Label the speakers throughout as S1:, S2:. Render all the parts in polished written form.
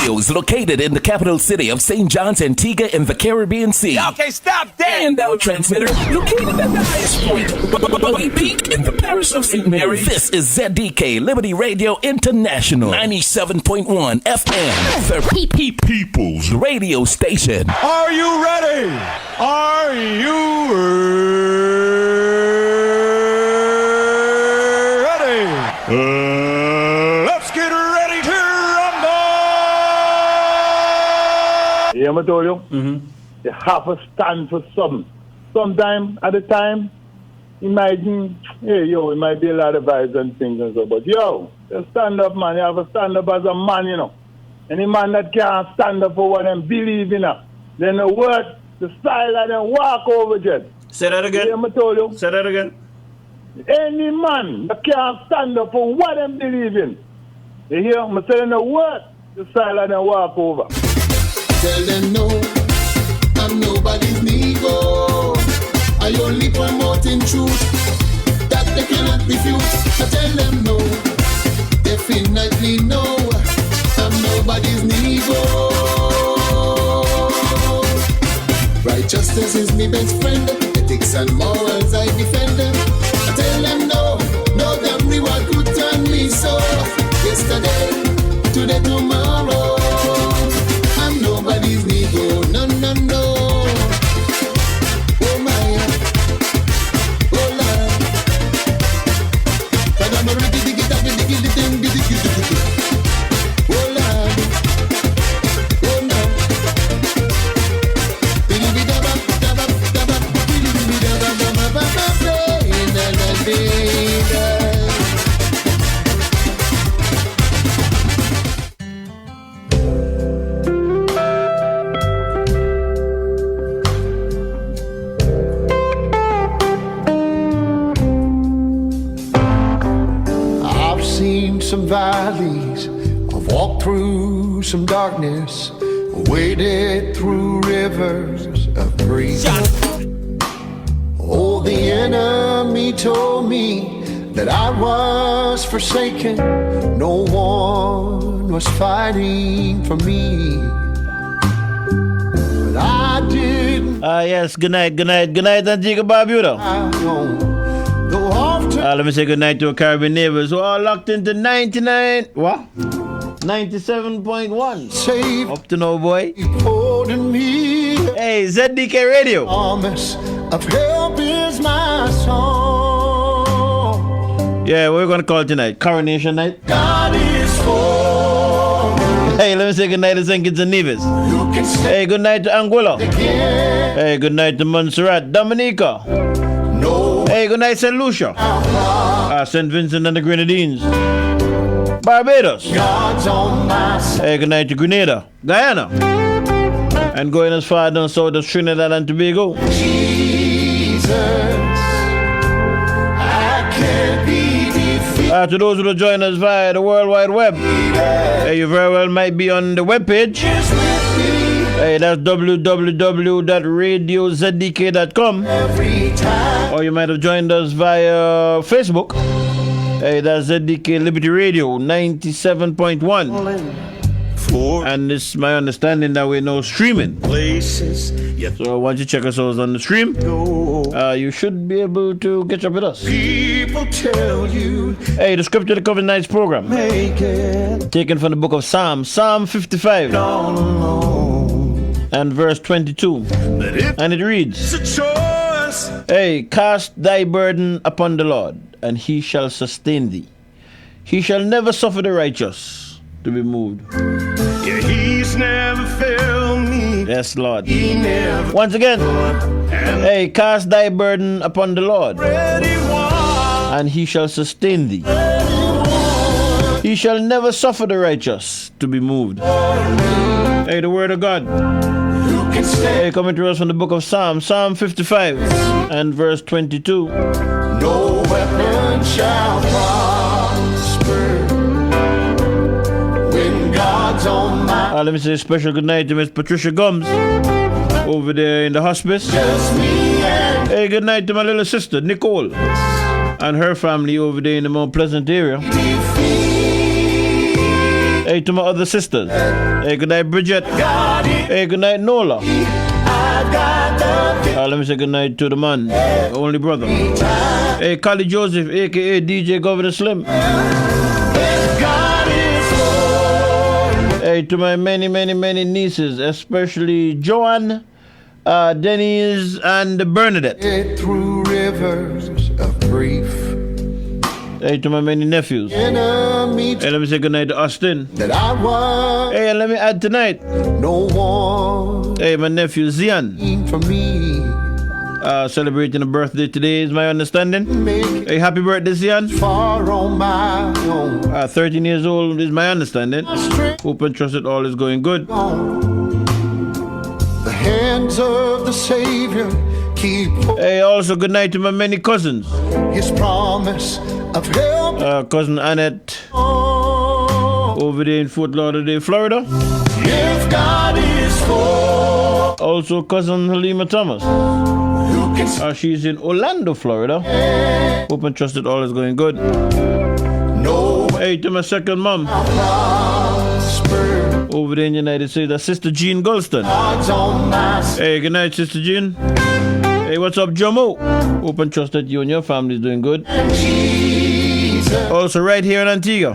S1: Studios located in the capital city of St. John's, Antigua in the Caribbean Sea.
S2: Okay, stop that!
S1: And our transmitter located at the highest point, Buggy Peak in the parish of St. Mary. This is ZDK Liberty Radio International, 97.1 FM, the People's Radio Station.
S2: Are you ready? Are you ready? Let's get ready to rumble!
S3: Yeah, I told you. You have to stand for something. Sometime at a time, imagine, it might be a lot of vibes and things and so, but you stand up, man. You have to stand up as a man, you know. Any man that can't stand up for what they believe in, then the word, the style, and then walk over just.
S4: Say that again.
S3: Yeah, I told you.
S4: Say that again.
S3: Any man that can't stand up for what they believe in, you hear? I'm saying the word, the style, and then walk over.
S5: Tell them no, I'm nobody's Negro. I only promoting truth that they cannot refute. I tell them no, definitely no, I'm nobody's Negro. Righteousness is my best friend, ethics and morals I defend them. I tell them no, no them reward could turn me so. Yesterday, today, tomorrow, I'm nobody's Negro, no, no, no. Oh my, oh Lord, but I'm already digging up the thing, oh Lord, oh no. I've seen some valleys, I've walked through some darkness, waded through rivers of grief. Oh, the enemy told me that I was forsaken, no one was fighting for me. But I didn't.
S4: Yes, good night, Antigua Barbuda.
S5: Though often
S4: Let me say good night to our Caribbean neighbors who are locked into 97.1.
S5: save
S4: Up to no boy.
S5: holding me.
S4: Hey, ZDK Radio.
S5: Promise of help is my song.
S4: Yeah, what we're gonna call it tonight? Coronation night.
S5: God is for me.
S4: Hey, let me say good night to St. Kitts and Nevis.
S5: You can say
S4: Hey, good night to Anguilla.
S5: again.
S4: Hey, good night to Montserrat, Dominica.
S5: No,
S4: Hey, good night, St. Lucia. St. Vincent and the Grenadines. Barbados.
S5: God's on my side.
S4: Hey, good night to Grenada, Guyana. And going as far down south as Trinidad and Tobago.
S5: Jesus, I can't be defeated.
S4: To those who will join us via the World Wide Web, hey, you very well might be on the webpage.
S5: Just with me
S4: Hey, that's www.radiozdk.com.
S5: every time.
S4: Or you might have joined us via Facebook. Hey, that's ZDK Liberty Radio 97.1.
S2: For
S4: And it's my understanding that we're now streaming.
S2: places you
S4: So once you check us out on the stream,
S2: go,
S4: you should be able to catch up with us.
S2: people tell you
S4: Hey, the scripture to cover tonight's program,
S2: make it
S4: taken from the book of Psalm 55
S2: all alone.
S4: and verse 22.
S2: But if
S4: And it reads,
S2: it's a choice,
S4: Hey, cast thy burden upon the Lord, and he shall sustain thee. He shall never suffer the righteous to be moved.
S2: yeah, he's never failed me.
S4: Yes, Lord.
S2: He never
S4: Once again,
S2: and
S4: hey, cast thy burden upon the Lord,
S2: ready one.
S4: and he shall sustain thee. He shall never suffer the righteous to be moved. Hey, the word of God.
S2: You can stay.
S4: Hey, coming to us from the book of Psalm 55 and verse 22.
S5: No weapon shall prosper when God's on my.
S4: Let me say a special good night to Miss Patricia Gums over there in the hospice.
S5: Just me and
S4: Hey, good night to my little sister Nicole and her family over there in the Mount Pleasant area.
S5: defeat.
S4: Hey, to my other sisters. Hey, good night, Bridget. Hey, good night, Nola. Let me say good night to the man, my only brother. Hey, Kali Joseph, aka DJ Governor Slim. Hey, to my many nieces, especially Joanne, Denise, and Bernadette.
S5: Through rivers of grief.
S4: Hey, to my many nephews. Hey, let me say good night to Austin.
S5: That I was.
S4: Hey, and let me add tonight.
S5: No one.
S4: Hey, my nephew Zian.
S5: For me.
S4: Celebrating a birthday today is my understanding. Hey, happy birthday, Zian.
S5: Far on my own.
S4: 13 years old is my understanding. Hope and trust that all is going good.
S5: The hands of the Savior keep.
S4: Hey, also good night to my many cousins.
S5: His promise of help.
S4: Cousin Annette over there in Fort Lauderdale, Florida.
S5: If God is for.
S4: Also cousin Halima Thomas. She's in Orlando, Florida. Hope and trust that all is going good.
S5: No.
S4: Hey, to my second mom over there in the United States, that's Sister Jean Golston. Hey, good night, Sister Jean. Hey, what's up, Jomo? Hope and trust that you and your family is doing good. Also, right here in Antigua,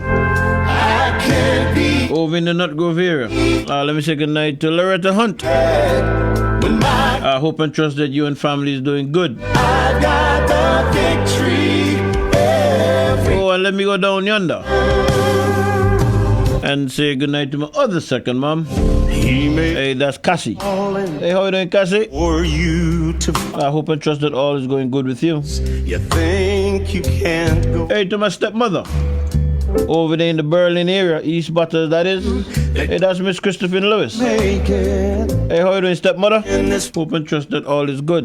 S4: over in the Nut Grove area. Let me say good night to Loretta Hunt. I hope and trust that you and family is doing good.
S5: I got the victory.
S4: Oh, and let me go down yonder and say good night to my other second mom. Hey, that's Cassie. Hey, how you doing, Cassie?
S2: For you to
S4: I hope and trust that all is going good with you.
S2: you think you can't go.
S4: Hey, to my stepmother over there in the Berlin area, East Butters, that is. Hey, that's Miss Christopher Lewis.
S2: Make it
S4: Hey, how you doing, stepmother?
S2: in this
S4: Hope and trust that all is good.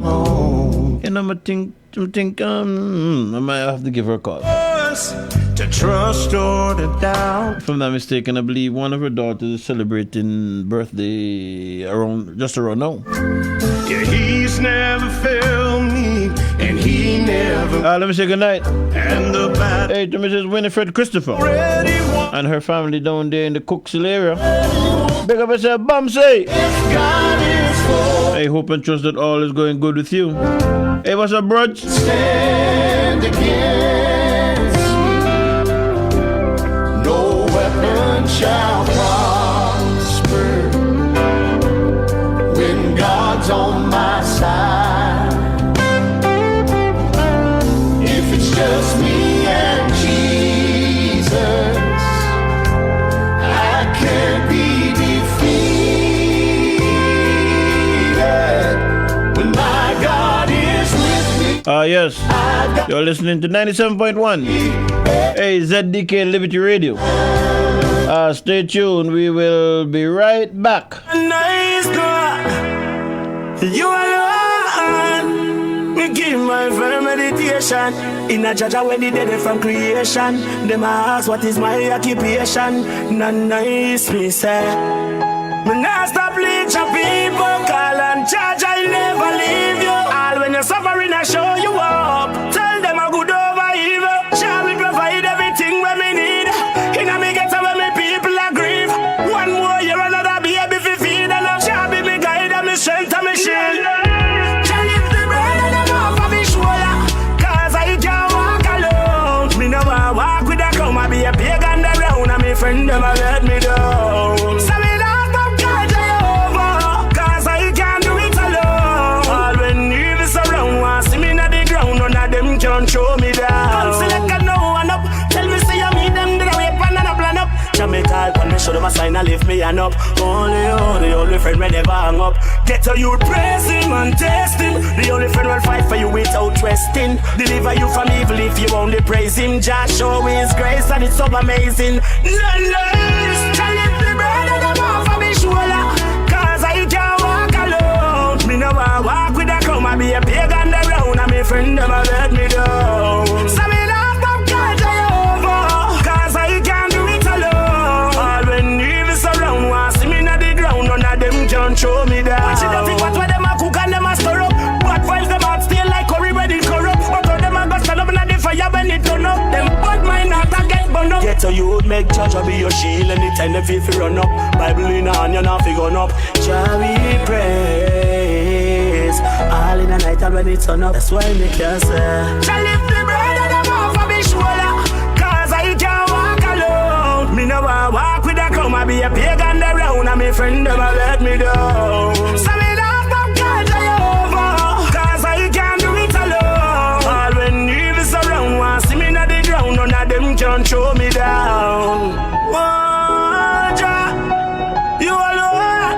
S4: And I might have to give her a call.
S2: us to trust or to doubt.
S4: If I'm not mistaken, I believe one of her daughters is celebrating birthday just around now.
S2: Yeah, he's never failed me, and he never.
S4: Let me say good night.
S2: And the battle
S4: Hey, to Mrs. Winifred Christopher
S2: already won.
S4: and her family down there in the Cooksville area. Big up yourself, Bamsey.
S5: God is for.
S4: Hey, hope and trust that all is going good with you. Hey, what's up, bro?
S5: Stand against me. No weapon shall prosper when God's on my side. If it's just me and Jesus, I can't be defeated when my God is with me.
S4: Yes. You're listening to 97.1. Hey, ZDK Liberty Radio. Stay tuned. We will be right back.
S2: Nice God, you alone. Me give my firm meditation. In a judge when the dead from creation. Them ask what is my occupation. Not nice me say. Me not stop leeching people. Call and judge, I never leave you. All when you're suffering, I show you up. Tell them I'm good over evil. Shall we provide everything when me need? In a me get when me people are grieve. One more year, another baby fi feed. And I'm shall be me guide and me strength and me shield. Can lift the burden off of me shoulder, 'cause I can't walk alone. Me no want walk with a come. I be a pagan around, and me friend them a let me down. So me not stop call Jehovah, 'cause I can't do it alone. All when evil surround, want see me na the ground, none of them can throw me down. Come select a no one up, tell me say you meet them, did I wait pan and a plan up. Jamaica, when me show them a sign and lift me hand up. Only friend will never hang up. Get to you, praise him and test him. The only friend will fight for you without resting. Deliver you from evil if you only praise him. Just show his grace and it's so amazing. Nonetheless, try lift the burden them off of me shoulder, 'cause I can't walk alone. Me no want walk with a come. I be a pagan around, and me friend them a let me down. So me not stop call Jehovah, 'cause I can't do it alone. All when evil surround, want see me na the ground, none of them can throw me down. Watch it, think what them a cook and them a stir up. Bad vibes them out still like curry when it corrupt. But all them a go stand up in the fire when it turn up. Them bad mind not a get burn up. Get to you make judge or be your shield anytime they feel fi run up. Bible in hand, you not fi gun up. Shall we praise all in the night and when it's sun up? That's why me can say, shall lift the burden of off of me shoulder, 'cause I can't walk alone. Me no walk with a come, I be a pagan around, and my friend never let me down. So me love them can't over, 'cause I can't do it alone. All when evil surround, want see me na the ground, none of them can throw me down. Oh, Jah, you alone,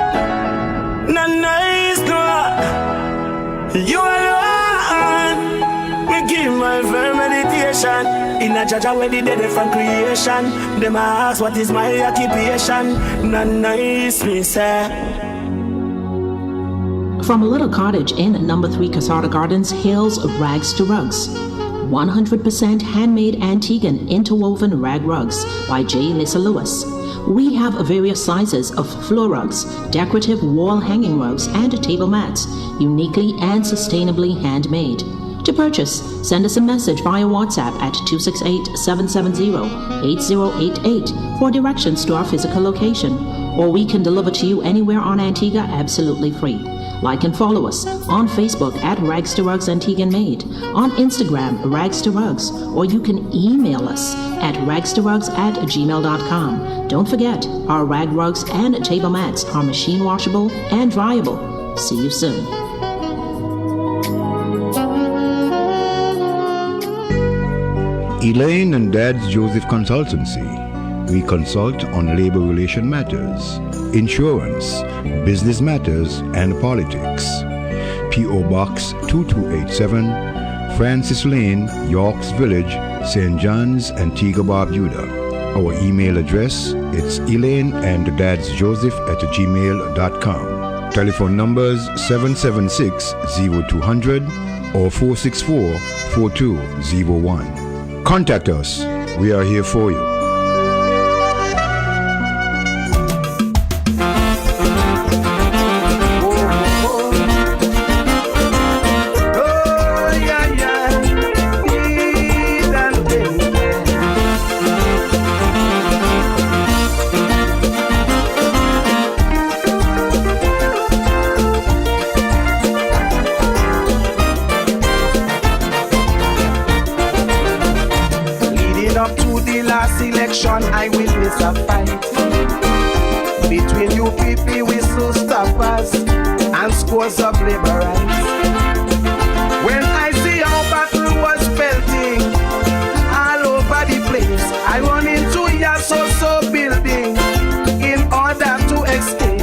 S2: na nice no. You alone, me give my firm meditation. In a judge where the dead from creation. Them ask what is my occupation. Not nice me say.
S6: From a little cottage in number 3 Casada Gardens hails Rags to Rugs. 100% handmade Antiguan interwoven rag rugs by J. Lissa Lewis. We have various sizes of floor rugs, decorative wall hanging rugs, and table mats, uniquely and sustainably handmade. To purchase, send us a message via WhatsApp at 268-770-8088 for directions to our physical location, or we can deliver to you anywhere on Antigua absolutely free. Like and follow us on Facebook at Rags to Rugs Antiguan Made, on Instagram Rags to Rugs, or you can email us at ragstorugs@gmail.com. Don't forget, our rag rugs and table mats are machine washable and dryable. See you soon.
S7: Elaine and Dad's Joseph Consultancy. We consult on labor relation matters, insurance, business matters, and politics. P.O. Box 2287, Francis Lane, Yorks Village, St. John's, Antigua Barbuda. Our email address, it's elaineanddadsjoseph@gmail.com. Telephone numbers 776-0200 or 464-4201. Contact us. We are here for you.
S8: I witness a fight between you people whistle stoppers and scores of laborers. When I see how battle was pelting all over the place, I run into your so-so building in order to escape.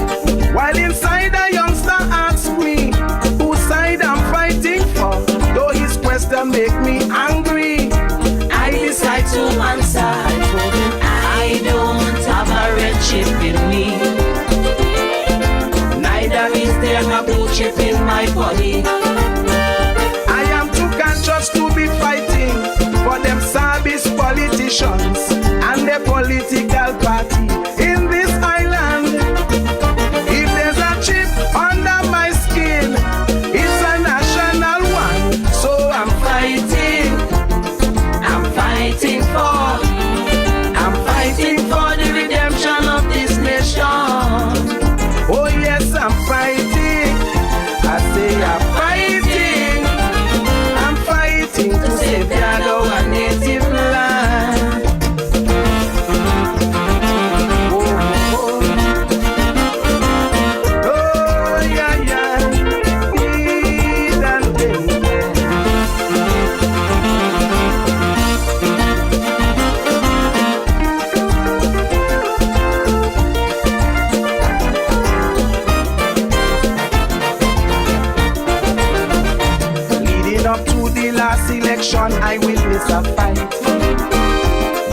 S8: While inside a youngster asks me whose side I'm fighting for, though his question make me angry, I decide to answer. I don't have a red chip in me, neither is there a blue chip in my body. I am too conscious to be fighting for them service politicians and their political party in this island. If there's a chip under my skin, it's a national one. So I'm fighting for the redemption of this nation. Oh yes, I'm fighting. I say I'm fighting to safeguard our native land. Oh yeah. Election, I witness a fight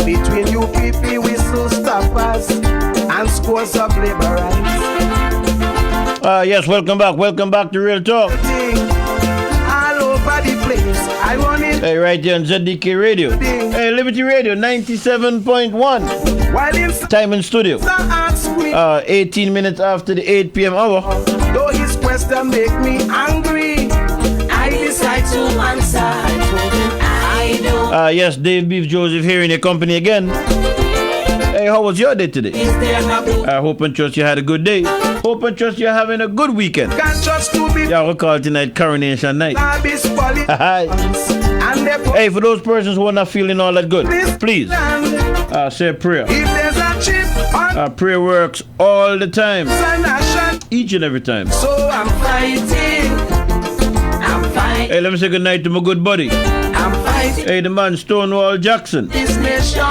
S8: between you people whistle stoppers and scores of laborers.
S4: Yes, welcome back to Real Talk.
S8: All over the place, I run in.
S4: Hey, right here on ZDK Radio. Hey, Liberty Radio 97.1. Time in studio. 18 minutes after the 8 p.m. hour.
S8: Though his question make me angry, I decide to answer.
S4: Yes, Dave Beef Joseph here in your company again. Hey, Hey, how was your day today? I hope and trust you had a good day. Hope and trust you're having a good weekend. Yeah, we'll call tonight Coronation Night. Hey, for those persons who are not feeling all that good, please say a prayer. Prayer works all the time, each and every time.
S8: So I'm fighting.
S4: Hey, let me say good night to my good buddy.
S8: I'm fighting.
S4: Hey, the man Stonewall Jackson.
S8: This nation.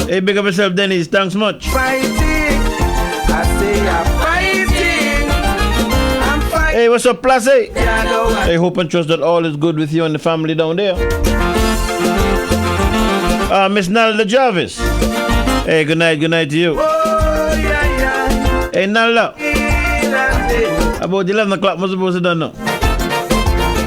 S4: Hey, big up yourself, Dennis. Thanks much.
S8: Fighting. I say I'm fighting. I'm fighting.
S4: Hey, what's up, Place? Hey, hope and trust that all is good with you and the family down there. Miss Nalda Jarvis. Hey, good night to you.
S8: Oh, yeah.
S4: Hey, Nalda. About 11 o'clock, I'm supposed to done now.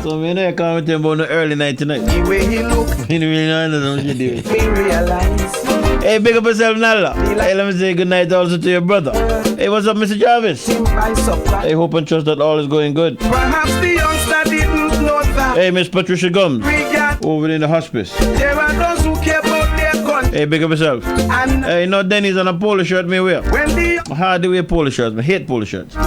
S4: So, I know I can't tell about the early night tonight.
S8: The way he look,
S4: You really know what you do.
S8: me realize.
S4: Hey, big up yourself, Nalda. Hey, let me say good night also to your brother. Hey, what's up, Mr. Jarvis?
S8: By supply.
S4: Hey, hope and trust that all is going good.
S8: Perhaps the youngster didn't know that.
S4: Hey, Miss Patricia Gums,
S8: We got.
S4: over in the hospice.
S8: There are those who care about their country.
S4: Hey, big up yourself.
S8: And
S4: Hey, no Denny's on a polo shirt me wear.
S8: when the
S4: I hardly wear polo shirts. I hate polo shirts.
S8: to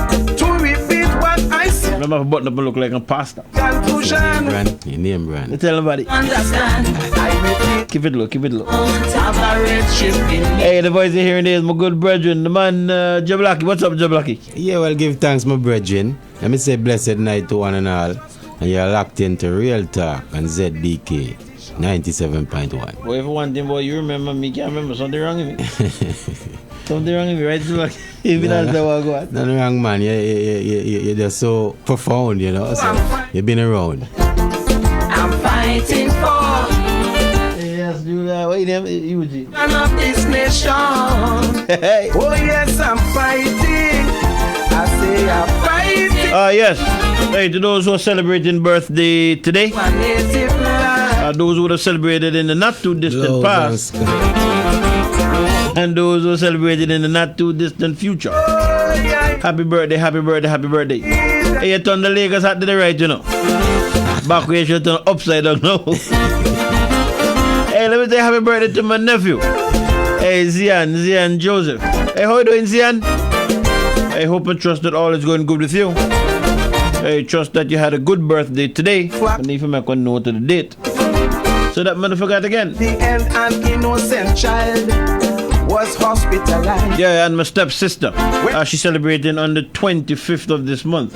S8: repeat what I said.
S4: I'm have a button up and look like a pasta.
S8: Conclusion.
S9: Your name brand.
S4: You tell nobody.
S8: Understand. I repeat.
S4: Keep it low, keep it low.
S8: Tabaret shipping.
S4: Hey, the voice you're hearing there is my good brethren, the man Jablaki. What's up, Jablaki?
S9: Yeah, well, give thanks, my brethren. Let me say blessed night to one and all. And you're locked into Real Talk and ZDK 97.1.
S4: Boy, if one thing, boy, you remember me, can't remember something wrong with me. Something wrong with me, right, Jablaki? Even as the one go on.
S9: Nothing wrong, man. You're just so profound, you know. So you've been around.
S8: I'm fighting for
S4: Yes, do that. What name? Eugene.
S8: one of this nation.
S4: Hey.
S8: Oh yes, I'm fighting. I say I'm fighting.
S4: Yes. Hey, to those who are celebrating birthday today,
S8: My native land.
S4: those who would have celebrated in the not too distant past, and those who are celebrated in the not too distant future.
S8: Oh yeah.
S4: Happy birthday, happy birthday, happy birthday. Hey, you turn the Lakers hat to the right, you know. Back where you should turn upside down now. Hey, let me say happy birthday to my nephew. Hey, Zian Joseph. Hey, how you doing, Zian? I hope and trust that all is going good with you. I trust that you had a good birthday today. And if you make a note of the date, so that man forgot again.
S8: The end, an innocent child was hospitalized.
S4: Yeah, and my stepsister, she's celebrating on the 25th of this month.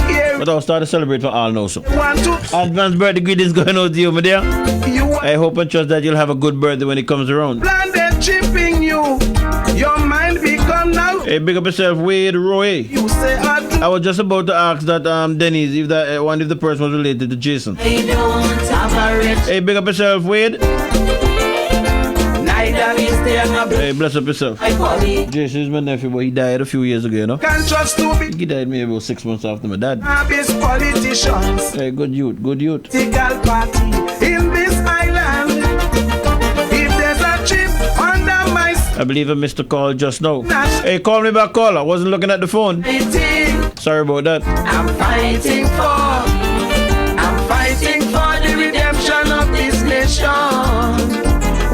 S8: Here
S4: But I'll start to celebrate for all now, so.
S8: want to
S4: Advance birthday greetings going out to you, my dear.
S8: you
S4: I hope and trust that you'll have a good birthday when it comes around.
S8: landed chipping you. Your mind become now.
S4: Hey, big up yourself, Wade Roy.
S8: You say
S4: I was just about to ask that Dennis if that one if the person was related to Jason.
S8: I don't have a rich.
S4: Hey, big up yourself, Wade.
S8: Neither is there no
S4: Hey, bless up yourself.
S8: I body.
S4: Jason is my nephew, but he died a few years ago, you know.
S8: Can't trust to be
S4: He died maybe about 6 months after my dad.
S8: habits politicians.
S4: Hey, good youth, good youth.
S8: Political party in this island. If there's a chip under my
S4: I believe I missed a call just now. Hey, call me back, caller. I wasn't looking at the phone.
S8: fighting,
S4: Sorry about that.
S8: I'm fighting for the redemption of this nation.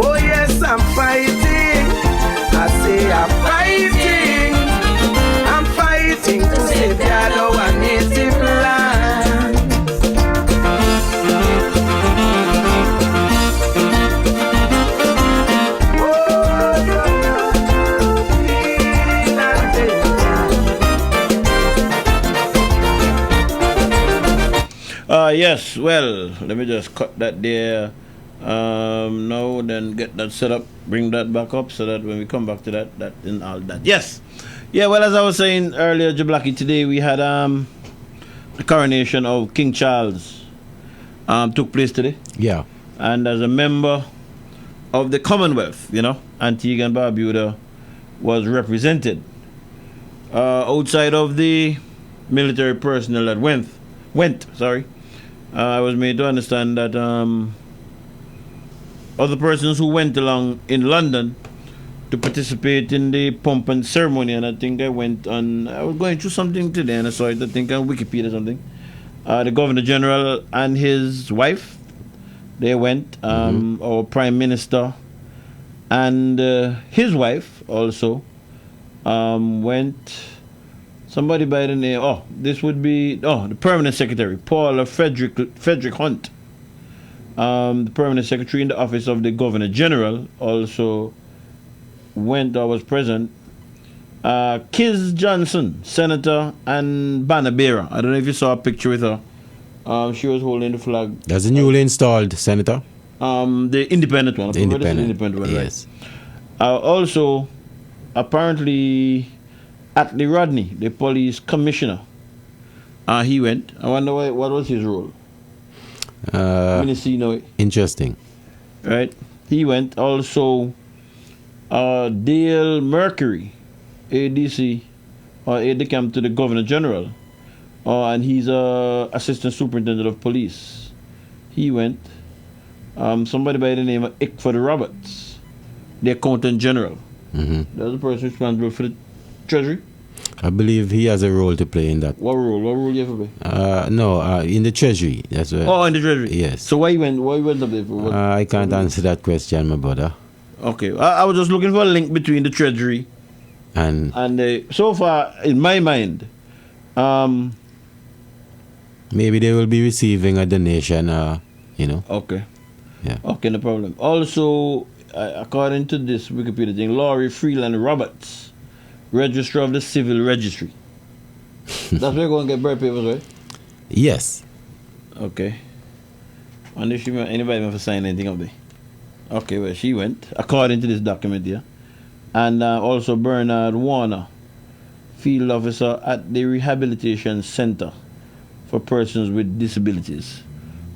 S8: Oh yes, I'm fighting. I say I'm fighting to safeguard our native land.
S4: Yes, well, let me just cut that there. Now, then get that set up, bring that back up so that when we come back to that and all that. Yes. Yeah, well, as I was saying earlier, Jablaki, today we had the coronation of King Charles took place today.
S9: Yeah.
S4: And as a member of the Commonwealth, you know, Antigua and Barbuda was represented. Outside of the military personnel that went, I was made to understand that other persons who went along in London to participate in the pomp and ceremony, and I think I was going through something today and I saw it, I think on Wikipedia or something. The Governor General and his wife, they went, our Prime Minister And his wife also went. Somebody by the name. This would be the permanent secretary, Paula Frederick Hunt. The permanent secretary in the office of the Governor General also went or was present. Kiz Johnson, senator, and banner bearer. I don't know if you saw a picture with her. She was holding the flag.
S9: That's a newly installed senator.
S4: The independent one.
S9: The independent
S4: one,
S9: yes.
S4: Right. Also, apparently, Atlee Rodney, the police commissioner, he went. I wonder what was his role.
S9: Interesting.
S4: Right. He went. Also, Dale Mercury, ADC, or aide-de-camp to the Governor General, and he's assistant superintendent of police. He went. Somebody by the name of Ickford Roberts, the accountant general. That's the person responsible for the treasury.
S9: I believe he has a role to play in that.
S4: What role? What role do you have to play?
S9: No, in the treasury. That's right.
S4: Oh, in the treasury.
S9: Yes.
S4: So why you went up there for?
S9: I can't answer that question, my brother.
S4: Okay, I was just looking for a link between the treasury
S9: and
S4: so far in my mind,
S9: maybe they will be receiving a donation.
S4: Okay.
S9: Yeah.
S4: Okay, no problem. Also, according to this Wikipedia thing, Laurie Freeland Roberts, registrar of the civil registry. That's where you're going to get birth papers, right?
S9: Yes.
S4: Okay. And if anybody ever sign anything up there? Okay, well, she went, according to this document here. And also Bernard Warner, field officer at the Rehabilitation Center for Persons with Disabilities.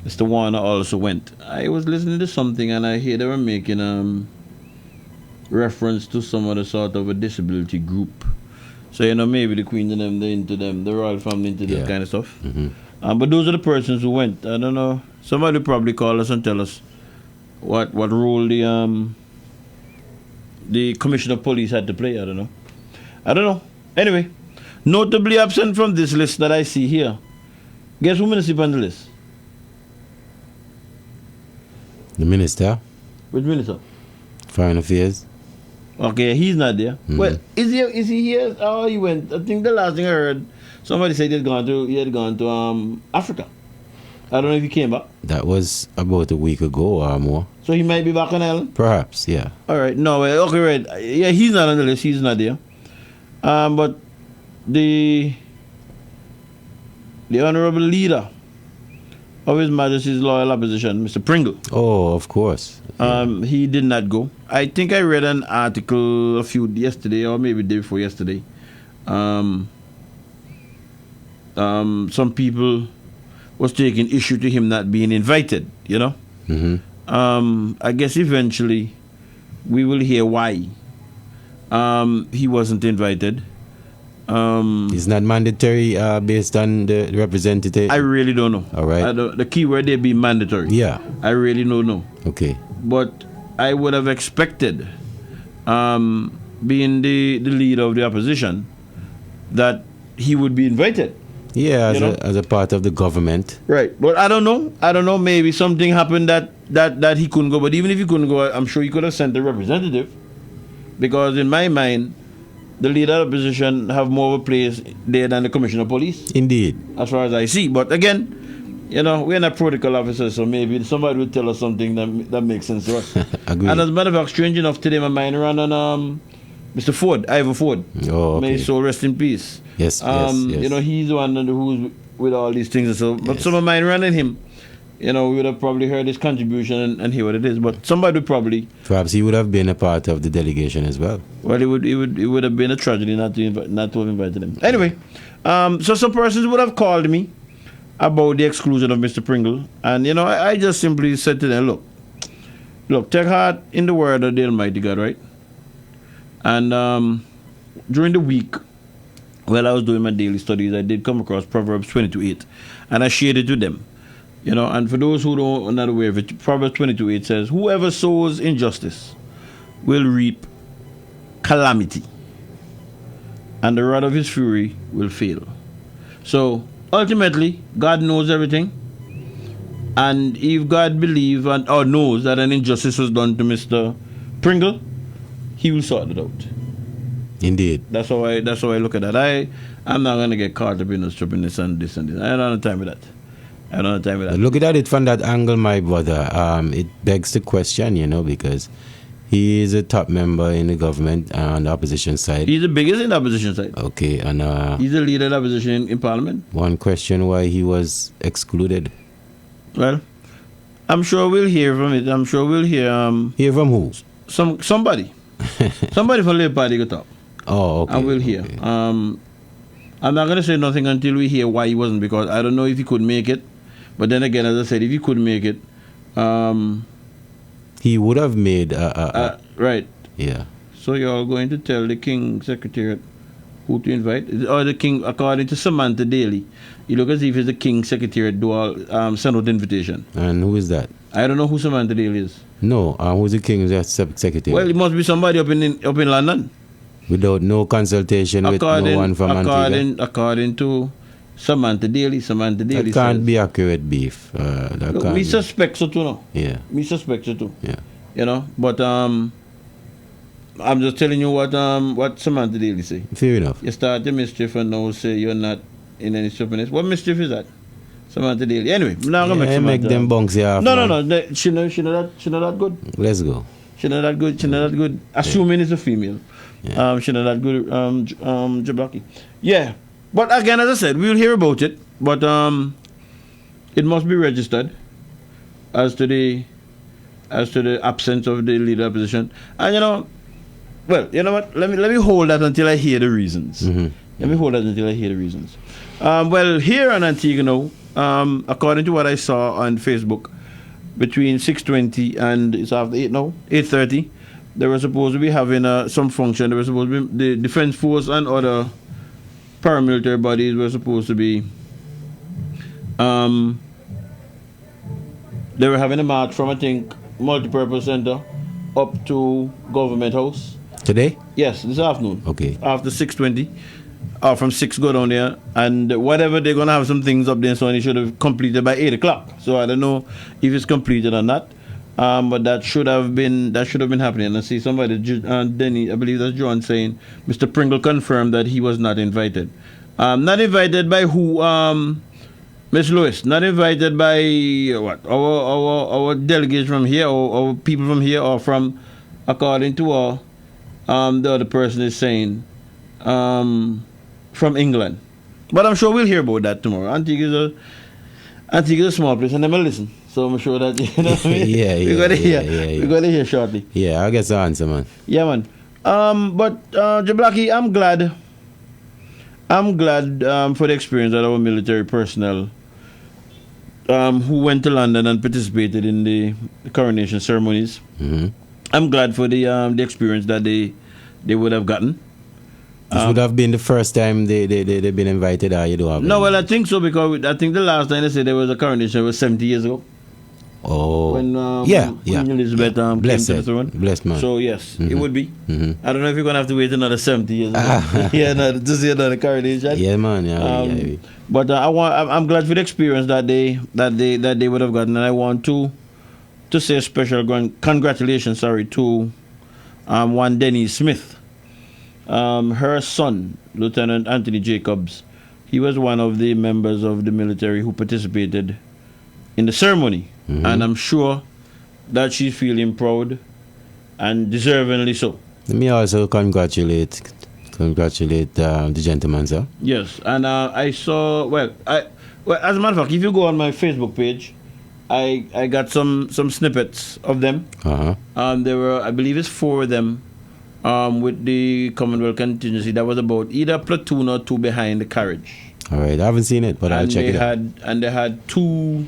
S4: Mr. Warner also went. I was listening to something and I hear they were making reference to some other sort of a disability group. So, maybe the Queen and them, they're into them, the royal family into this kind of stuff. But those are the persons who went. I don't know. Somebody probably call us and tell us what role the commissioner of police had to play. I don't know. Anyway, notably absent from this list that I see here. Guess who minister on the list?
S9: The minister?
S4: Which minister?
S9: Foreign Affairs.
S4: Okay, he's not there. Well, is he here? Oh, he went. I think the last thing I heard, somebody said he had gone to Africa. I don't know if he came back.
S9: That was about a week ago or more.
S4: So he might be back on Ireland?
S9: Perhaps, yeah.
S4: All right. No, okay, right. Yeah, he's not on the list. He's not there. But the honorable leader of His Majesty's Loyal Opposition, Mr. Pringle.
S9: Oh, of course.
S4: He did not go. I think I read an article yesterday or maybe the day before yesterday. Some people was taking issue to him not being invited, I guess eventually we will hear why he wasn't invited.
S9: It's not mandatory based on the representative.
S4: I really don't know.
S9: All right.
S4: The key word there be mandatory.
S9: Yeah.
S4: I really don't know.
S9: Okay.
S4: But I would have expected, being the leader of the opposition, that he would be invited.
S9: Yeah, as a part of the government.
S4: Right. But I don't know. Maybe something happened that he couldn't go. But even if he couldn't go, I'm sure he could have sent a representative. Because in my mind, the leader of the opposition have more of a place there than the commissioner of police.
S9: Indeed.
S4: As far as I see. But again, we're not protocol officers, so maybe somebody will tell us something that makes sense to us.
S9: Agreed.
S4: And as a matter of fact, strange enough, today my mind ran on Mr. Ford, Ivor Ford.
S9: Oh, okay.
S4: May his soul rest in peace.
S9: Yes, yes.
S4: He's the one who's with all these things. And so, but
S9: yes.
S4: some of mine ran in him. We would have probably heard his contribution and hear what it is. But somebody would probably.
S9: Perhaps he would have been a part of the delegation as well.
S4: Well, it would have been a tragedy not to have invited him. Anyway, so some persons would have called me about the exclusion of Mr. Pringle, and I just simply said to them, look, take heart in the word of the Almighty God, right? And during the week, while I was doing my daily studies, I did come across Proverbs 22:8, and I shared it with them. And for those who are not aware of it, Proverbs 22:8 says, "Whoever sows injustice will reap calamity, and the rod of his fury will fail." So ultimately, God knows everything, and if God believes or knows that an injustice was done to Mr. Pringle, he will sort it out.
S9: Indeed.
S4: That's how I look at that. I'm not gonna get caught up in the stupidness and this and this. I don't have time with that. I don't have time with that.
S9: Looking at it from that angle, my brother, it begs the question, because he is a top member in the government on the opposition side.
S4: He's the biggest in the opposition side.
S9: Okay, and
S4: he's the leader of the opposition in Parliament.
S9: One question why he was excluded.
S4: Well, I'm sure we'll hear from it. I'm sure we'll hear.
S9: Hear from who?
S4: Somebody. Somebody from Labour Party got up.
S9: Oh, okay.
S4: And we'll hear.
S9: Okay.
S4: I'm not going to say nothing until we hear why he wasn't, because I don't know if he could make it. But then again, as I said, if he could make it,
S9: he would have made
S4: right.
S9: Yeah.
S4: So you're going to tell the King Secretariat who to invite? Or the King, according to Samantha Daly, you look as if it's the King Secretariat do all send out invitation.
S9: And who is that?
S4: I don't know who Samantha Daly is.
S9: No, who's the King's Secretary?
S4: Well, it must be somebody up in London.
S9: Without no consultation with no one from Antigua?
S4: According to Samantha Daly
S9: that can't be accurate, Beef.
S4: Look, me suspect so too now.
S9: Yeah.
S4: Me suspect so too.
S9: Yeah.
S4: But I'm just telling you what Samantha Daly say.
S9: Fair enough.
S4: You start the mischief and now say you're not in any stupidness. What mischief is that? Samantha Daly. Anyway, I'm not gonna
S9: make them bunks here.
S4: No. She not that good.
S9: Let's go.
S4: She not that good. Assuming it's a female.
S9: Yeah.
S4: She not that good. Jablaki. Yeah. But again, as I said, we'll hear about it. But it must be registered as to the absence of the leader position. And well, you know what? Let me hold that until I hear the reasons.
S9: Mm-hmm.
S4: Let me hold that until I hear the reasons. Well, here in Antigua now, according to what I saw on Facebook, between 6:20 and it's after 8:30, they were supposed to be having some function. They were supposed to be, the Defense Force and other paramilitary bodies were supposed to be, they were having a march from, I think, Multipurpose Center up to Government House.
S9: Today?
S4: Yes, this afternoon.
S9: Okay.
S4: After 6:20. Or from 6 go down there, and whatever they're gonna have some things up there, so they should have completed by 8 o'clock. So I don't know if it's completed or not, but that should have been happening. And I see somebody, Denny, I believe that's John, saying Mr. Pringle confirmed that he was not invited. Not invited by who? Miss Lewis. Not invited by what? Our delegates from here, or people from here, or from, according to the other person is saying. From England. But I'm sure we'll hear about that tomorrow. Antigua is a small place, and never listen. So I'm sure that, you know what I mean? We're going to hear shortly.
S9: Yeah, I'll get the answer, man.
S4: Yeah, man. But, Jablaki, I'm glad for the experience that our military personnel who went to London and participated in the coronation ceremonies.
S9: Mm-hmm.
S4: I'm glad for the experience that they would have gotten.
S9: This would have been the first time they've been invited, or you don't have
S4: No, well, I think so, because I think the last time they said there was a coronation was 70 years ago.
S9: Oh.
S4: When Queen Elizabeth came to the throne.
S9: Blessed man.
S4: So, yes, it would be.
S9: Mm-hmm.
S4: I don't know if you're going to have to wait another 70 years to see another coronation.
S9: Yeah, man.
S4: But I'm glad for the experience that they would have gotten, and I want to say a special congratulations, to one Denny Smith. Her son, Lieutenant Anthony Jacobs, he was one of the members of the military who participated in the ceremony. Mm-hmm. And I'm sure that she's feeling proud, and deservingly so.
S9: Let me also congratulate the gentleman, sir.
S4: Yes, and I saw, as a matter of fact, if you go on my Facebook page, I got some snippets of them.
S9: Uh-huh.
S4: There were, I believe it's 4 of them. With the Commonwealth contingency, that was about either a platoon or 2 behind the carriage.
S9: All right, I haven't seen it, but I'll check it out.
S4: And they had two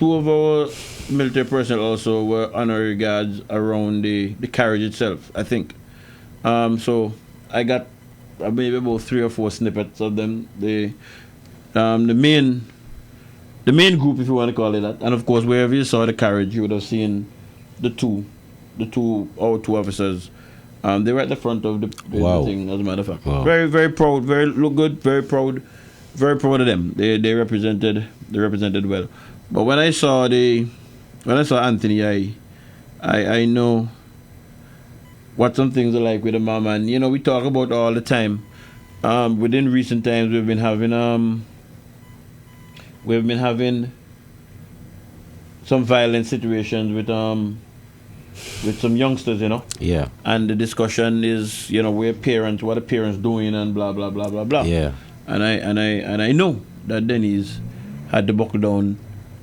S4: of our military personnel also were honorary guards around the carriage itself, I think. So I got maybe about 3 or 4 snippets of them. The main group, if you want to call it that, and of course wherever you saw the carriage, you would have seen the two officers. They were at the front of the thing, as a matter of fact.
S9: Wow.
S4: Very, very proud, look good, very proud of them. They represented well. But when I saw Anthony, I know what some things are like with the mom. And you know, we talk about all the time. Within recent times, we've been having some violent situations with some youngsters, you know.
S9: Yeah.
S4: And the discussion is, you know, what are parents doing, and blah blah blah blah blah.
S9: Yeah.
S4: And I know that Denise had to buckle down,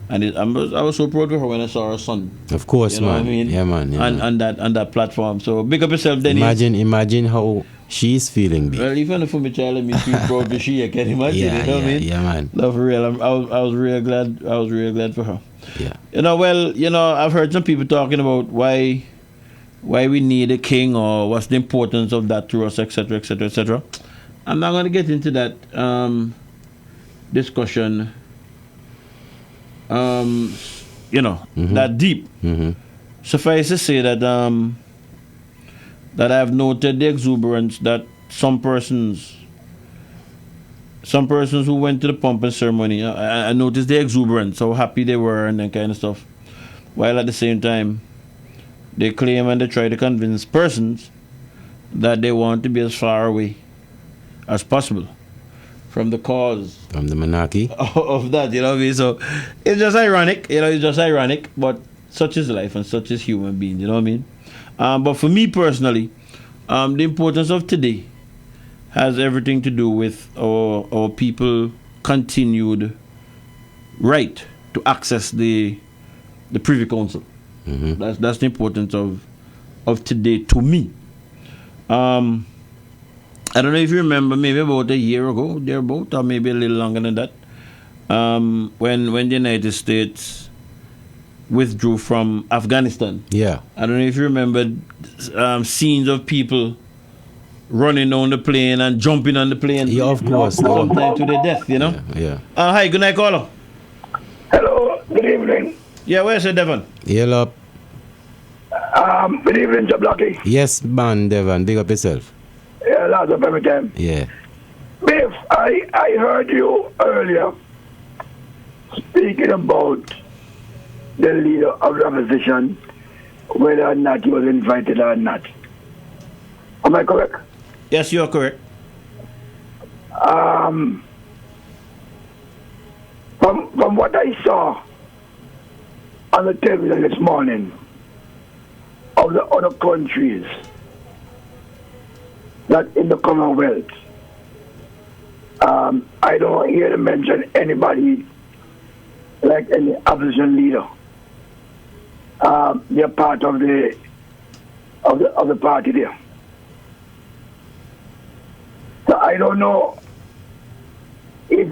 S4: and I was so proud of her when I saw her son.
S9: Of course,
S4: you know
S9: man.
S4: What I mean?
S9: Yeah, man. Yeah,
S4: on that platform. So big up yourself, Denise.
S9: Imagine how she's feeling.
S4: Well, even for my child, I mean, she's proud to she. I can imagine.
S9: Yeah,
S4: you know what I mean?
S9: Yeah, man.
S4: No, for real. I was real glad. I was real glad for her.
S9: Yeah.
S4: You know, well, you know, I've heard some people talking about why we need a king, or what's the importance of that to us, etc., etc., etc. I'm not going to get into that discussion. You know, that deep. Suffice to say that that I've noted the exuberance that some persons who went to the pumping ceremony, I noticed the exuberance, how happy they were and that kind of stuff. While at the same time, they claim and they try to convince persons that they want to be as far away as possible from the cause.
S9: From the monarchy?
S4: Of that, you know what I mean? So it's just ironic, but such is life and such is human being, you know what I mean? But for me personally, the importance of today has everything to do with our people continued right to access the Privy Council. That's the importance of today to me. I don't know if you remember, maybe about a year ago, thereabout, or maybe a little longer than that, when the United States withdrew from Afghanistan.
S9: Yeah.
S4: I don't know if you remember scenes of people running on the plane and jumping on the plane.
S9: Yeah, of course.
S4: Sometimes to their death, you know?
S9: Yeah.
S4: Hi, good night, caller.
S10: Hello, good evening.
S4: Yeah, where's the Devon?
S9: Hello.
S10: Good evening, Jablocky.
S9: Yes, man, Devon. Big up yourself.
S10: Yeah, lots of every time.
S9: Yeah.
S10: Biff, I heard you earlier speaking about the leader of the opposition, whether or not he was invited or not. Am I correct?
S4: Yes, you are correct.
S10: From what I saw on the television this morning of the other countries that in the Commonwealth, I don't hear them mention anybody like any opposition leader. They're part of the party there. So I don't know if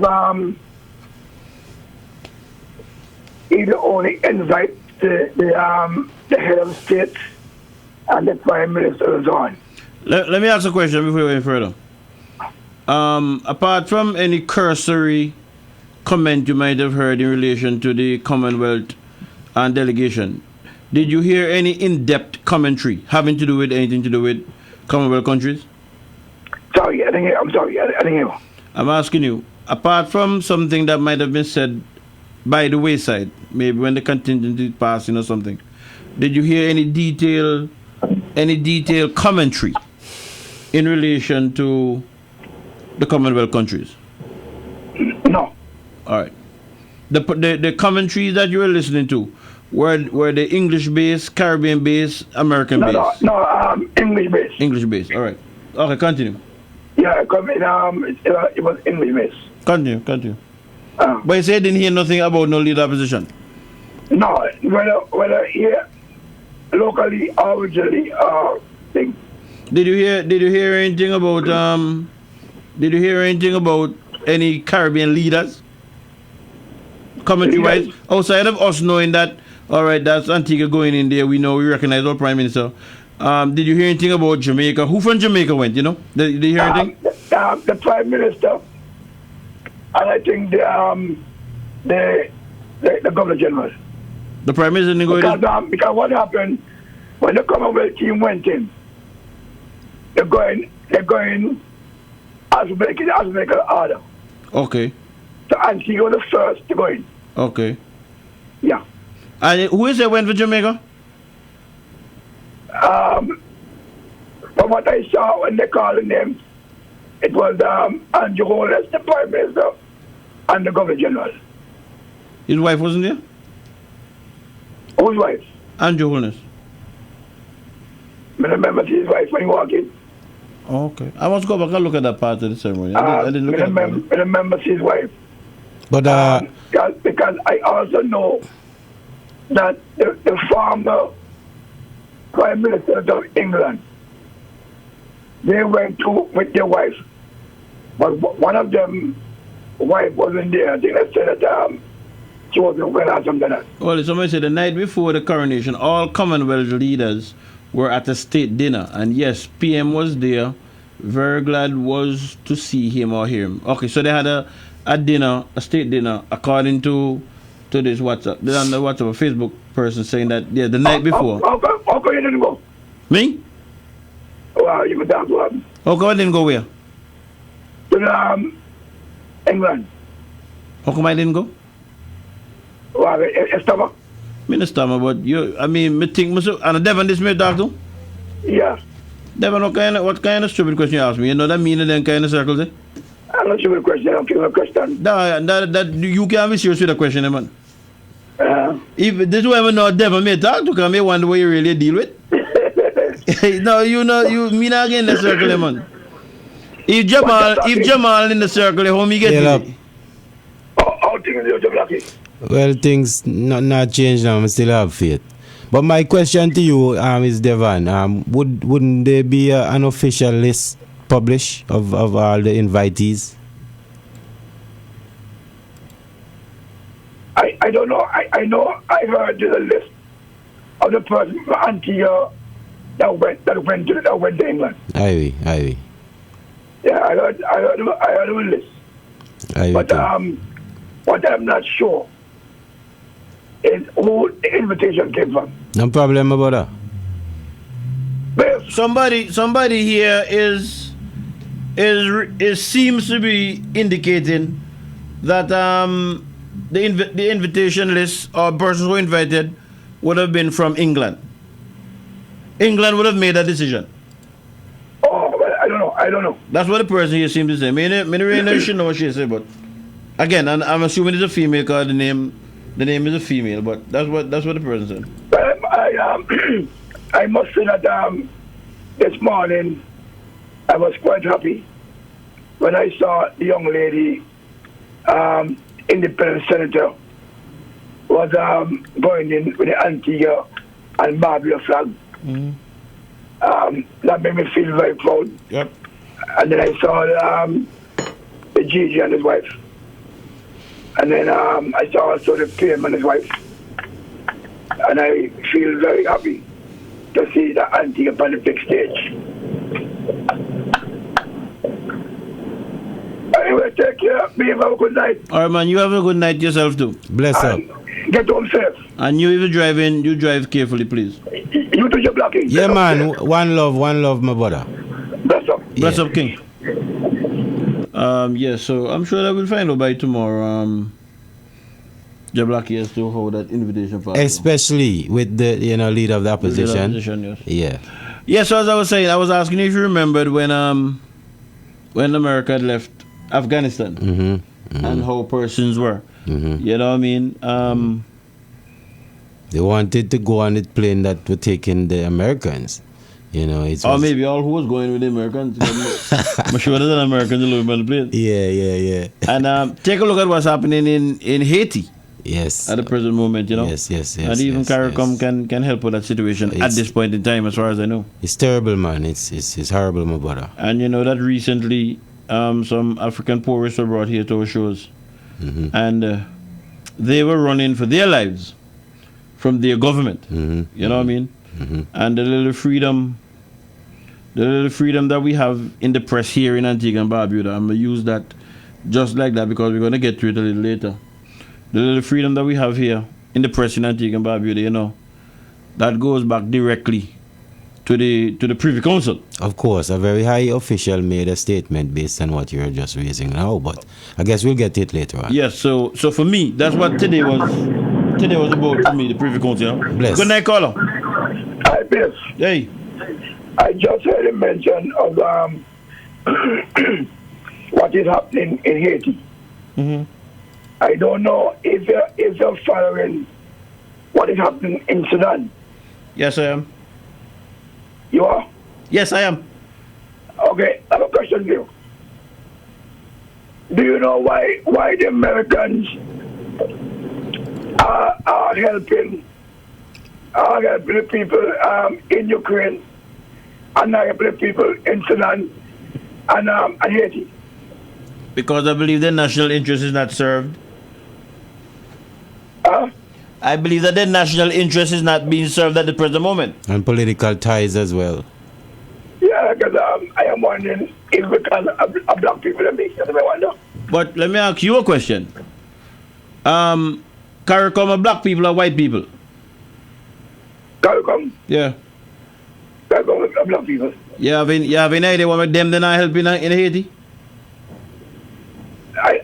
S10: either only invite the head of state and the prime minister is on.
S4: Let me ask a question before we go further. Apart from any cursory comment you might have heard in relation to the Commonwealth and delegation, did you hear any in-depth commentary having to do with anything to do with Commonwealth countries?
S10: Sorry, I didn't hear. I'm sorry, I didn't hear.
S4: I'm asking you, apart from something that might have been said by the wayside, maybe when the contingent is passing or something, did you hear any detailed commentary in relation to the Commonwealth countries?
S10: No.
S4: All right. The commentaries that you were listening to were they English-based, Caribbean-based, American-based?
S10: No, English-based.
S4: English-based. All right. Okay, continue.
S10: Yeah, it was English-based.
S4: Continue. But you said you didn't hear nothing about no leader opposition?
S10: No, whether here locally or regionally, thing.
S4: Did you hear anything about any Caribbean leaders? Commentary wise, outside of us knowing that, all right, that's Antigua going in there, we recognize our prime minister. Did you hear anything about Jamaica? Who from Jamaica went, you know? Did you hear anything?
S10: The prime minister, and I think the governor general.
S4: The prime minister didn't go in?
S10: Because what happened when the Commonwealth team went in, they're going as make an order.
S4: Okay.
S10: So Antigua was the first to go in.
S4: Okay.
S10: Yeah.
S4: And who is it went for Jamaica?
S10: from what I saw when they called the names, it was Andrew Holness, the Prime Minister, and the Governor General.
S4: His wife wasn't there?
S10: Whose wife?
S4: Andrew Holness.
S10: I remember his wife when he walked in.
S4: Oh, okay. I must go back and look at that part of the ceremony. I didn't look at that.
S10: I remember his wife.
S9: But
S10: because I also know that the former Prime Minister of England, they went to with their wife, but one of them wife wasn't there. I think they said that she wasn't well or something like that.
S4: Well, somebody said the night before the coronation, all Commonwealth leaders were at a state dinner, and yes, PM was there. Very glad was to see him or hear him. Okay, so they had a dinner, a state dinner, according to this WhatsApp. They're on the WhatsApp, a Facebook person saying that the night before.
S10: How come you didn't go?
S4: Me?
S10: Well, you could talk to him.
S4: How come I didn't go where?
S10: To England.
S4: How come I didn't go?
S10: Well, Estama.
S4: Minister, but me think, and Devon, this me talk to?
S10: Yeah.
S4: Devon, what kind of stupid question you ask me? You know that meaning then kind of circles, eh?
S10: I'm not sure the question. I'm giving a question.
S4: That you can't be serious with the question, man. If this is why I'm not Devon, me talk to, because I wonder what you really deal with. No, you me not get in the circle, man. If Jamal in the circle, how me get it?
S10: How things are Jamal?
S9: Well, things not changed now. I still have faith. But my question to you is, Devon, wouldn't there be an official list published of all the invitees?
S10: I don't know. I know I heard the list of the person from Antigua that went to England.
S9: Aye.
S10: Yeah, I heard the list. But what I'm not sure is who the invitation came from.
S9: No problem about
S10: that.
S4: Somebody here is seems to be indicating that the invitation list or persons who invited would have been from England. England would have made that decision.
S10: Oh, well, I don't know.
S4: That's what the person here seems to say. Me really should know what she said, but again, I'm assuming it's a female because the name is a female, but that's what the person said.
S10: Well, I must say that this morning I was quite happy when I saw the young lady, independent senator, was going in with the Antigua and Barbuda flag. That made me feel very proud.
S4: Yep.
S10: And then I saw the Gigi and his wife. And then I saw also the PM and his wife. And I feel very happy to see the Antigua on the big stage. Anyway, take care. Be have a good night.
S4: All right, man. You have a good night yourself too.
S9: Bless up.
S10: Get home safe.
S4: And you, if you're driving, you drive carefully, please.
S10: You do your blocking.
S9: Yeah, man. One love, my brother.
S10: Bless up.
S4: Bless up, King. Yeah, so I'm sure that we'll find out by tomorrow. Jablaki as to how that invitation for
S9: especially with the leader of the opposition.
S4: Yes.
S9: Yeah.
S4: Yeah, so as I was saying, I was asking if you remembered when America had left Afghanistan and how persons were. You know what I mean?
S9: They wanted to go on the plane that were taking the Americans.
S4: Or maybe all who was going with the Americans. I'm sure there's an American living on the plane.
S9: Yeah.
S4: And take a look at what's happening in Haiti.
S9: Yes.
S4: At the present moment,
S9: Yes.
S4: And even CARICOM can help with that situation at this point in time, as far as I know.
S9: It's terrible, man. It's horrible, my brother.
S4: And you know that recently some African poorists were brought here to our shows. And they were running for their lives from their government. You know what I mean? And the little freedom that we have in the press here in Antigua and Barbuda, I'm going to use that just like that because we're going to get to it a little later. The little freedom that we have here in the press in Antigua and Barbuda, that goes back directly to the Privy Council.
S9: Of course, a very high official made a statement based on what you're just raising now, but I guess we'll get to it later on.
S4: Yes, so for me, that's what today was about for me, the Privy Council.
S9: Bless.
S4: Good night, caller.
S10: Hi, Biff.
S4: Hey.
S10: I just heard a mention of what is happening in Haiti.
S4: Mm-hmm.
S10: I don't know if you're following what is happening in Sudan.
S4: Yes, I am.
S10: You are?
S4: Yes, I am.
S10: Okay, I have a question for you. Do you know why the Americans are helping the people in Ukraine and not helping the people in Sudan and Haiti?
S4: Because I believe the national interest is not served. I believe that the national interest is not being served at the present moment.
S9: And political ties as well.
S10: Yeah, because I am wondering if we can have black people in me. That's what I wonder.
S4: But let me ask you a question. CARICOM are black people or white people?
S10: CARICOM?
S4: Yeah.
S10: CARICOM are black people.
S4: You have any idea what them then are helping in Haiti?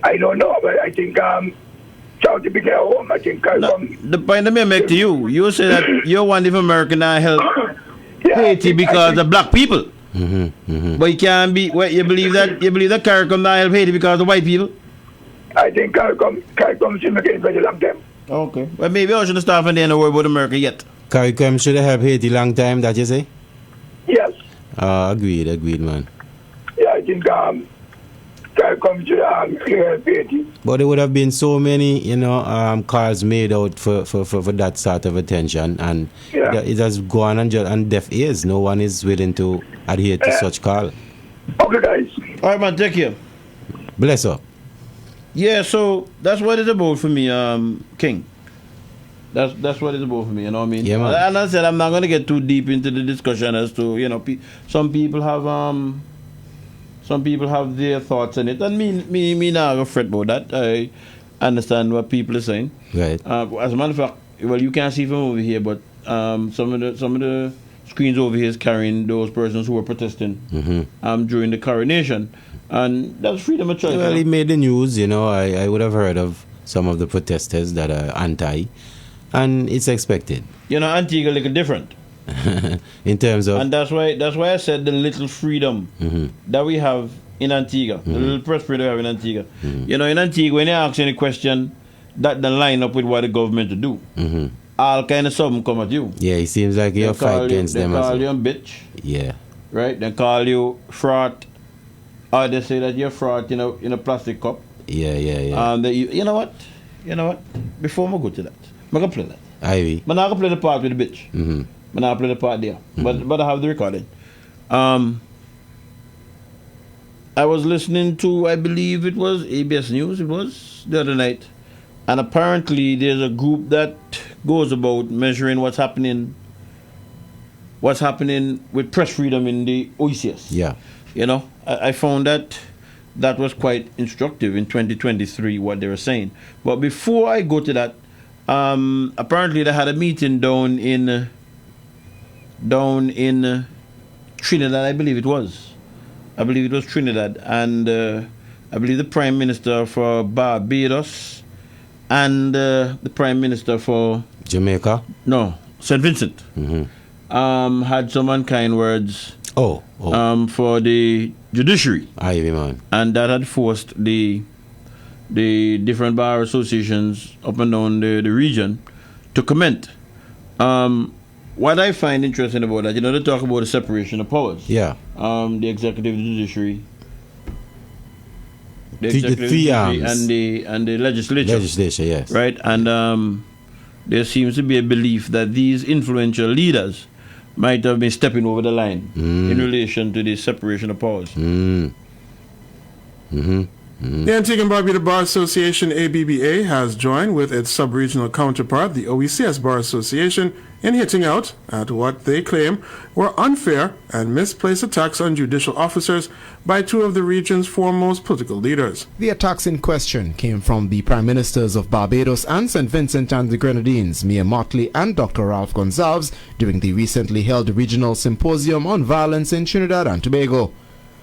S10: I don't know, but I think Charity be their home. I think CARICOM.
S4: The point that I make to you, you say that you want if American help Haiti because of black people. But you can't be. What, you believe that CARICOM not help Haiti because of white people?
S10: I think CARICOM should make it better long time.
S4: Okay. Well, maybe I shouldn't start from there and worry about America yet.
S9: CARICOM should have helped Haiti long time, that you say?
S10: Yes.
S9: Agreed, man.
S10: Yeah, I think CARICOM should help Haiti.
S9: But there would have been so many, calls made out for that sort of attention, and it has gone on deaf ears. No one is willing to adhere to such call.
S10: Okay, guys.
S4: All right, man. Take care.
S9: Bless up.
S4: Yeah, so that's what it's about for me, King. That's what it's about for me, you know what I mean?
S9: Yeah, man.
S4: And I said I'm not going to get too deep into the discussion as to, some people have their thoughts in it, and me not going to fret about that. I understand what people are saying.
S9: Right.
S4: As a matter of fact, well, you can't see from over here, but some of the screens over here is carrying those persons who were protesting during the coronation. And that's freedom of choice.
S9: Well, it made the news, I would have heard of some of the protesters that are anti, and it's expected.
S4: Antigua a little different.
S9: In terms of...
S4: And that's why I said the little freedom that we have in Antigua, the little press freedom we have in Antigua. In Antigua, when you ask any question that don't line up with what the government to do, all kind of something come at you.
S9: Yeah, it seems like you're fighting against them.
S4: They call you a bitch.
S9: Yeah.
S4: Right? They call you fraud. Or they say that you're fraud in a plastic cup.
S9: Yeah.
S4: And you know what? Before I go to that, I'm going to play that.
S9: Ivy.
S4: I'm not going to play the part with the bitch. I'm not play the part there. But I have the recording. I was listening to, I believe it was ABS News, it was the other night. And apparently there's a group that goes about measuring what's happening with press freedom in the OECS.
S9: Yeah.
S4: I found that was quite instructive in 2023, what they were saying. But before I go to that, apparently they had a meeting down in Trinidad, I believe it was. Trinidad. And I believe the Prime Minister for Barbados and the Prime Minister for...
S9: Jamaica?
S4: No, St. Vincent. Had some unkind words... for the judiciary.
S9: Ivy, man.
S4: And that had forced the different bar associations up and down the region to comment. What I find interesting about that, they talk about the separation of powers.
S9: Yeah.
S4: The executive, the judiciary,
S9: the three arms,
S4: and the legislature.
S9: Legislature, yes.
S4: Right, and there seems to be a belief that these influential leaders might have been stepping over the line in relation to the separation of powers.
S11: The Antigua and Barbuda Bar Association, ABBA, has joined with its sub-regional counterpart, the OECS Bar Association, in hitting out at what they claim were unfair and misplaced attacks on judicial officers by two of the region's foremost political leaders.
S12: The attacks in question came from the Prime Ministers of Barbados and St. Vincent and the Grenadines, Mia Motley and Dr. Ralph Gonsalves, during the recently held Regional Symposium on Violence in Trinidad and Tobago.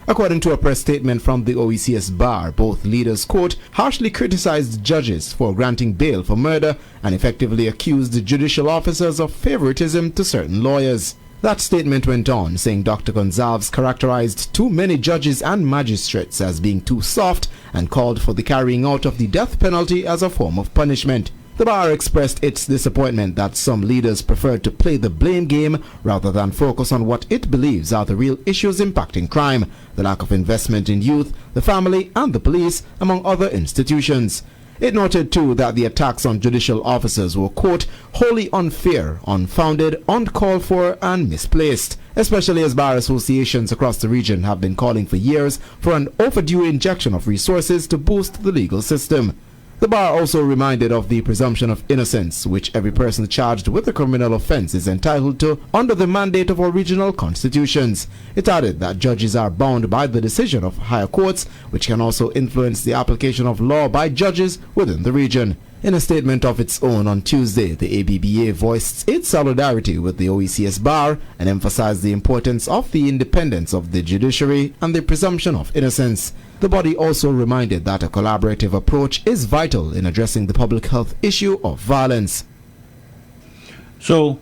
S12: According to a press statement from the OECS Bar, both leaders, quote, harshly criticized judges for granting bail for murder and effectively accused judicial officers of favoritism to certain lawyers. That statement went on, saying Dr. Gonsalves characterized too many judges and magistrates as being too soft and called for the carrying out of the death penalty as a form of punishment. The bar expressed its disappointment that some leaders preferred to play the blame game rather than focus on what it believes are the real issues impacting crime, the lack of investment in youth, the family and the police, among other institutions. It noted too that the attacks on judicial officers were, quote, wholly unfair, unfounded, uncalled for and misplaced, especially as bar associations across the region have been calling for years for an overdue injection of resources to boost the legal system. The bar also reminded of the presumption of innocence, which every person charged with a criminal offense is entitled to under the mandate of our regional constitutions. It added that judges are bound by the decision of higher courts, which can also influence the application of law by judges within the region. In a statement of its own on Tuesday, the ABBA voiced its solidarity with the OECS bar and emphasized the importance of the independence of the judiciary and the presumption of innocence. The body also reminded that a collaborative approach is vital in addressing the public health issue of violence.
S4: So,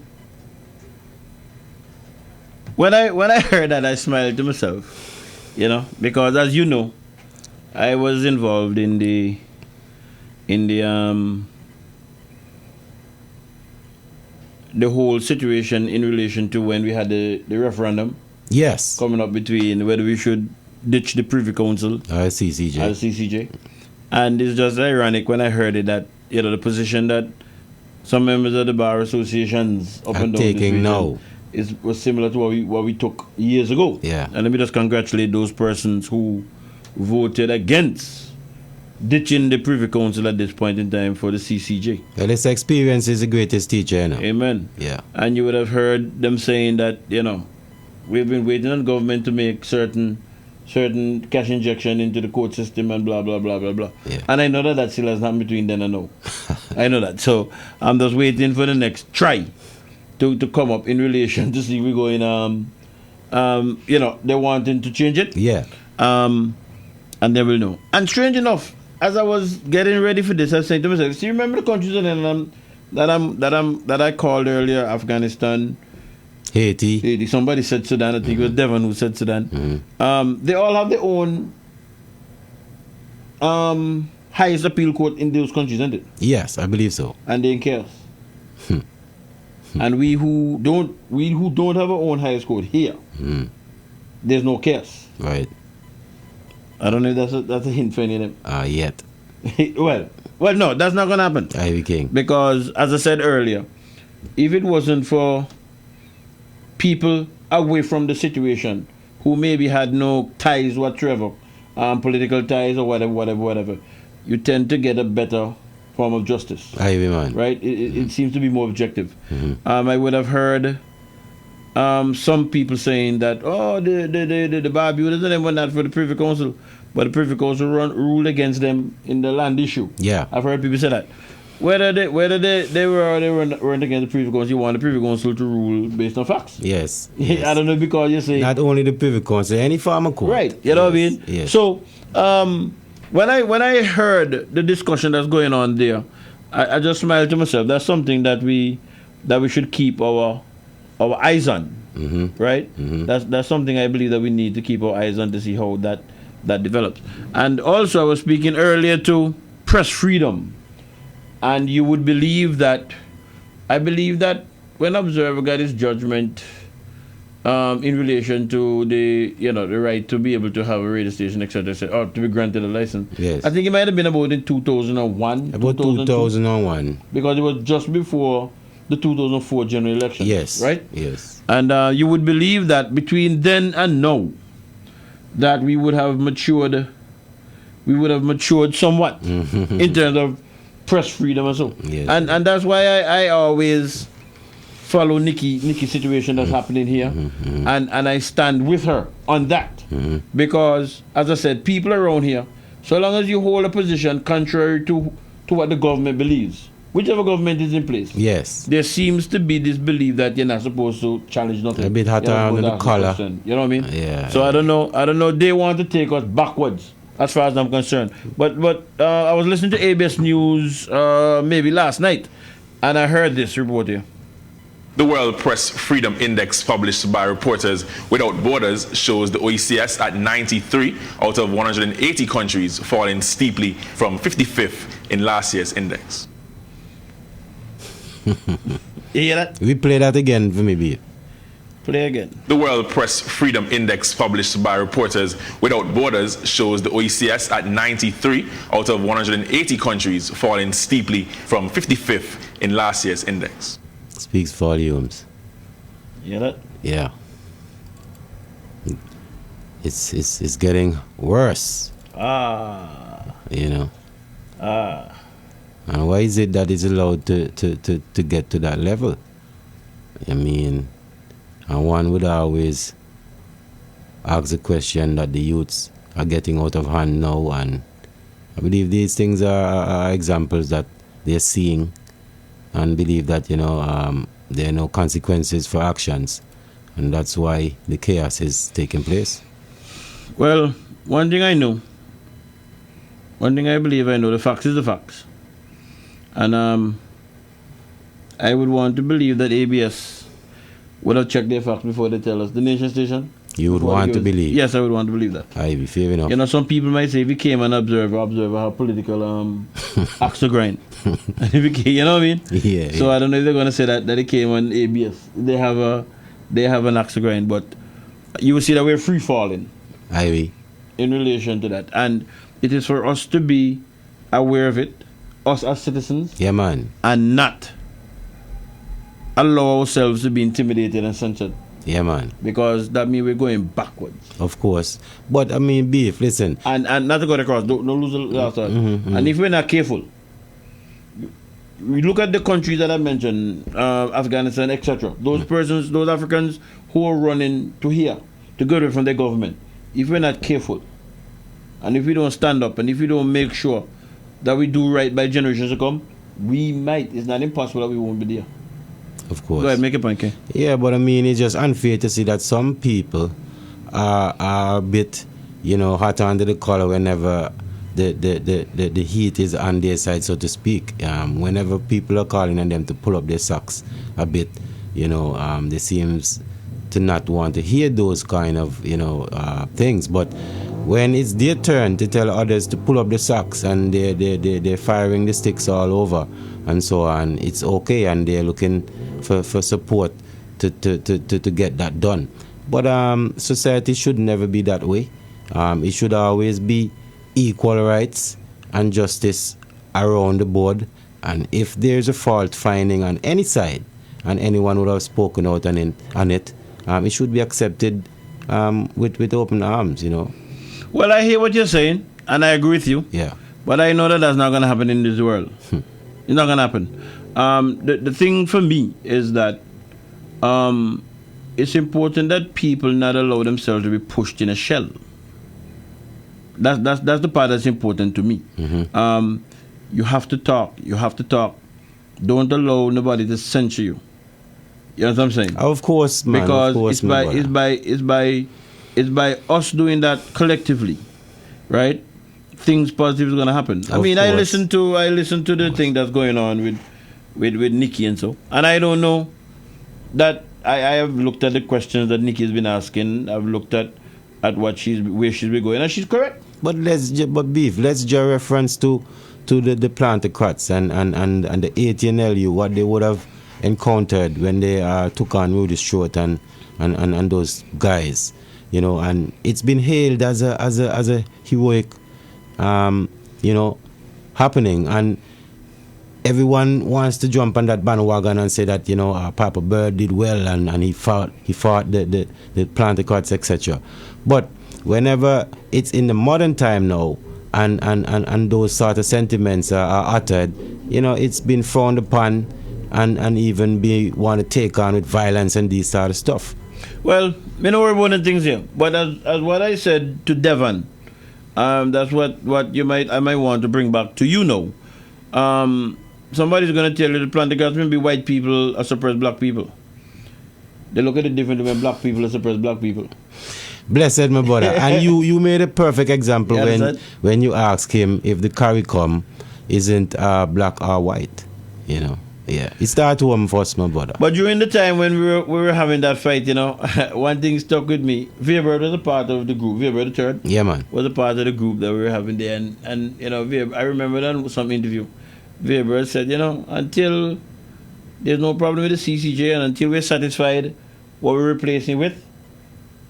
S4: when I heard that, I smiled to myself, because as you know, I was involved in the whole situation in relation to when we had the referendum.
S9: Yes.
S4: Coming up between whether we should ditch the Privy Council
S9: CCJ.
S4: And it's just ironic when I heard it that the position that some members of the bar associations up and down
S9: taking now
S4: was similar to what we took years ago.
S9: Yeah.
S4: And let me just congratulate those persons who voted against ditching the Privy Council at this point in time for the CCJ.
S9: Well, this experience is the greatest teacher,
S4: Amen.
S9: Yeah.
S4: And you would have heard them saying that, we've been waiting on government to make certain cash injection into the court system and blah, blah, blah, blah, blah.
S9: Yeah.
S4: And I know that still has happened between then and now. I know that. So I'm just waiting for the next try to come up in relation to see if we're going, they're wanting to change it.
S9: Yeah.
S4: And they will know. And strange enough, as I was getting ready for this, I was saying to myself, see, remember the countries that I called earlier, Afghanistan,
S9: Haiti.
S4: Somebody said Sudan. I think it was Devon who said Sudan. They all have their own highest appeal court in those countries, isn't it?
S9: Yes, I believe so.
S4: And they're in chaos. And we who don't have our own highest court here, there's no chaos.
S9: Right.
S4: I don't know if that's a hint for any of them.
S9: Yet.
S4: well, no, that's not going to happen.
S9: Ivy King.
S4: Because, as I said earlier, if it wasn't for people away from the situation who maybe had no ties whatsoever, political ties or whatever, you tend to get a better form of justice.
S9: Ivy man.
S4: Right? It seems to be more objective. I would have heard some people saying that, the Barbudas and them were not for the Privy Council, but the Privy Council ruled against them in the land issue.
S9: Yeah.
S4: I've heard people say that. Whether they were or they weren't against the Privy Council, you want the Privy Council to rule based on facts.
S9: Yes.
S4: I don't know, because you say
S9: not only the Privy Council, any farmer court.
S4: Right. You know what I mean?
S9: Yes.
S4: So when I heard the discussion that's going on there, I just smiled to myself. That's something that we should keep our eyes on. Right? That's something I believe that we need to keep our eyes on to see how that develops. And also I was speaking earlier to press freedom. And you would believe that, I believe that when Observer got his judgment in relation to the right to be able to have a radio station, etc., or to be granted a license.
S9: Yes.
S4: I think it might have been about in 2001.
S9: About 2001.
S4: Because it was just before the 2004 general election.
S9: Yes.
S4: Right?
S9: Yes.
S4: And you would believe that between then and now, that we would have matured somewhat in terms of press freedom and so.
S9: Yes.
S4: And that's why I always follow Nikki's situation that's happening here, and I stand with her on that, because as I said, people around here, so long as you hold a position contrary to what the government believes, whichever government is in place,
S9: yes,
S4: there seems to be this belief that you're not supposed to challenge nothing.
S9: A bit hot around the collar.
S4: You know what I mean?
S9: Yeah.
S4: So I don't know. They want to take us backwards, as far as I'm concerned. But I was listening to ABS News maybe last night, and I heard this report here.
S13: The World Press Freedom Index published by Reporters Without Borders shows the OECS at 93 out of 180 countries, falling steeply from 55th in last year's index.
S4: You hear that?
S9: We play that again for me, B.
S4: Play again.
S13: The World Press Freedom Index published by Reporters Without Borders shows the OECS at 93 out of 180 countries, falling steeply from 55th in last year's index.
S9: Speaks volumes.
S4: You hear that?
S9: Yeah. It's getting worse. You know. And why is it that it's allowed to get to that level? I mean, and one would always ask the question that the youths are getting out of hand now, and I believe these things are examples that they're seeing, and believe that, you know, there are no consequences for actions, and that's why the chaos is taking place.
S4: Well, one thing I know, one thing I believe I know, the facts is the facts. And I would want to believe that ABS would have checked their facts before they tell us. The Nation Station?
S9: You would want to believe?
S4: Yes, I would want to believe that.
S9: I be fair enough.
S4: You know, some people might say, if you came an observer how political axe to grind. You know what I mean?
S9: Yeah.
S4: So I don't know if they're going to say that it came on ABS. They have an axe to grind, but you will see that we're free falling.
S9: In
S4: relation to that. And it is for us to be aware of it, us as citizens.
S9: Yeah, man.
S4: And not allow ourselves to be intimidated and censored.
S9: Yeah, man.
S4: Because that means we're going backwards.
S9: Of course. But, I mean, Beef, listen.
S4: And not to go across, don't lose the last thought. And if we're not careful, we look at the countries that I mentioned, Afghanistan, etc. Those persons, those Africans who are running to here, to get away from their government. If we're not careful, and if we don't stand up, and if we don't make sure that we do right by generations to come, we might, it's not impossible that we won't be there.
S9: Of course.
S4: Go ahead, make a point, okay?
S9: Yeah, but I mean, it's just unfair to see that some people are a bit, you know, hot under the collar whenever the heat is on their side, so to speak. Whenever people are calling on them to pull up their socks a bit, you know, they seems to not want to hear those kind of, you know, things. But when it's their turn to tell others to pull up the socks and they're firing the sticks all over and so on, it's okay, and they're looking for support to get that done. But society should never be that way. It should always be equal rights and justice around the board. And if there's a fault finding on any side, and anyone would have spoken out on it, it should be accepted with open arms, you know.
S4: Well, I hear what you're saying, and I agree with you.
S9: Yeah.
S4: But I know that that's not going to happen in this world. It's not going to happen. The thing for me is that it's important that people not allow themselves to be pushed in a shell. That's the part that's important to me. You have to talk. You have to talk. Don't allow nobody to censor you. You know what I'm saying?
S9: Of course, man.
S4: Because
S9: of course,
S4: it's by us doing that collectively, right? Things positive is gonna happen. I mean, I listen to the thing that's going on with Nikki and so, and I don't know that I have looked at the questions that Nikki has been asking. I've looked at where she's been going, and she's correct.
S9: But let's just reference to the plantocrats and the ATNLU, what they would have encountered when they took on Rudy Short and those guys, you know, and it's been hailed as a heroic, you know, happening, and everyone wants to jump on that bandwagon and say that, you know, Papa Bird did well and he fought the plantocrats, etc. But whenever it's in the modern time now, and those sort of sentiments are uttered, you know, it's been frowned upon and even be want to take on with violence and these sort of stuff.
S4: Well, we know we're one of the things here, but as what I said to Devon, that's what I might want to bring back to you now. Somebody's going to tell you the plantocrats maybe white people suppress black people. They look at it differently when black people suppress black people.
S9: Blessed, my brother. And you made a perfect example when you asked him if the CARICOM isn't black or white, you know. Yeah, it started home first, my brother.
S4: But during the time when we were having that fight, you know, one thing stuck with me. Weber was a part of the group. Weber the third.
S9: Yeah, man.
S4: Was a part of the group that we were having there, and you know, Weber, I remember that some interview. Weber said, you know, until there's no problem with the CCJ and until we're satisfied what we're replacing with,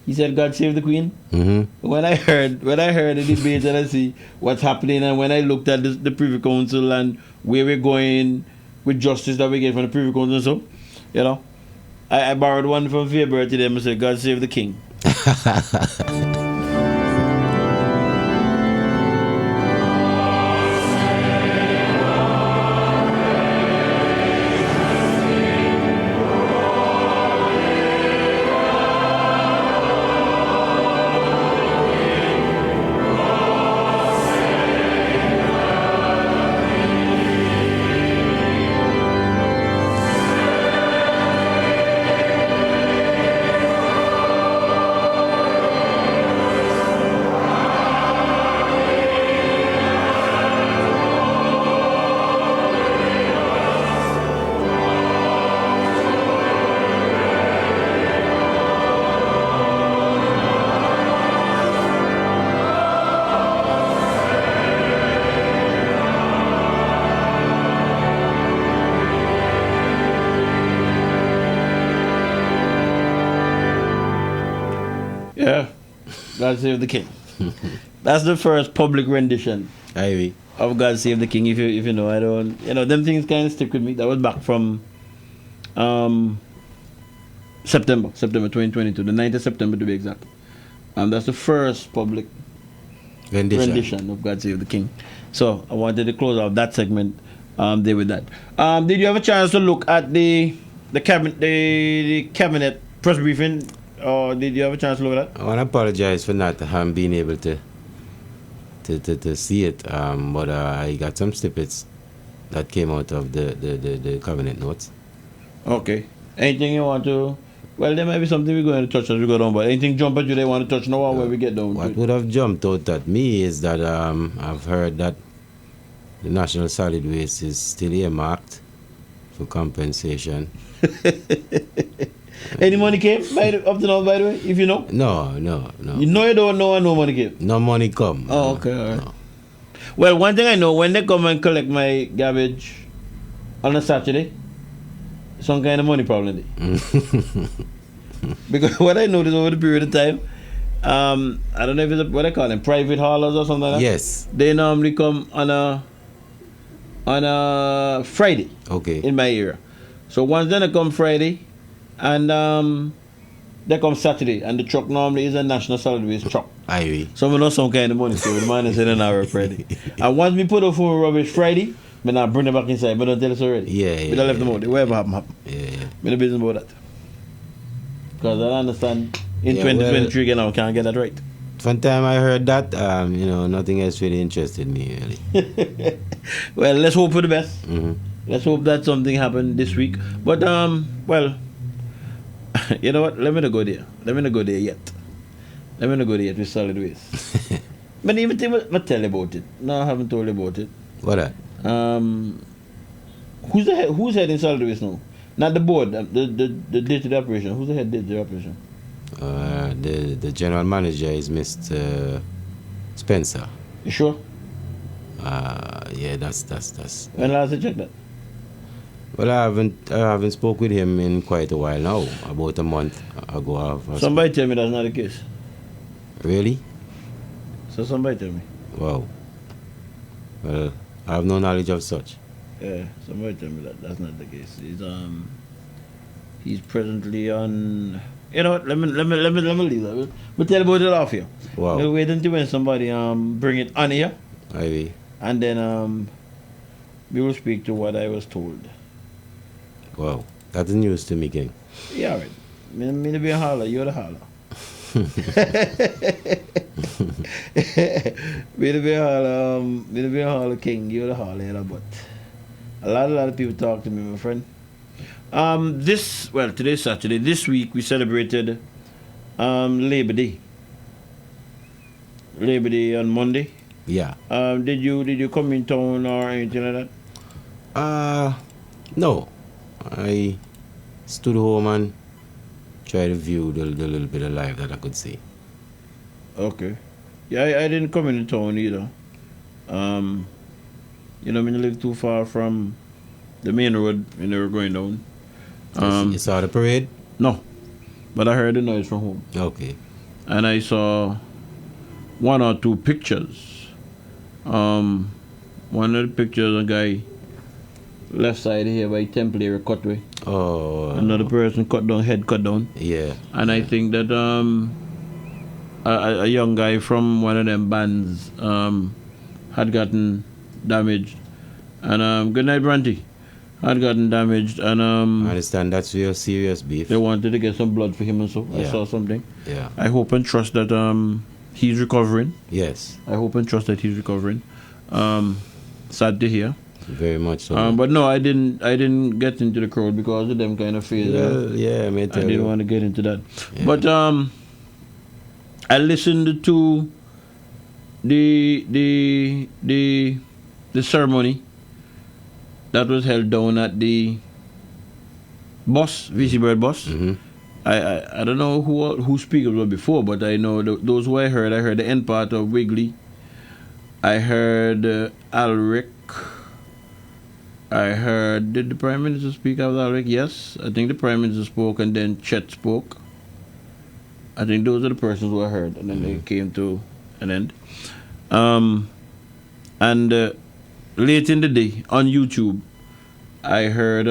S4: he said, God save the Queen.
S9: Mm-hmm.
S4: When I heard the debate and I see what's happening, and when I looked at the Privy Council and where we're going with justice that we get from the Privy Council and so, you know, I borrowed one from Weber to them and said, God save the King. Yeah, God Save the King. That's the first public rendition of God Save the King. If you know, I don't, you know, them things kind of stick with me. That was back from September 2022, the 9th of September to be exact. That's the first public rendition of God Save the King. So I wanted to close out that segment there with that. Did you have a chance to look at the cabinet press briefing? Or did you have a chance to look at that?
S9: I want to apologize for not being able to see it, but I got some snippets that came out of the cabinet notes.
S4: Okay. Anything you want to? Well, there might be something we're going to touch as we go down, but anything jump at you they want to touch now or where we get down?
S9: What would have jumped out at me is that I've heard that the National Solid Waste is still earmarked for compensation.
S4: Any money came up to now, by the way, if you know?
S9: No.
S4: You know you don't know and no money came?
S9: No money come.
S4: Oh, okay, all right. No. Well, one thing I know, when they come and collect my garbage on a Saturday, some kind of money problem there. Because what I noticed over the period of time, I don't know if it's what I call them, private haulers or something like that.
S9: Yes.
S4: They normally come on a Friday.
S9: Okay.
S4: In my area. So once then they come Friday, and they come Saturday, and the truck normally is a National Solid Waste truck.
S9: Ivy.
S4: So we know some kind of money, so the man is in an hour Friday. And once we put up for rubbish Friday, we now bring them back inside, but don't tell us already.
S9: Yeah.
S4: We don't left them out. Whatever happen.
S9: Yeah.
S4: We no business about that. Because I understand in 2023 again, I can't get that right.
S9: One time I heard that, nothing else really interested me, really.
S4: Well, let's hope for the best.
S9: Mm-hmm.
S4: Let's hope that something happened this week. But, well, you know what? Let me not go there. Let me not go there yet. Let me not go there yet with solid waste. But even tell you about it. No, I haven't told you about it.
S9: What that?
S4: Who's head in solid waste now? Not the board, the day-to-day operation. Who's the head day-to-day operation?
S9: The general manager is Mr. Spencer.
S4: You sure?
S9: Yeah, that's.
S4: When last I checked that?
S9: Well, I haven't spoke with him in quite a while now. About a month ago.
S4: Somebody tell me that's not the case.
S9: Really?
S4: So somebody tell me.
S9: Wow. Well, I have no knowledge of such.
S4: Yeah, somebody tell me that's not the case. He's presently on. You know what? Let me leave that. We'll tell about it off here.
S9: Wow.
S4: We'll wait until when somebody bring it on here.
S9: Ivy.
S4: And then we will speak to what I was told.
S9: Wow, that's news to me, King.
S4: Yeah, all right. Me to be a holler, you're the holler. Me to be a holler king, you're the holler, but a lot of people talk to me, my friend. Today's Saturday. This week we celebrated Labor Day. Labor Day on Monday.
S9: Yeah.
S4: Did you come in town or anything like that?
S9: No. I stood home and tried to view the little bit of life that I could see.
S4: Okay. Yeah, I didn't come into town either. You know, when you live too far from the main road when they were going down.
S9: You saw the parade?
S4: No. But I heard the noise from home.
S9: Okay.
S4: And I saw one or two pictures. One of the pictures, a guy left side here by Temple area Cutway.
S9: Oh.
S4: Another person head cut down.
S9: Yeah.
S4: And I think that a young guy from one of them bands had gotten damaged. And good night, Branty. Had gotten damaged, and
S9: I understand that's your serious beef.
S4: They wanted to get some blood for him and so.
S9: Yeah.
S4: I saw something.
S9: Yeah.
S4: I hope and trust that he's recovering.
S9: Yes.
S4: I hope and trust that he's recovering. Sad to hear.
S9: Very much so.
S4: But no, I didn't get into the crowd because of them kind of fears.
S9: Yeah, I
S4: didn't want to get into that. Yeah. But I listened to the ceremony that was held down at the bus, VC Bird bus.
S9: Mm-hmm.
S4: I don't know who speakers were before, but I know those who I heard the end part of Wiggly. I heard Alric. I heard, did the Prime Minister speak after Alric? Yes. I think the Prime Minister spoke and then Chet spoke. I think those are the persons who I heard, and then they came to an end. And late in the day on YouTube, I heard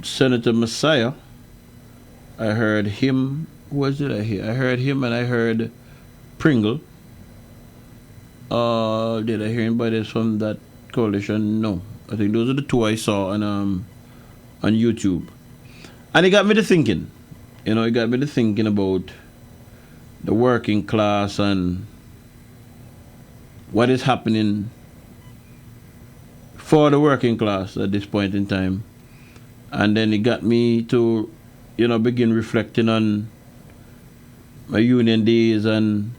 S4: Senator Messiah. I heard him. Who was it I hear? I heard him and I heard Pringle. Did I hear anybody else from that coalition? No. I think those are the two I saw on YouTube. And it got me to thinking. You know, it got me to thinking about the working class and what is happening for the working class at this point in time. And then it got me to, you know, begin reflecting on my union days and,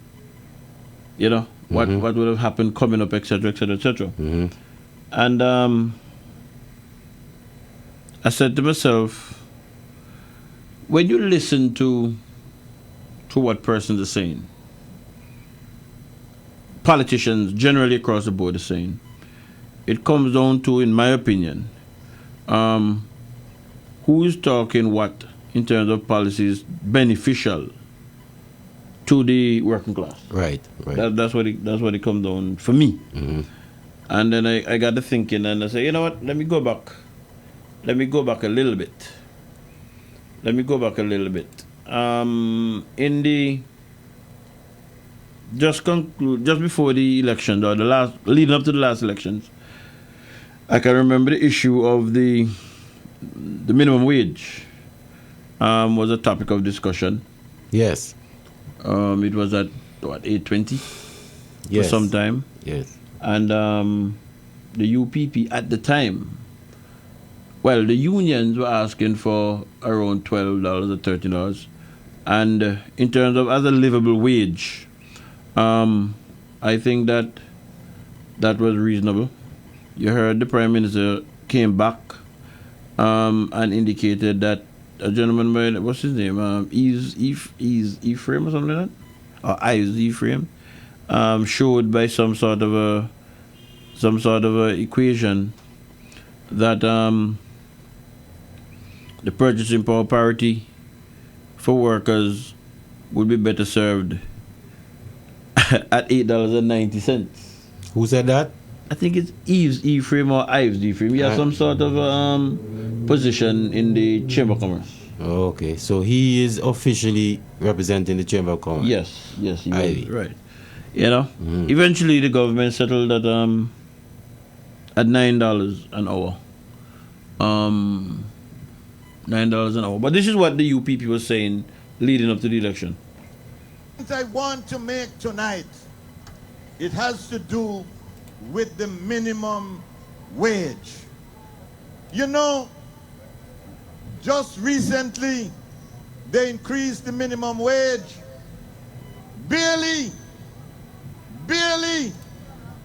S4: you know, what would have happened coming up, etc., etc., etc. And I said to myself, when you listen to what persons are saying, politicians generally across the board are saying, it comes down to, in my opinion, who is talking what in terms of policies beneficial to the working class.
S9: Right.
S4: That's what it comes down for me. And then I got to thinking, and I said, you know what? Let me go back a little bit. In the just before the election, or leading up to the last elections, I can remember the issue of the minimum wage was a topic of discussion.
S9: Yes.
S4: It was at what, 8:20
S9: yes.
S4: for some time.
S9: Yes.
S4: And the UPP at the time, well, the unions were asking for around $12 or $13, and in terms of as a livable wage, I think that was reasonable. You heard the Prime Minister came back and indicated that a gentleman by, what's his name, Ephraim or something like that, or Ives Ephraim, showed by some sort of a equation that the purchasing power parity for workers would be better served at $8.90.
S9: Who said that?
S4: I think it's Ephraim or Ives Ephraim. He has some sort of position in the Chamber of Commerce.
S9: Oh, okay, so he is officially representing the Chamber of Commerce.
S4: Yes, he is. Right. You know, eventually the government settled at $9 an hour. $9 an hour. But this is what the UPP was saying leading up to the election.
S14: I want to make tonight, it has to do with the minimum wage. You know, just recently they increased the minimum wage barely,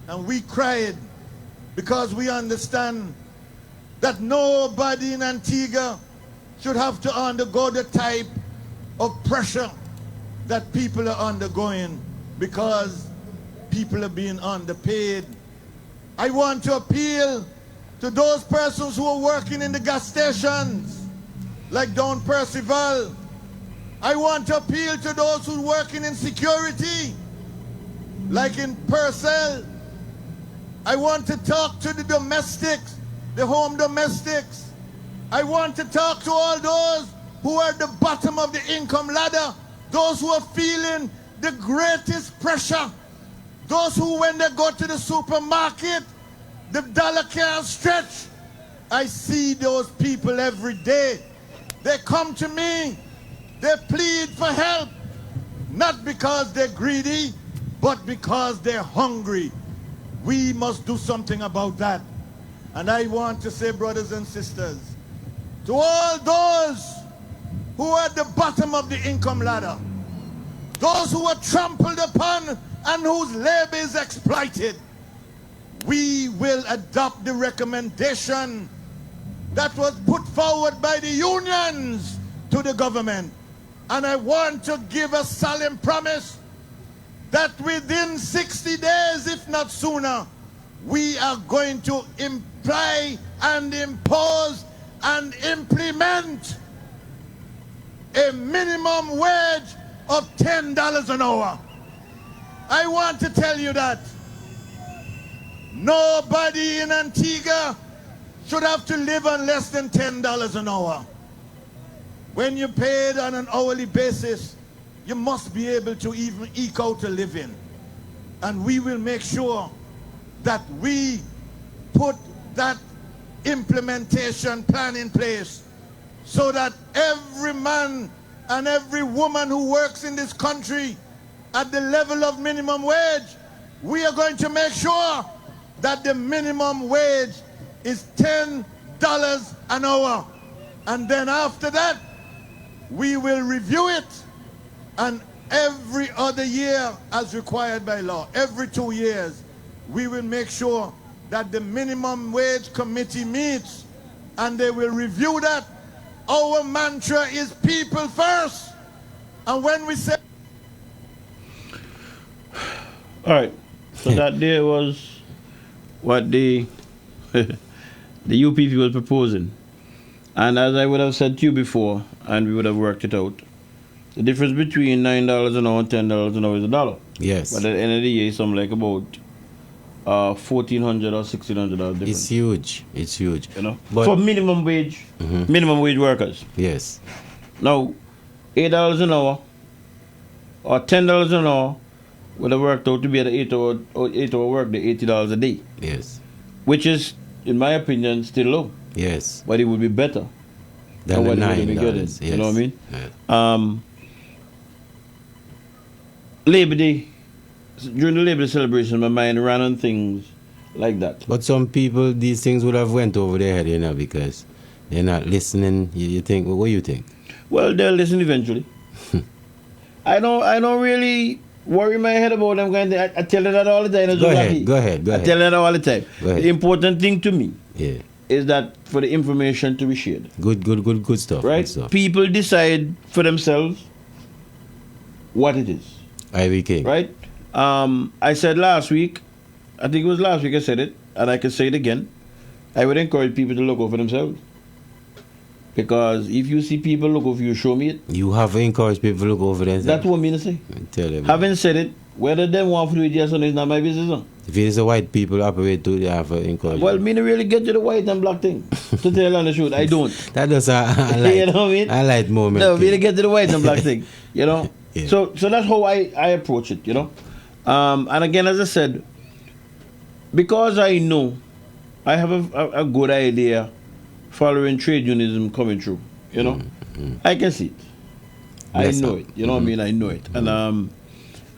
S14: and we cried because we understand that nobody in Antigua should have to undergo the type of pressure that people are undergoing because people are being underpaid. I want to appeal to those persons who are working in the gas stations, like Don Percival. I want to appeal to those who are working in security, like in Purcell. I want to talk to the domestics, the home domestics. I want to talk to all those who are at the bottom of the income ladder, those who are feeling the greatest pressure, those who, when they go to the supermarket, the dollar can't stretch. I see those people every day. They come to me, they plead for help, not because they're greedy, but because they're hungry. We must do something about that. And I want to say, brothers and sisters, to all those who are at the bottom of the income ladder, those who are trampled upon and whose labor is exploited, we will adopt the recommendation that was put forward by the unions to the government. And I want to give a solemn promise that within 60 days, if not sooner, we are going to imply and impose and implement a minimum wage of $10 an hour. I want to tell you that nobody in Antigua should have to live on less than $10 an hour. When you're paid on an hourly basis, you must be able to even eke out a living. And we will make sure that we put that implementation plan in place so that every man and every woman who works in this country at the level of minimum wage, we are going to make sure that the minimum wage is $10 an hour. And then after that, we will review it, and every other year as required by law, every 2 years, we will make sure that the minimum wage committee meets and they will review that. Our mantra is people first. And when we say...
S4: All right. So that there was what the UPP was proposing. And as I would have said to you before, and we would have worked it out, the difference between $9 an hour and $10 an hour is $1.
S9: Yes.
S4: But at the end of the year, it's something like about $1,400 or $1,600 difference.
S9: It's huge. It's huge.
S4: You know,
S9: but
S4: for minimum wage workers.
S9: Yes.
S4: Now, $8 an hour or $10 an hour would have worked out to be at an 8-hour work day, $80 a day.
S9: Yes.
S4: Which is, in my opinion, still low.
S9: Yes.
S4: But it would be better
S9: than the
S4: $9.
S9: Yes.
S4: You know what I mean?
S9: Yes.
S4: Labor Day, during the Labor Day celebration, my mind ran on things like that.
S9: But some people, these things would have went over their head, you know, because they're not listening. You think, what do you think?
S4: Well, they'll listen eventually. I don't really worry my head about them. I tell you that all the time.
S9: Go ahead.
S4: I tell you that all the time. The important thing to me is that for the information to be shared.
S9: Good stuff.
S4: Right?
S9: Good stuff.
S4: People decide for themselves what it is.
S9: Ivy King.
S4: Right? I said last week, I think it was last week I said it, and I can say it again. I would encourage people to look out for themselves. Because if you see people look over you, show me it.
S9: You have encouraged people to look over themselves.
S4: That's what I mean to say.
S9: Tell them.
S4: Having said it, whether they want to do it yes or no is not my business. No?
S9: If it is a white people operate too, they have to encourage.
S4: Well, me don't really get to the white and black thing. To tell you the truth, I don't.
S9: That does a light,
S4: you know what I mean?
S9: a light moment.
S4: No, we don't get to the white and black thing. You know?
S9: Yeah.
S4: So that's how I approach it, you know? And again, as I said, because I know I have a good idea following trade unionism coming through, you know? I can see it. I know it. You know what I mean? I know it. And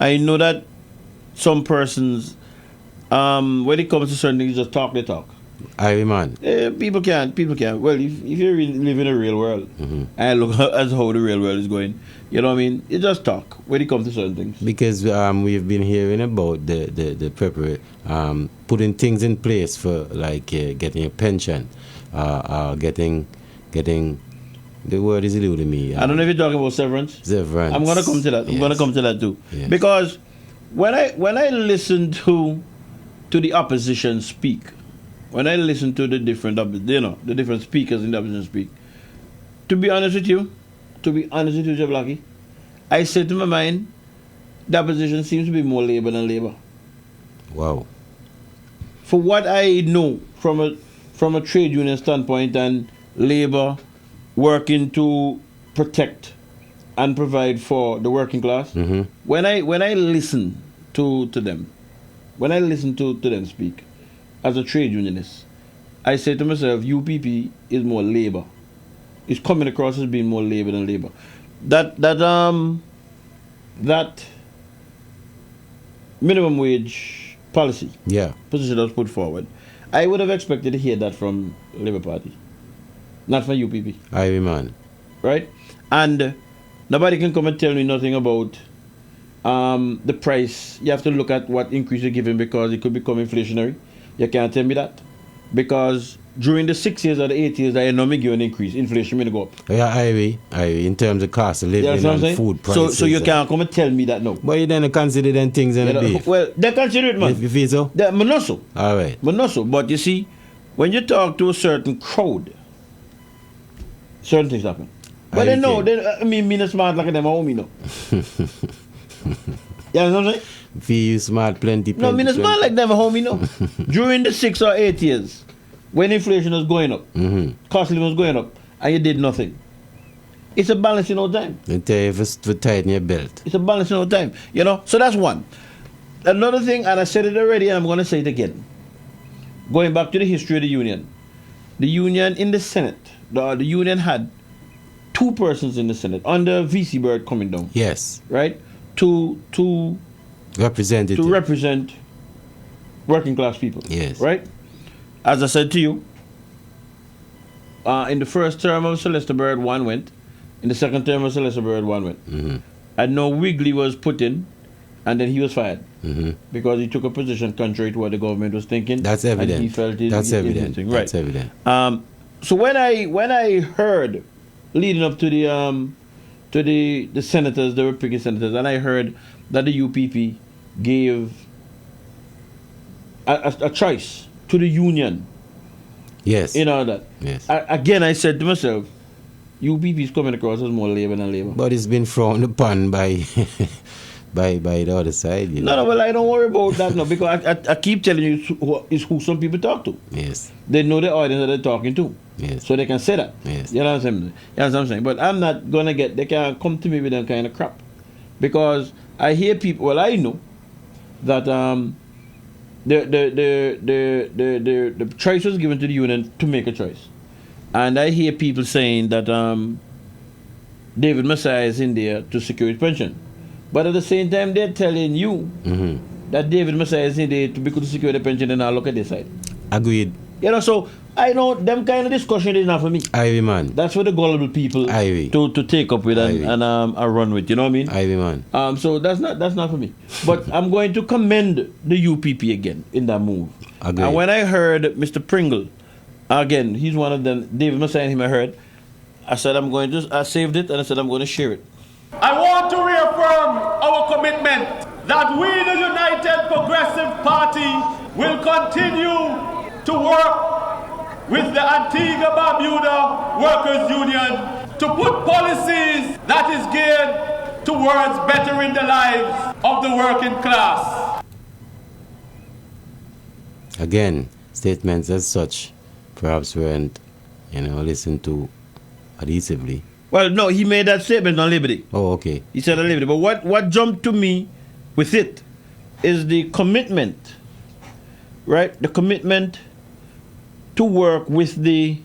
S4: I know that some persons, when it comes to certain things, just talk the talk.
S9: Aye, man.
S4: People can't. Well, if you really live in a real world and look at how the real world is going, you know what I mean? You just talk when it comes to certain things.
S9: Because we've been hearing about the putting things in place for like getting a pension, getting the word is eluding me.
S4: I don't know if you're talking about severance.
S9: Severance.
S4: I'm gonna come to that.
S9: Yes.
S4: I'm gonna come to that too.
S9: Yes.
S4: Because when I listen to the opposition speak, when I listen to the different speakers in the opposition speak, to be honest with you, Jeff Lucky, I say to my mind, the opposition seems to be more Labour than Labour.
S9: Wow.
S4: For what I know from a trade union standpoint and Labour working to protect and provide for the working class, when I listen to them, when I listen to them speak as a trade unionist, I say to myself, UPP is more Labour. It's coming across as being more Labour than Labour. That minimum wage policy position that was put forward, I would have expected to hear that from Labour Party, not from UPP.
S9: Aye, man.
S4: Right? And nobody can come and tell me nothing about the price. You have to look at what increase you're giving because it could become inflationary. You can't tell me that. Because during the 6 years or the 8 years, I know me give an increase. Inflation may go up.
S9: Yeah, I in terms of cost of living and food prices.
S4: So you can't come and tell me that no.
S9: But you then consider them things in the beef.
S4: Well, they consider it, man.
S9: You feel so?
S4: Not so.
S9: All right.
S4: Not so. But you see, when you talk to a certain crowd, certain things happen. But they know. Me not smart like them, I me know. You know what I'm saying?
S9: Feel you smart plenty.
S4: No, me not smart like them, homie, no. During the 6 or 8 years, when inflation was going up, cost of living was going up, and you did nothing. It's a balancing out time.
S9: They tell you to tighten your belt.
S4: It's a balancing out time. You know? So that's one. Another thing, and I said it already, and I'm going to say it again. Going back to the history of the union. The union in the Senate, the union had 2 persons in the Senate under VC Bird coming down.
S9: Yes.
S4: Right? To represent working class people.
S9: Yes.
S4: Right? As I said to you, in the first term of Celeste Bird, 1 went. In the second term of Celeste Bird, 1 went. And no Wigley was put in, and then he was fired. Because he took a position contrary to what the government was thinking.
S9: That's evident.
S4: And he felt
S9: That's evident.
S4: Right.
S9: That's evident.
S4: So when I heard, leading up to the senators, the Republican senators, and I heard that the UPP gave a choice to the union.
S9: Yes.
S4: In all that.
S9: Yes.
S4: Again, I said to myself, UPP is coming across as more Labour than Labour.
S9: But it's been frowned upon by the other side. You know?
S4: No, well, I don't worry about that now because I keep telling you it's who some people talk to.
S9: Yes.
S4: They know the audience that they're talking to.
S9: Yes.
S4: So they can say that.
S9: Yes.
S4: You know what I'm saying? But I'm not going to they can't come to me with that kind of crap. Because I hear people, well, I know that the choice was given to the union to make a choice. And I hear people saying that David Messiah is in there to secure his pension. But at the same time, they're telling you that David Messiah is in there to secure the pension, and I'll look at this side.
S9: Agreed.
S4: You know, so I know them kind of discussion is not for me.
S9: Ivy man.
S4: That's for the gullible people to take up with and run with. You know what I mean?
S9: Ivy man.
S4: So that's not for me. But I'm going to commend the UPP again in that move.
S9: Agreed.
S4: And when I heard Mr. Pringle, again, he's one of them. David Messiah and him I heard. I said I saved it and I said I'm going to share it.
S15: I want to reaffirm our commitment that we, the United Progressive Party, will continue to work with the Antigua-Barbuda Workers' Union to put policies that is geared towards bettering the lives of the working class.
S9: Again, statements as such perhaps weren't, listened to adhesively.
S4: Well, no, he made that statement on Liberty.
S9: Oh, okay.
S4: He said on Liberty. But what jumped to me with it is the commitment, right? The commitment to work with the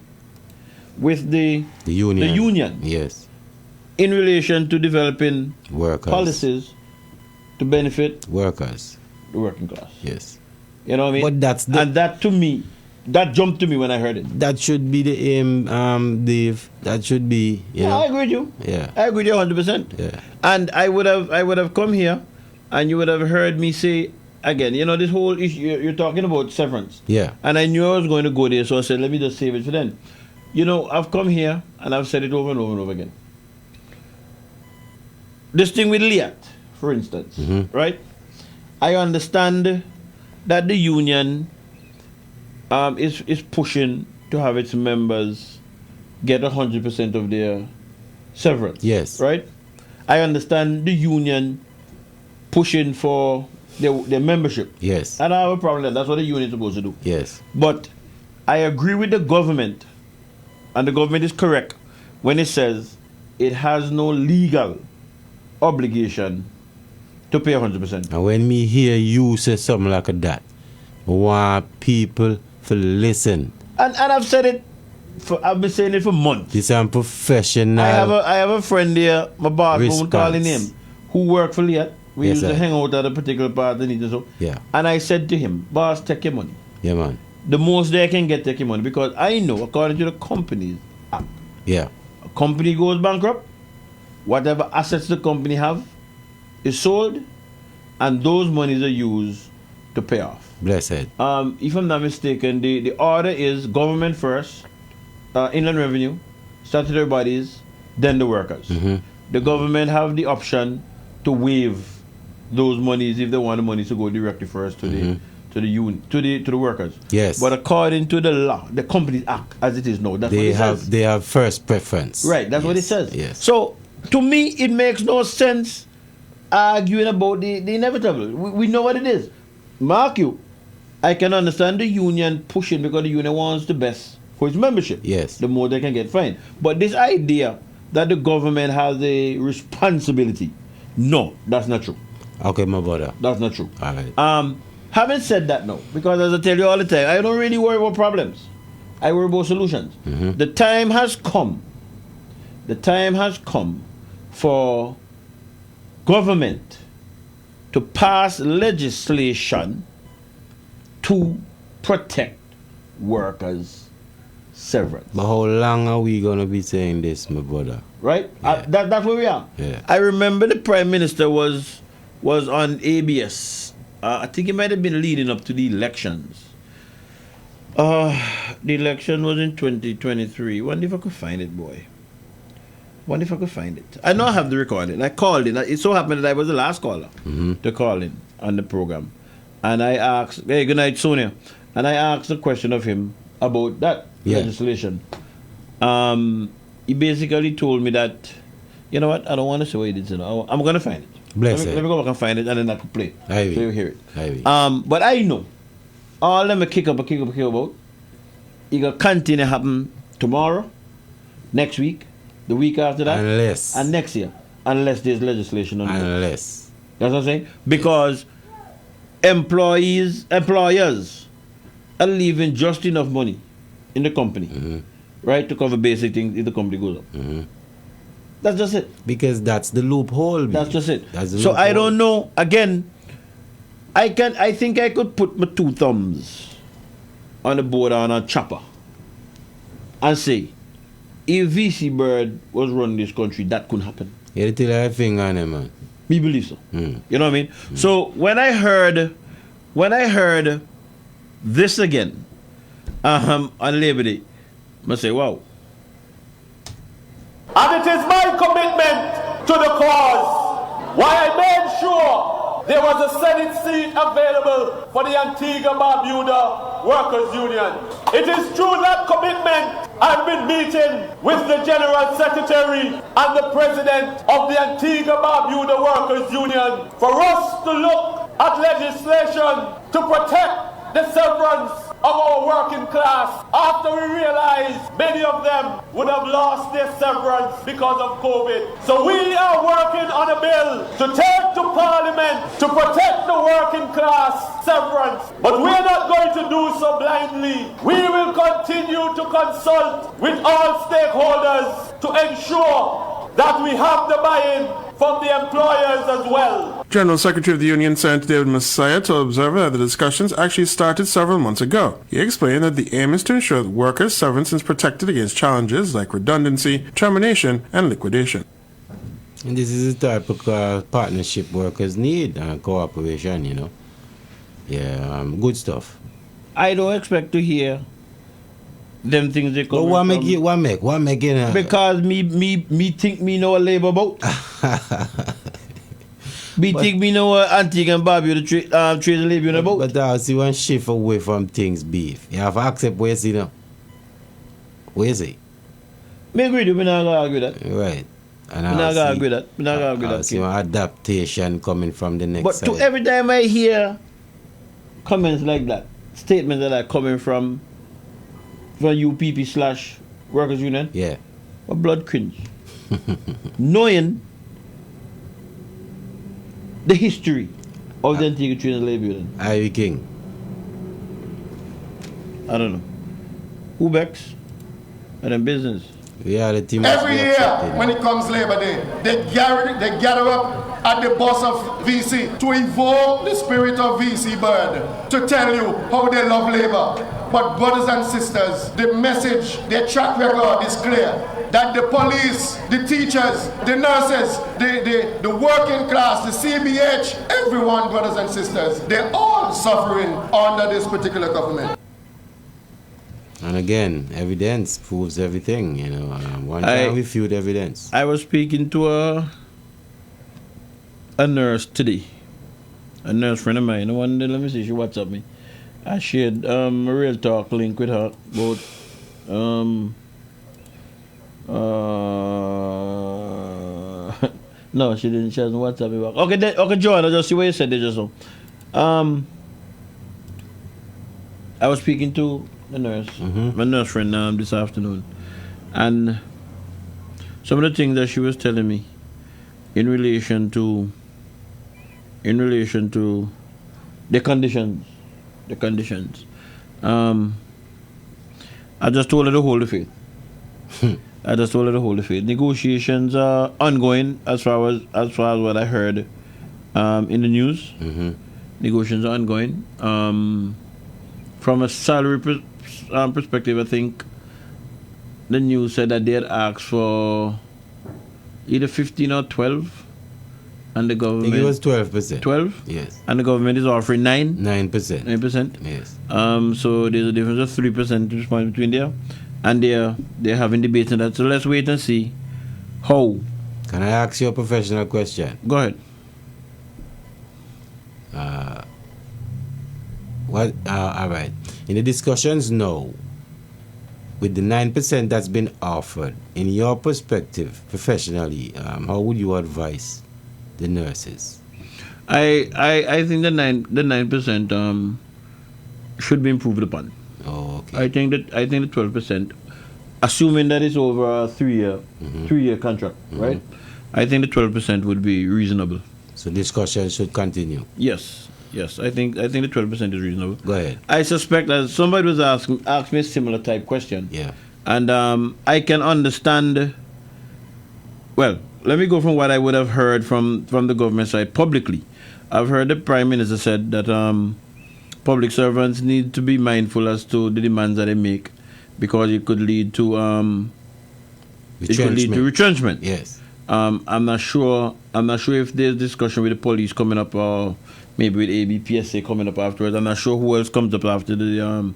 S9: union.
S4: The union.
S9: Yes.
S4: In relation to developing
S9: workers.
S4: Policies to benefit
S9: workers.
S4: The working class.
S9: Yes.
S4: You know what I mean?
S9: But
S4: and that to me That jumped to me when I heard it.
S9: That should be the aim, Dave. That should be, you know.
S4: I agree with you.
S9: Yeah.
S4: I agree with you 100%.
S9: Yeah.
S4: And I would have come here and you would have heard me say, again, you know, this whole issue, you're talking about severance.
S9: Yeah.
S4: And I knew I was going to go there, so I said, let me just save it for then. You know, I've come here and I've said it over and over and over again. This thing with Liat, for instance, right? I understand that the union is pushing to have its members get 100% of their severance.
S9: Yes.
S4: Right? I understand the union pushing for their membership.
S9: Yes.
S4: And I have a problem with that. That's what the union is supposed to do.
S9: Yes.
S4: But I agree with the government, and the government is correct when it says it has no legal obligation to pay 100%.
S9: And when me hear you say something like that, I want people to listen.
S4: And I've said it, I've been saying it for months.
S9: This is professional.
S4: I have a friend there, my boss, we won't call his name, who worked for Liat. We
S9: Yes,
S4: used to
S9: sir.
S4: hang out at a particular part and so.
S9: Yeah.
S4: And I said to him, boss, take your money.
S9: Yeah, man.
S4: The most they can get, take your money. Because I know, according to the Companies Act,
S9: Yeah.
S4: a company goes bankrupt, whatever assets the company have is sold, and those monies are used to pay off.
S9: Blessed.
S4: If I'm not mistaken, the order is government first, inland revenue, statutory bodies, then the workers. The government have the option to waive those monies if they want the monies to go directly first to the union, to the workers.
S9: Yes.
S4: But according to the law, the Companies Act as it is now, that's what it says.
S9: They have first preference.
S4: Right, that's what it says.
S9: Yes.
S4: So to me, it makes no sense arguing about the inevitable. We know what it is. Mark you, I can understand the union pushing because the union wants the best for its membership.
S9: Yes.
S4: The more they can get fine. But this idea that the government has a responsibility, no, that's not true.
S9: Okay, my brother.
S4: That's not true.
S9: All right.
S4: Having said that, no, because as I tell you all the time, I don't really worry about problems. I worry about solutions. The time has come. The time has come for government to pass legislation to protect workers' severance.
S9: But how long are we going to be saying this, my brother?
S4: Right? That's where we are.
S9: Yeah.
S4: I remember the Prime Minister was on ABS. I think it might have been leading up to the elections. The election was in 2023. Wonder if I could find it, boy. Wonder if I could find it. I know I have the recording. I called in. It so happened that I was the last caller to call in on the program. And I asked, hey, good night, Sonia. And I asked a question of him about that legislation. He basically told me that, you know what, I don't want to say what he did. So I'm going to find it.
S9: Bless
S4: let me go back and find it, and then I can play. So you hear it. But I know all them kick up about. It will continue to happen tomorrow, next week, the week after that, and next year, unless there's legislation on it.
S9: Unless.
S4: That's what I'm saying? Because employers are leaving just enough money in the company, right, to cover basic things if the company goes up. That's just it.
S9: Because that's the loophole.
S4: That's just it.
S9: That's the
S4: so
S9: loophole.
S4: I don't know. Again, I think I could put my two thumbs on the board on a chopper and say, if VC Bird was running this country, that could happen.
S9: You tell a finger on him, man.
S4: Me believe so. You know what I mean? So when I heard this again on Labor Day, I say, wow.
S15: And it is my commitment to the cause why I made sure there was a Senate seat available for the Antigua-Barbuda Workers' Union. It is through that commitment I've been meeting with the General Secretary and the President of the Antigua-Barbuda Workers' Union for us to look at legislation to protect the severance of our working class after we realized many of them would have lost their severance because of COVID. So we are working on a bill to take to Parliament to protect the working class severance. But we're not going to do so blindly. We will continue to consult with all stakeholders to ensure that we have the buy-in from the employers as well.
S11: General Secretary of the Union, Senator David Messiah, told Observer that the discussions actually started several months ago. He explained that the aim is to ensure that workers' severance is protected against challenges like redundancy, termination, and liquidation.
S9: And this is the type of partnership workers need, cooperation, you know. Yeah, good stuff.
S4: I don't expect to hear them things they come.
S9: What make it?
S4: Because me think me know a labor boat. Me think me know Antigua and Barbuda trade labor in a boat.
S9: But I see one shift away from things beef. You have to accept where you see now. Where is it?
S4: Me agree with you, me not gonna argue that.
S9: Right. And
S4: me not gonna argue that. Me not gonna argue that.
S9: See one adaptation coming from the next
S4: but
S9: side.
S4: to every time I hear comments like that, statements that are coming from UPP / Workers Union,
S9: yeah,
S4: my blood cringe. Knowing the history of the Antigua Trade and Labor Union.
S9: Ivy King.
S4: I don't know. Ubex and then business.
S9: Reality
S16: every year when it comes Labor Day, they gather up at the boss of VC to evoke the spirit of VC Bird, to tell you how they love labor. But brothers and sisters, the message, their track record is clear. That the police, the teachers, the nurses, the working class, the CBH, everyone, brothers and sisters, they're all suffering under this particular government.
S9: And again, evidence proves everything, you know. One time we viewed evidence.
S4: I was speaking to a nurse today. A nurse friend of mine. The one day, let me see, she WhatsApp me. I shared a real talk link with her about no, she didn't. She hasn't WhatsApp me back. Okay, Joanne, I just see what you said there just now. I was speaking to a nurse, my nurse friend this afternoon, and some of the things that she was telling me in relation to the conditions. I just told her to hold the faith. Negotiations are ongoing as far as what I heard in the news. Negotiations are ongoing. From a salary perspective, I think the news said that they had asked for either 15 or 12, and the government.
S9: I think it was 12%.
S4: 12?
S9: Yes.
S4: And the government is offering 9%.
S9: 9%. Yes.
S4: So there's a difference of 3% point between there, and they're having debates on that. So let's wait and see how.
S9: Can I ask you a professional question?
S4: Go ahead.
S9: All right. In the discussions now, with the 9% that's been offered, in your perspective, professionally, how would you advise the nurses?
S4: I think the 9% should be improved upon.
S9: Oh, okay.
S4: I think the 12%, assuming that it's over a 3-year contract, right? I think the 12% would be reasonable.
S9: So discussion should continue.
S4: Yes. I think the 12% is reasonable.
S9: Go ahead.
S4: I suspect that somebody was asked me a similar type question.
S9: Yeah.
S4: And I can understand. Well, let me go from what I would have heard from the government side publicly. I've heard the Prime Minister said that public servants need to be mindful as to the demands that they make, because it could lead to retrenchment.
S9: Yes.
S4: I'm not sure if there's discussion with the police coming up, or maybe with ABPSA coming up afterwards. I'm not sure who else comes up after the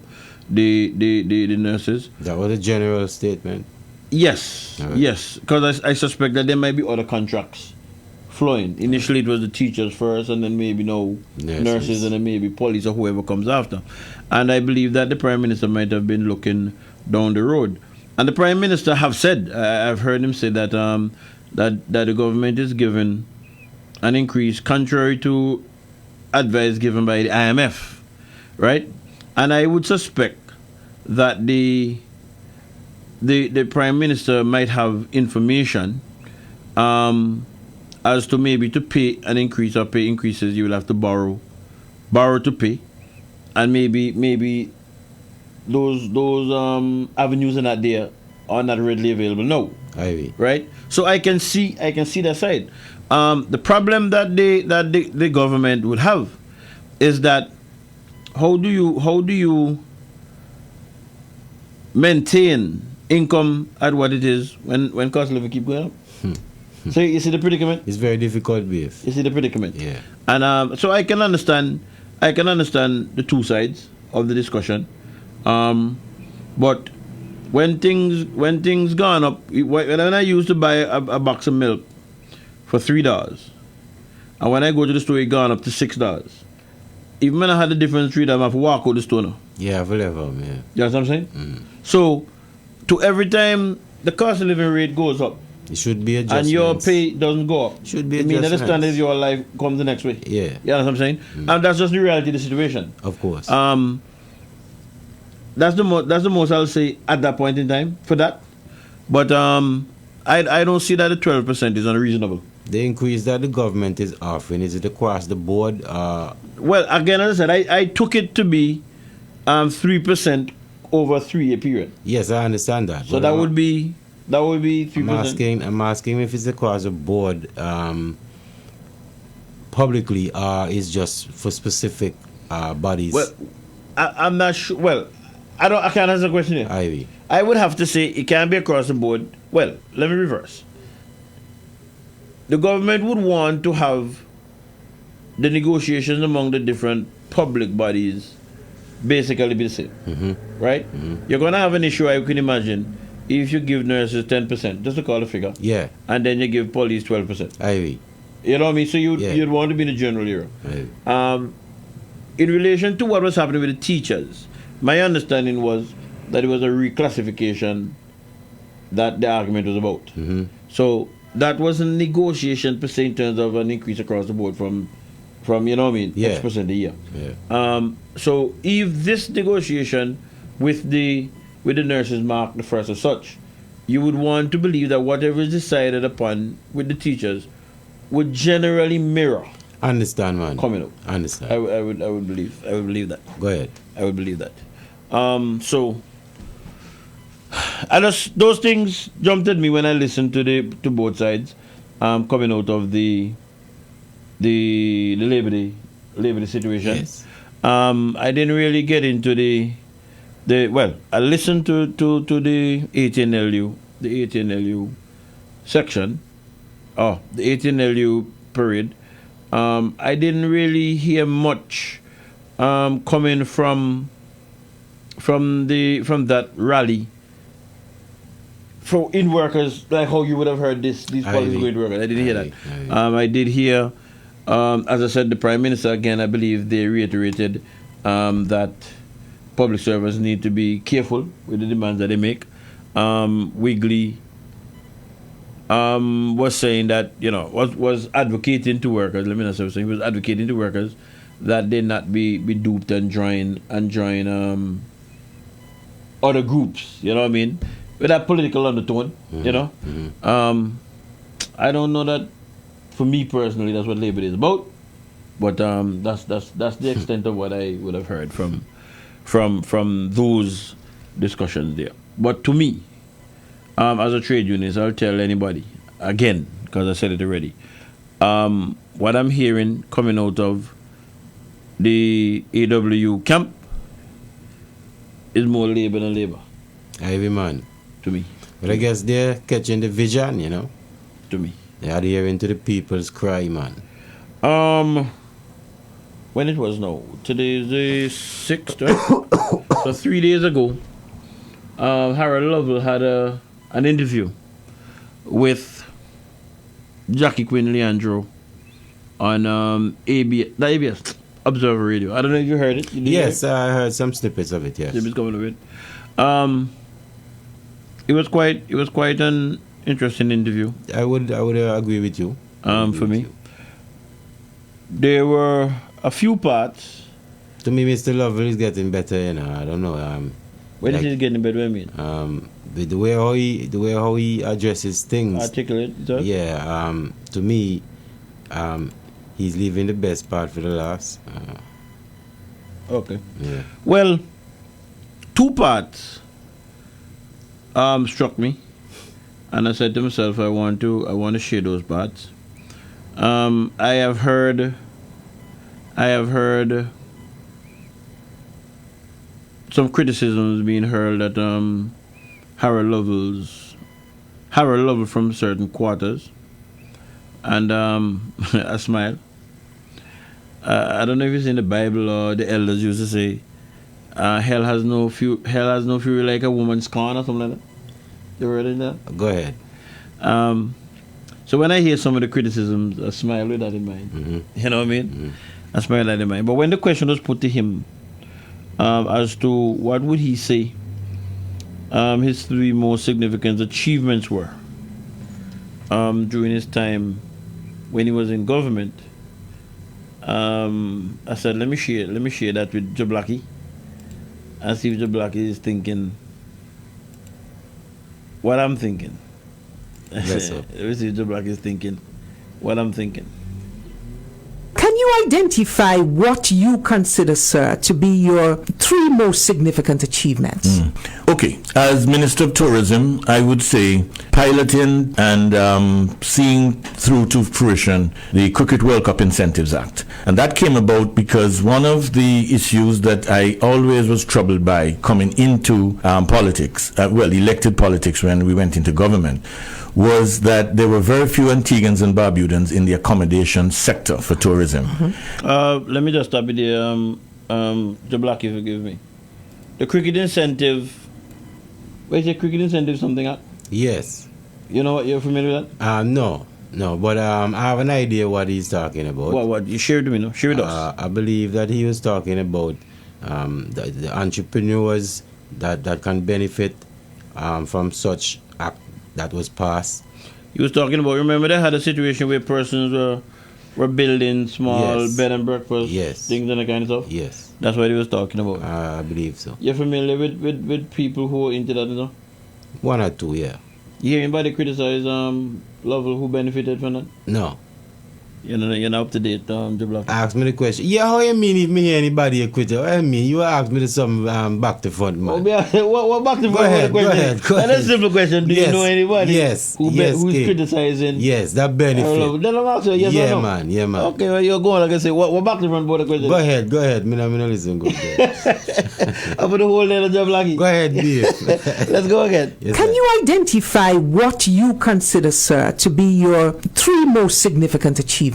S4: nurses.
S9: That was a general statement.
S4: Yes, right. Yes, because I suspect that there might be other contracts flowing. Initially it was the teachers first, and then maybe nurses, and then maybe police or whoever comes after. And I believe that the Prime Minister might have been looking down the road. And the Prime Minister have said, I've heard him say that that the government is given an increase contrary to advice given by the IMF, right? And I would suspect that the Prime Minister might have information as to maybe to pay an increase or pay increases, you will have to borrow to pay, and maybe those avenues are not there, are not readily available. No. Right? So I can see that side. The problem that the government would have is that how do you maintain income at what it is when cost of living keep going up? So you see the predicament?
S9: It's very difficult, beef.
S4: You see the predicament?
S9: Yeah.
S4: And so I can understand the two sides of the discussion. But when things gone up, when I used to buy a box of milk for $3, and when I go to the store, it gone up to $6. Even when I had the difference $3, I have to walk out the store now.
S9: Yeah, forever, man.
S4: You know what I'm saying? So, to every time the cost of living rate goes up,
S9: it should be adjustments.
S4: and your pay doesn't go up.
S9: Should be
S4: I mean,
S9: adjustments.
S4: the standard of your life comes the next way.
S9: Yeah.
S4: You know what I'm saying? And that's just the reality of the situation.
S9: Of course.
S4: That's the most I'll say at that point in time for that. But I don't see that the 12% is unreasonable.
S9: The increase that the government is offering, is it across the board?
S4: Well, again, as I said, I took it to be 3% over a 3-year period.
S9: Yes, I understand that.
S4: So that would be 3%.
S9: I'm asking if it's across the board publicly, is just for specific bodies.
S4: Well, I'm not sure. Well, I can't answer the question here.
S9: Ivy.
S4: I would have to say it can't be across the board. Well, let me reverse. The government would want to have the negotiations among the different public bodies basically be the same. Right? You're going to have an issue, I can imagine, if you give nurses 10%, just to call a figure.
S9: Yeah.
S4: And then you give police 12%.
S9: Ivy.
S4: You know what I mean? So you'd want to be in a general era. In relation to what was happening with the teachers, my understanding was that it was a reclassification that the argument was about. So that was a negotiation per se in terms of an increase across the board from you know what I mean, X% a year. So if this negotiation with the nurses marked the first as such, you would want to believe that whatever is decided upon with the teachers would generally mirror.
S9: Understand, man.
S4: Coming out.
S9: Understand.
S4: I would believe that.
S9: Go ahead.
S4: I would believe that. So those things jumped at me when I listened to both sides coming out of the Labor Day situation.
S9: Yes.
S4: I didn't really get into the I listened to the 18LU section, the 18LU period. I didn't really hear much coming from that rally in workers, like how you would have heard these policy grade workers. I didn't hear that. I did hear, as I said, the Prime Minister again. I believe they reiterated that public servants need to be careful with the demands that they make. Wigley was saying that, was advocating to workers. Let me not say he was advocating to workers that they not be duped and join other groups. You know what I mean? With that political undertone. I don't know that for me personally that's what Labour is about, but that's the extent of what I would have heard from those discussions there. But to me, as a trade unionist, I'll tell anybody again, because I said it already, what I'm hearing coming out of the AWU camp is more Labour than Labour.
S9: Ivy, man.
S4: To me.
S9: But I guess they're catching the vision,
S4: To me.
S9: They're adhering to the people's cry, man.
S4: When it was now, today is the 6th, right? So 3 days ago, Harold Lovell had an interview with Jackie Quinn Leandro on ABS Observer Radio. I don't know if you heard it.
S9: Yes, I heard some snippets of it. Yes,
S4: snippets coming of it. It was quite an interesting interview.
S9: I would agree with you.
S4: For me, there were a few parts.
S9: To me, Mr. Lovell is getting better. I don't know.
S4: When is he getting better? What do you mean?
S9: The way how he addresses things.
S4: Articulate.
S9: Yeah. To me, he's leaving the best part for the last.
S4: Okay.
S9: Yeah.
S4: Well, two parts struck me. And I said to myself, I want to share those parts. I have heard some criticisms being hurled at Harold Lovell from certain quarters, and I smile. I don't know if it's in the Bible or the elders used to say, hell has no fury like a woman's scorn or something like that. You heard of that?
S9: Go ahead.
S4: So when I hear some of the criticisms, I smile with that in mind.
S9: Mm-hmm.
S4: You know what I mean?
S9: Mm-hmm.
S4: I smile with that in mind. But when the question was put to him as to what would he say his three most significant achievements were during his time when he was in government, I said, let me share that with Joe Blackie and see if Joe Blackie is thinking what I'm thinking.
S9: Yes, sir.
S4: Let me see if Joe Blackie is thinking what I'm thinking.
S17: Can you identify what you consider, sir, to be your three most significant achievements?
S18: Okay, as Minister of Tourism, I would say piloting and seeing through to fruition the Cricket World Cup Incentives Act. And that came about because one of the issues that I always was troubled by coming into politics, elected politics when we went into government, was that there were very few Antiguans and Barbudans in the accommodation sector for tourism.
S4: Let me just stop it there. Joe Blackie, forgive me. The cricket incentive, where's the cricket incentive something at?
S9: Yes.
S4: You know what, you're familiar with that?
S9: No, but I have an idea what he's talking about.
S4: What? You share it with me, no? Share it with us.
S9: I believe that he was talking about the entrepreneurs that can benefit from such act that was passed.
S4: He was talking about, remember they had a situation where persons were building small bed and breakfast things and that kind of stuff?
S9: Yes.
S4: That's what he was talking about.
S9: I believe so.
S4: You're familiar with people who are into that, you know?
S9: One or two, yeah.
S4: You hear anybody criticize Lovell who benefited from that?
S9: No.
S4: You're not up to date, Joe Blackie.
S9: Ask me the question. Yeah, how you mean if me hear anybody quit? I mean, you ask me some back to front, man.
S4: What back to front?
S9: Go ahead.
S4: That's a simple question. Do you know anybody who's criticizing?
S9: Yes, that benefit.
S4: Then I'm asking yes or no?
S9: Yeah, man.
S4: Okay, well, you're going, like I say, what back to front about the question?
S9: Go ahead. Me no listen good.
S4: I put the whole letter, Joe Blackie.
S9: Go ahead, dear.
S4: Let's go again.
S17: Yes, Can you identify what you consider, sir, to be your three most significant achievements?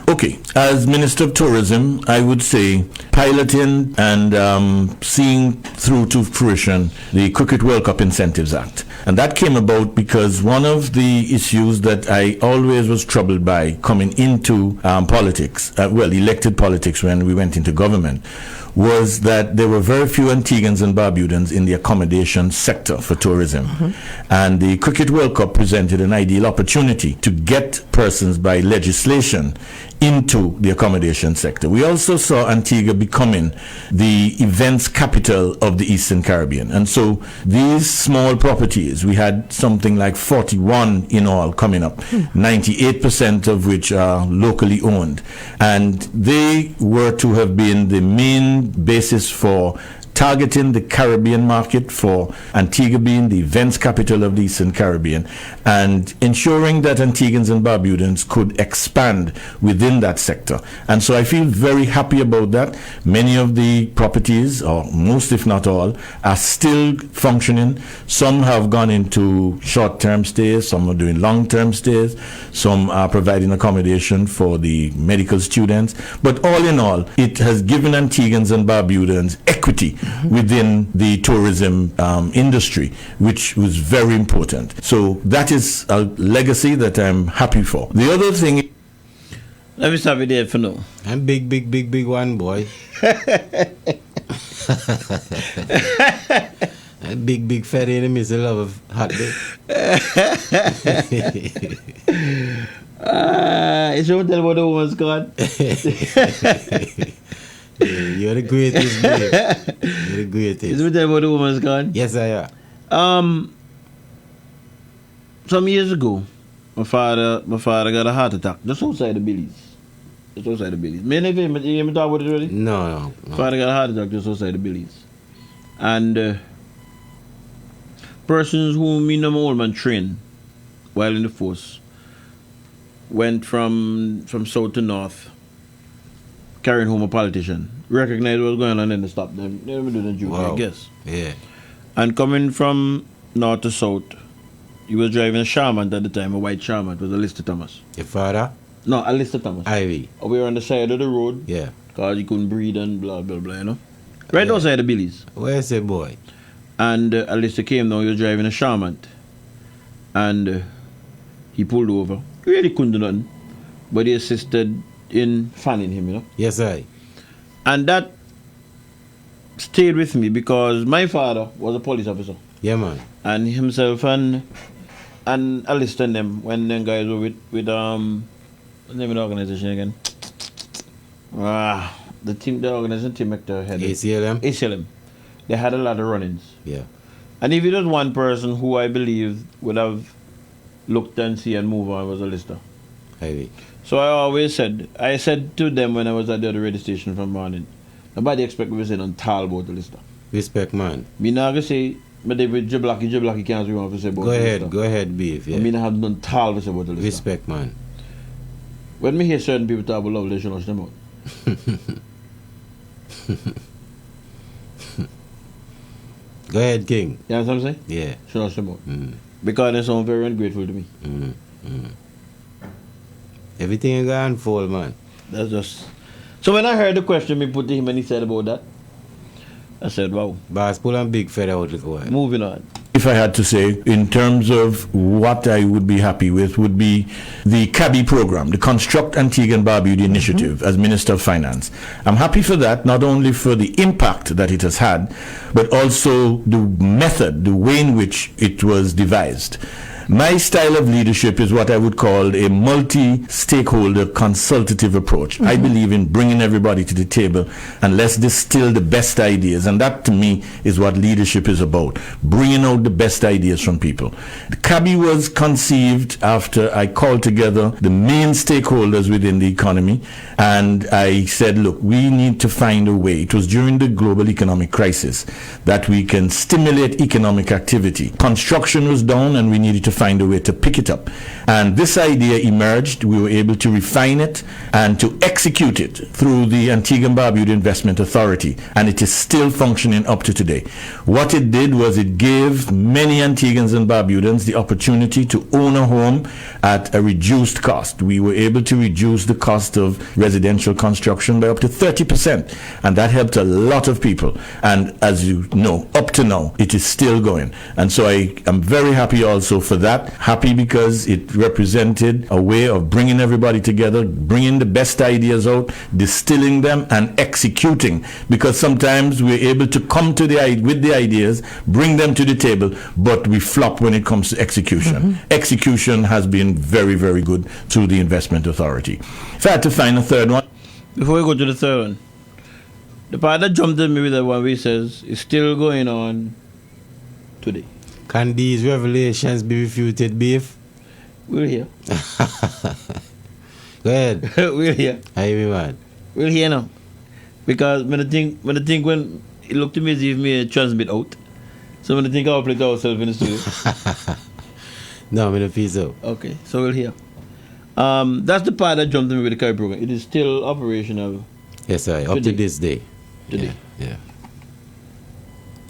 S18: Okay, as Minister of Tourism, I would say piloting and seeing through to fruition the Cricket World Cup Incentives Act. And that came about because one of the issues that I always was troubled by coming into politics, elected politics when we went into government, was that there were very few Antiguans and Barbudans in the accommodation sector for tourism. And the Cricket World Cup presented an ideal opportunity to get persons by legislation into the accommodation sector. We also saw Antigua becoming the events capital of the Eastern Caribbean. And so these small properties, we had something like 41 in all coming up, 98% of which are locally owned. And they were to have been the main basis for targeting the Caribbean market, for Antigua being the events capital of the Eastern Caribbean, and ensuring that Antiguans and Barbudans could expand within that sector. And so I feel very happy about that. Many of the properties, or most if not all, are still functioning. Some have gone into short-term stays, some are doing long-term stays, some are providing accommodation for the medical students. But all in all, it has given Antiguans and Barbudans equity within the tourism industry, which was very important. So that is a legacy that I'm happy for. The other thing...
S4: Let me stop it there for now.
S9: I'm big one, boy. Big fatty in the midst of love of hot day.
S4: You should tell about the woman's gone.
S9: You're the greatest, babe. You're the greatest.
S4: You should tell about the woman's gone.
S9: Yes, I am.
S4: Some years ago, my father got a heart attack just outside the Billies. Many of you hear me talk about it already?
S9: No.
S4: Father got a heart attack just outside the Billies. And persons whom me and my old man train while in the force, went from south to north, carrying home a politician, recognized what was going on and then stopped them. They never do the duty, I guess.
S9: Yeah.
S4: And coming from north to south, he was driving a Charmant at the time, a white Charmant, with Alistair Thomas.
S9: Your father?
S4: No, Alistair Thomas.
S9: Ivy.
S4: We were on the side of the road.
S9: Yeah.
S4: Because he couldn't breathe and blah, blah, blah, you know. Right outside the Billies.
S9: Where's the boy?
S4: And Alistair came down, he was driving a Charmant. And he pulled over. He really couldn't do nothing. But he assisted in fanning him, you know.
S9: Yes, I.
S4: And that stayed with me because my father was a police officer.
S9: Yeah, man.
S4: And himself and Alistair and them, when them guys were with what's the name of the organization again? The organization team actor had ACLM. They had a lot of run-ins.
S9: Yeah.
S4: And if it was one person who I believe would have looked and see and move on was Alistair.
S9: Ivy.
S4: So I said to them when I was at the other radio station from morning, nobody expect me to say on tall about Alistair.
S9: Respect, man.
S4: Me not gonna say, but they with Jablaki can't say what to say about Alistair.
S9: Go ahead, beef. Yeah.
S4: I mean, I have none tall to say about Alistair.
S9: Respect, man.
S4: When me hear certain people talk about love, they should hush them out.
S9: Go ahead, King.
S4: You know what I'm saying?
S9: Yeah.
S4: Should hush them out. Because they sound very ungrateful to me.
S9: Everything is going full, man.
S4: That's just... So when I heard the question me put to him and he said about that, I said, wow.
S9: Boss, pull on big feather out, look.
S4: Moving on.
S18: If I had to say, in terms of what I would be happy with, would be the CABI program, the Construct Antigua and Barbuda Initiative, as Minister of Finance. I'm happy for that, not only for the impact that it has had, but also the method, the way in which it was devised. My style of leadership is what I would call a multi-stakeholder consultative approach. I believe in bringing everybody to the table and let's distill the best ideas. And that, to me, is what leadership is about, bringing out the best ideas from people. The CABI was conceived after I called together the main stakeholders within the economy, and I said, look, we need to find a way. It was during the global economic crisis that we can stimulate economic activity. Construction was down, and we needed to find a way to pick it up. And this idea emerged. We were able to refine it and to execute it through the Antigua and Barbuda Investment Authority, and it is still functioning up to today. What it did was it gave many Antiguans and Barbudans the opportunity to own a home at a reduced cost. We were able to reduce the cost of residential construction by up to 30%, and that helped a lot of people. And as you know, up to now, it is still going. And so I am very happy also for that. Happy because it represented a way of bringing everybody together, bringing the best ideas out, distilling them, and executing. Because sometimes we're able to come to with the ideas, bring them to the table, but we flop when it comes to execution. Execution has been very, very good through the Investment Authority. If I had to find a third one.
S4: Before we go to the third one, the part that jumped at me with that one we says is still going on today.
S9: Can these revelations be refuted, beef?
S4: We'll hear.
S9: Go ahead.
S4: We'll hear.
S9: I hear, man.
S4: We'll hear now. Because when I think when it looked to me as if me transmit out. So when I think I'll play to ourselves in the studio.
S9: No, I'm in a piece out.
S4: Okay, so we'll hear. That's the part that jumped at me with the CABI program. It is still operational.
S9: Yes, sir. Up to this day.
S4: Today.
S9: Yeah.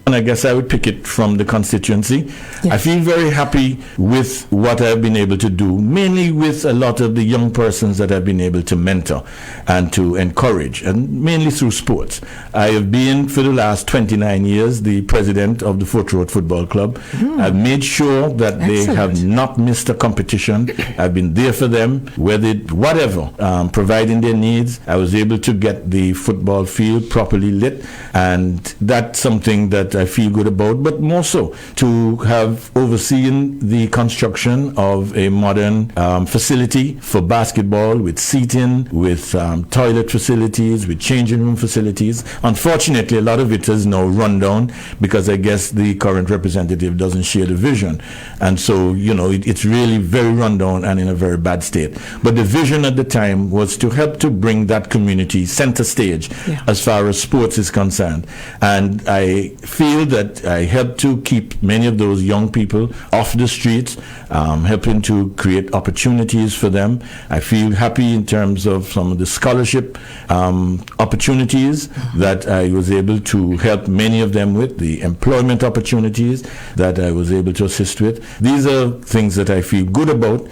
S18: And I guess I would pick it from the constituency.
S17: Yeah.
S18: I feel very happy with what I've been able to do, mainly with a lot of the young persons that I've been able to mentor and to encourage, and mainly through sports. I have been, for the last 29 years, the president of the Fort Road Football Club. I've made sure that they have not missed a competition. I've been there for them, whatever, providing their needs. I was able to get the football field properly lit, and that's something that I feel good about, but more so to have overseen the construction of a modern facility for basketball with seating, with toilet facilities, with changing room facilities. Unfortunately, a lot of it has now run down because I guess the current representative doesn't share the vision. And so, it's really very run down and in a very bad state. But the vision at the time was to help to bring that community center stage as far as sports is concerned. And I feel feel that I helped to keep many of those young people off the streets, helping to create opportunities for them. I feel happy in terms of some of the scholarship opportunities that I was able to help many of them with, the employment opportunities that I was able to assist with. These are things that I feel good about.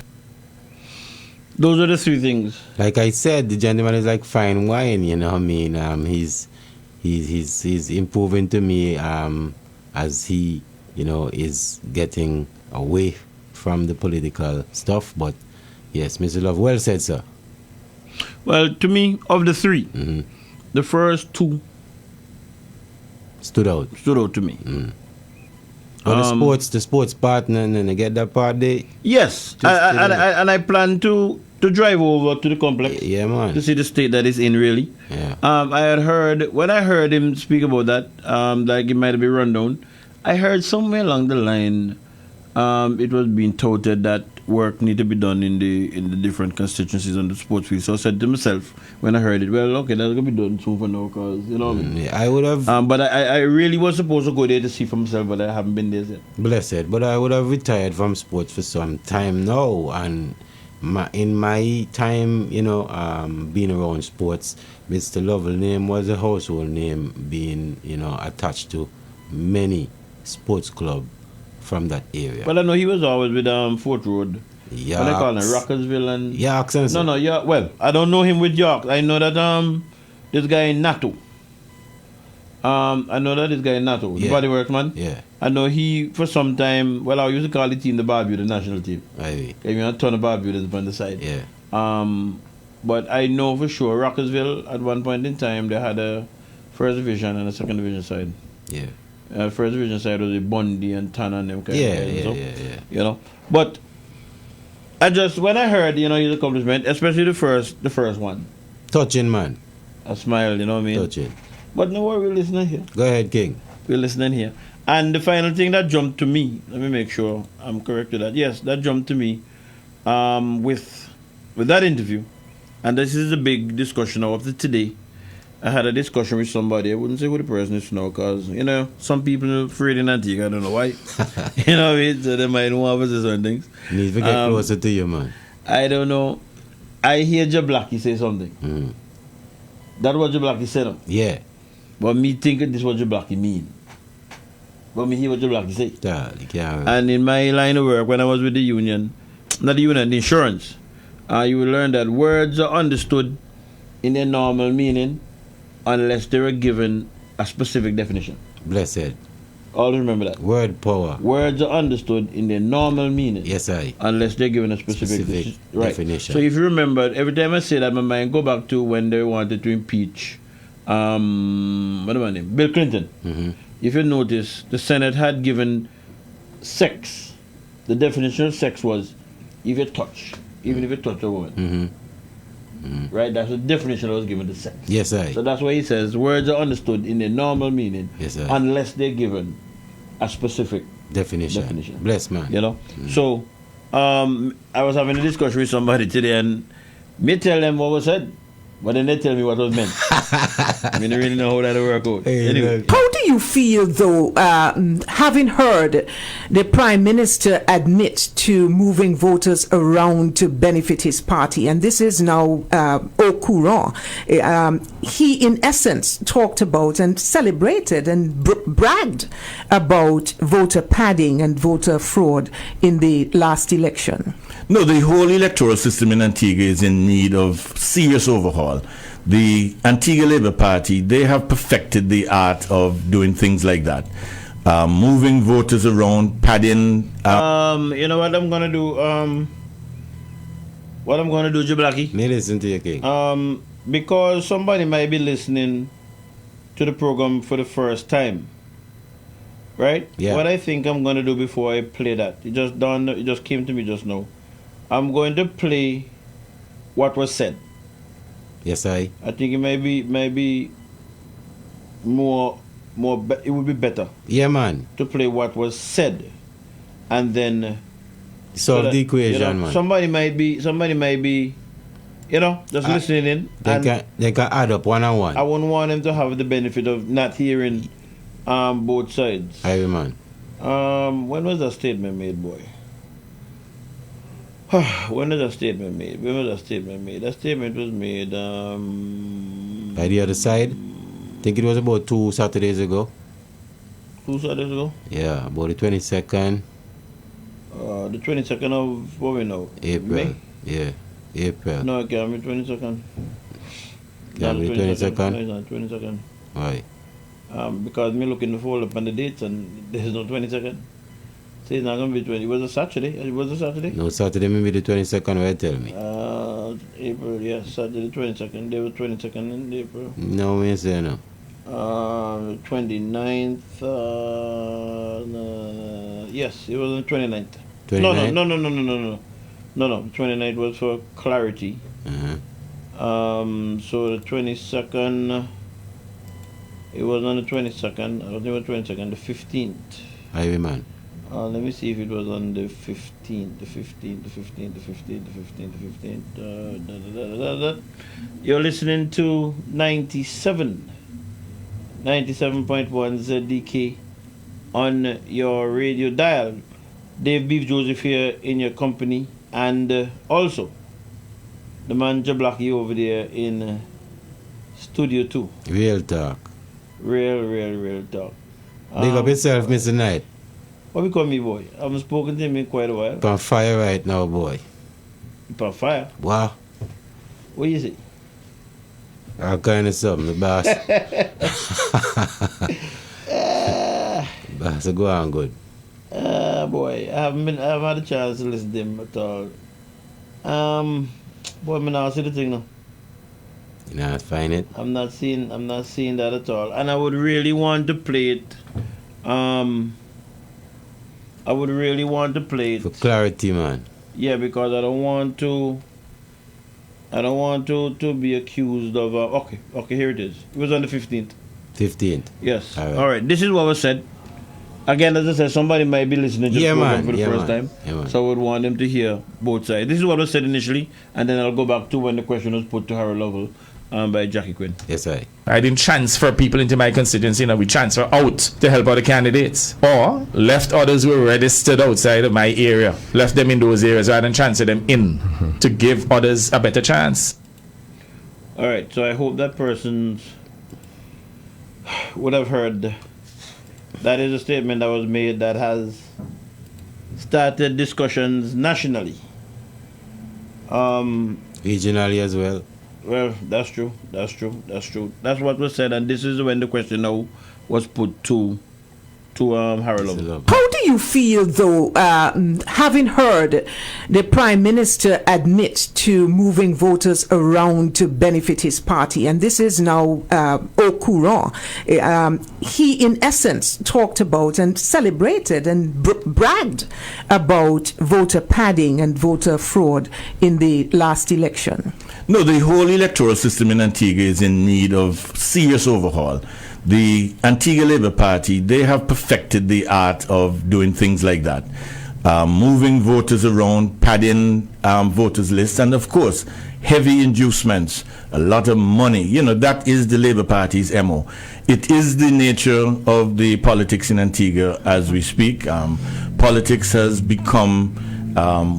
S4: Those are the three things.
S9: Like I said, the gentleman is like fine wine, you know what I mean? He's improving to me as he, you know, is getting away from the political stuff. But yes, Mr. Love, well said, sir.
S4: Well, to me, of the three, the first two
S9: stood out
S4: to me.
S9: Well, the sports partner, and then I get that part there.
S4: Yes, and I plan to drive over to the complex.
S9: Yeah, man.
S4: To see the state that it's in, really.
S9: Yeah.
S4: I had heard, when I heard him speak about that, like it might be run down, I heard somewhere along the line, it was being touted that work need to be done in the different constituencies on the sports field. So I said to myself when I heard it, well, okay, that's gonna be done soon for now, cause you know what I mean.
S9: Yeah, I would have.
S4: But I really was supposed to go there to see for myself, but I haven't been there yet.
S9: Blessed, but I would have retired from sports for some time now, and in my time, you know, being around sports, Mr. Lovell name was a household name, being, you know, attached to many sports clubs from that area.
S4: Well, I know he was always with Fort Road.
S9: Yarks.
S4: What they call it, Rockersville and
S9: Yarks and
S4: no, yeah. Well, I don't know him with York. I know that this guy in NATO. I know that this guy in NATO, the body work man.
S9: Yeah.
S4: I know he for some time. Well, I used to call the team the Barbuda national team.
S9: Aye.
S4: You know, a ton of Barbudas on the side.
S9: Yeah.
S4: But I know for sure Rockersville at one point in time they had a first division and a second division side.
S9: Yeah.
S4: First division side was the Bundy and Tanner and them kind of guys.
S9: Yeah.
S4: You know, but I just when I heard, you know, his accomplishment, especially the first one,
S9: touching, man.
S4: I smiled, you know what I mean.
S9: Touching.
S4: But no worry, we're listening here.
S9: Go ahead, King.
S4: We're listening here. And the final thing that jumped to me, let me make sure I'm correct with that. Yes, that jumped to me with that interview, and this is a big discussion of today. I had a discussion with somebody. I wouldn't say who the person is now, because, you know, some people are afraid in Antigua. I don't know why. You know what I mean? So they might want to say certain things.
S9: Need to get closer to you, man.
S4: I don't know. I hear Jablaki say something. That's what Jablaki said.
S9: Yeah.
S4: But me think this is what Jablaki mean. But me hear what Jablaki say. And in my line of work, when I was with the union, not the union, the insurance, you will learn that words are understood in their normal meaning unless they are given a specific definition.
S9: Blessed.
S4: Always remember that.
S9: Word power.
S4: Words are understood in their normal meaning.
S9: Yes, I.
S4: Unless they're given a specific
S9: definition.
S4: So if you remember, every time I say that, my mind go back to when they wanted to impeach, what am I name? Bill Clinton. If you notice, the Senate had given sex. The definition of sex was if you touch, even if you touch a woman. Right? That's the definition that was given to sex.
S9: Yes, I.
S4: So that's why he says words are understood in their normal meaning,
S9: yes, I.
S4: unless they're given a specific
S9: definition. Bless, man.
S4: You know? So, I was having a discussion with somebody today, and me tell them what was said, but then they tell me what was meant. I mean, I really know how that work out. Anyway.
S17: How do you feel, though, having heard the Prime Minister admit to moving voters around to benefit his party, and this is now au courant. He, in essence, talked about and celebrated and bragged about voter padding and voter fraud in the last election.
S18: No, the whole electoral system in Antigua is in need of serious overhaul. The Antigua Labour Party, they have perfected the art of doing things like that. Moving voters around, padding.
S4: You know what I'm going to do? Jablaki?
S9: May listen to you, King.
S4: Because somebody might be listening to the program for the first time. Right?
S9: Yeah.
S4: What I think I'm going to do before I play that, it just came to me just now. I'm going to play what was said.
S9: Yes, I
S4: think it may be more it would be better.
S9: Yeah, man.
S4: To play what was said, and then
S9: solve the equation,
S4: you know,
S9: man.
S4: Somebody might be, you know, just listening in.
S9: They can add up one on one.
S4: I wouldn't want them to have the benefit of not hearing both sides.
S9: Aye, man.
S4: When was that statement made, boy? When was that statement made? That statement was made
S9: by the other side. I think it was about 2 Saturdays ago.
S4: 2 Saturdays ago?
S9: Yeah, about the 22nd.
S4: The 22nd of what we know?
S9: April.
S4: May?
S9: Yeah, April.
S4: No, it can't be 22nd.
S9: Can't be 22nd?
S4: No, it's not 22nd.
S9: Why?
S4: Because me looking to follow up on the dates and there's no 22nd. So it's not going to be 20. It was a Saturday.
S9: No, Saturday maybe the 22nd, why tell me?
S4: April, yes, Saturday the 22nd. There was 22nd in April.
S9: No, me say no.
S4: 29th. Yes, it was on the 29th.
S9: 29th?
S4: No. 29th was for clarity. So the 22nd. It was on the 22nd. I don't think it was 22nd. The 15th.
S9: Aye, man.
S4: Let me see if it was on the 15th. You're listening to 97.1 ZDK on your radio dial. Dave Beef Joseph here in your company, and also the man Jablaki over there in Studio 2.
S9: Real talk.
S4: Real talk.
S9: Big up yourself, Mr. Knight.
S4: What we call me, boy? I haven't spoken to him in quite a while.
S9: On fire right now, boy.
S4: On fire?
S9: Wow.
S4: What you say?
S9: All kind of something, the boss. Boss, go on good.
S4: Boy, I haven't had a chance to listen to him at all. Boy, I'm not see the thing now.
S9: You not find it?
S4: I'm not seeing that at all. And I would really want to play it.
S9: For clarity, man.
S4: Yeah, because I don't want to be accused of okay, here it is. It was on the 15th.
S9: 15th.
S4: Yes. All right. This is what was said. Again, as I said, somebody might be listening to the program for the first time. So I would want them to hear both sides. This is what was said initially, and then I'll go back to when the question was put to Harold Lovell by Jackie Quinn.
S9: Yes, I
S19: didn't transfer people into my constituency. We transfer out to help other candidates, or left others who were registered outside of my area, left them in those areas rather than transfer them in to give others a better chance.
S4: All right, so I hope that person would have heard. That is a statement that was made that has started discussions nationally.
S9: Regionally as well.
S4: Well, that's true. That's what was said, and this is when the question now was put to Harold Lovell.
S17: How do you feel, though, having heard the Prime Minister admit to moving voters around to benefit his party? And this is now au courant. He, in essence, talked about and celebrated and bragged about voter padding and voter fraud in the last election.
S18: No, the whole electoral system in Antigua is in need of serious overhaul. The Antigua Labour Party, they have perfected the art of doing things like that. Moving voters around, padding voters lists, and of course, heavy inducements, a lot of money. That is the Labour Party's MO. It is the nature of the politics in Antigua as we speak. Politics has become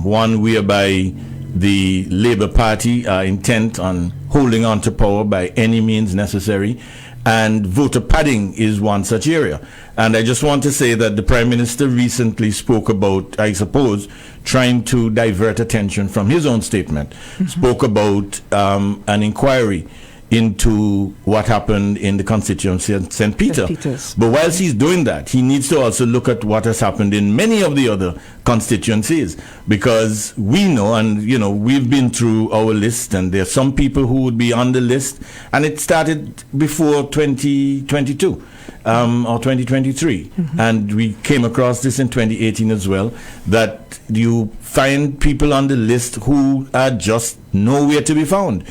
S18: one whereby the Labour Party are intent on holding on to power by any means necessary. And voter padding is one such area. And I just want to say that the Prime Minister recently spoke about, I suppose, trying to divert attention from his own statement, spoke about an inquiry into what happened in the constituency of St. Peters. But whilst he's doing that, he needs to also look at what has happened in many of the other constituencies, because we know, and we've been through our list, and there are some people who would be on the list, and it started before 2022 or 2023, and we came across this in 2018 as well, that you find people on the list who are just nowhere to be found.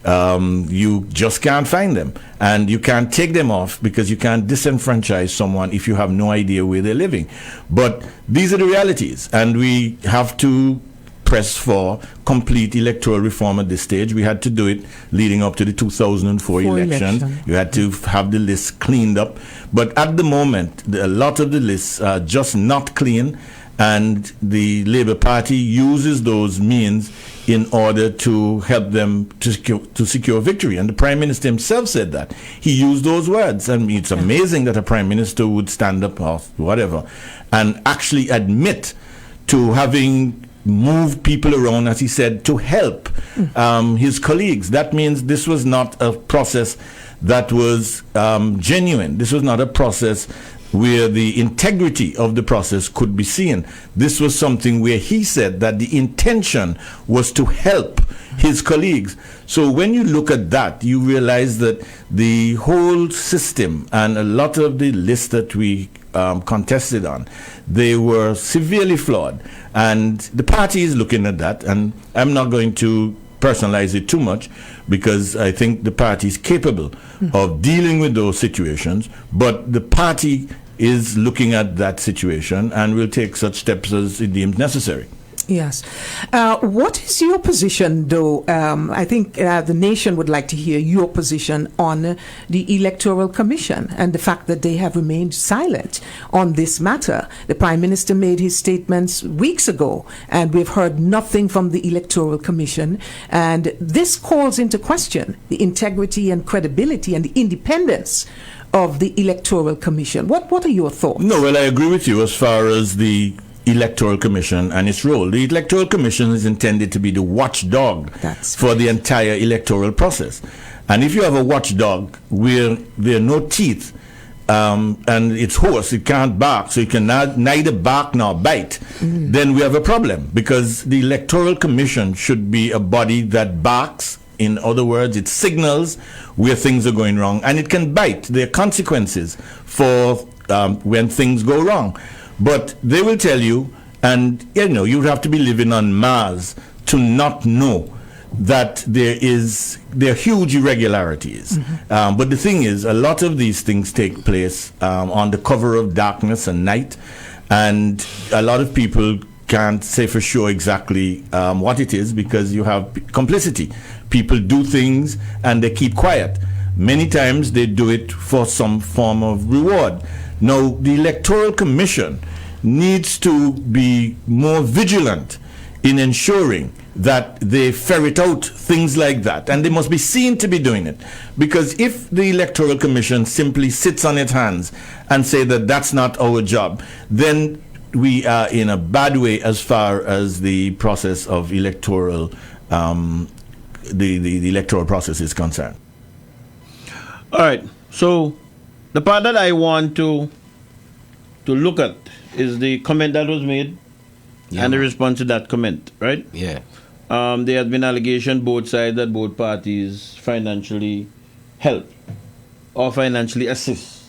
S18: You just can't find them, and you can't take them off because you can't disenfranchise someone if you have no idea where they're living. But these are the realities, and we have to press for complete electoral reform at this stage. We had to do it leading up to the 2004 election. You had to have the list cleaned up. But at the moment, a lot of the lists are just not clean, and the Labour Party uses those means in order to help them to secure victory. And the Prime Minister himself said that. He used those words. I mean, it's amazing that a Prime Minister would stand up or whatever and actually admit to having moved people around, as he said, to help his colleagues. That means this was not a process that was genuine. This was not a process where the integrity of the process could be seen. This was something where he said that the intention was to help his colleagues. So when you look at that, you realize that the whole system and a lot of the lists that we contested on, they were severely flawed. And the party is looking at that, and I'm not going to personalize it too much, because I think the party is capable of dealing with those situations, but the party is looking at that situation and will take such steps as it deems necessary.
S17: Yes. What is your position, though? I think the nation would like to hear your position on the Electoral Commission and the fact that they have remained silent on this matter. The Prime Minister made his statements weeks ago, and we've heard nothing from the Electoral Commission. And this calls into question the integrity and credibility and the independence of the Electoral Commission. What are your thoughts?
S18: No, well, I agree with you as far as the Electoral Commission and its role. The Electoral Commission is intended to be the watchdog for the entire electoral process. And if you have a watchdog where there are no teeth and it's hoarse, it can't bark, so it can neither bark nor bite, then we have a problem, because the Electoral Commission should be a body that barks. In other words, it signals where things are going wrong, and it can bite. There are consequences for when things go wrong. But they will tell you, and you have to be living on Mars to not know that there are huge irregularities. But the thing is, a lot of these things take place on the cover of darkness and night, and a lot of people can't say for sure exactly what it is, because you have complicity. People do things and they keep quiet. Many times they do it for some form of reward. Now, the Electoral Commission needs to be more vigilant in ensuring that they ferret out things like that, and they must be seen to be doing it. Because if the Electoral Commission simply sits on its hands and say that that's not our job, then we are in a bad way as far as the process of electoral, the electoral process is concerned.
S4: All right, so the part that I want to look at is the comment that was made and the response to that comment, right?
S9: Yeah.
S4: There has been allegation both sides that both parties financially help or financially assist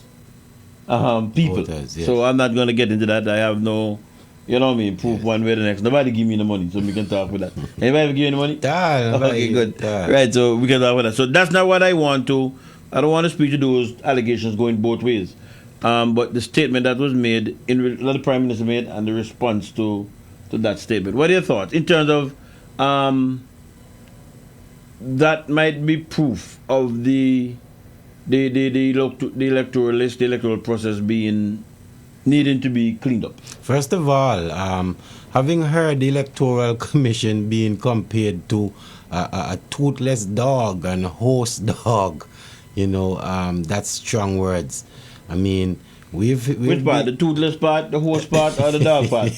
S4: people.
S9: Voters, yes.
S4: So I'm not going to get into that. I have no, proof one way or the next. Nobody give me the money, so we can talk with that. Anybody ever give you the money? Okay, good. Right, so we can talk with that. So that's not what I want to. I don't want to speak to those allegations going both ways. But the statement that was made, that the Prime Minister made, and the response to that statement. What are your thoughts in terms of that might be proof of the electoral list, the electoral process needing to be cleaned up?
S9: First of all, having heard the Electoral Commission being compared to a toothless dog and a horse dog, that's strong words. I mean, we've
S4: which part? The toothless part, the horse part, or the dog part?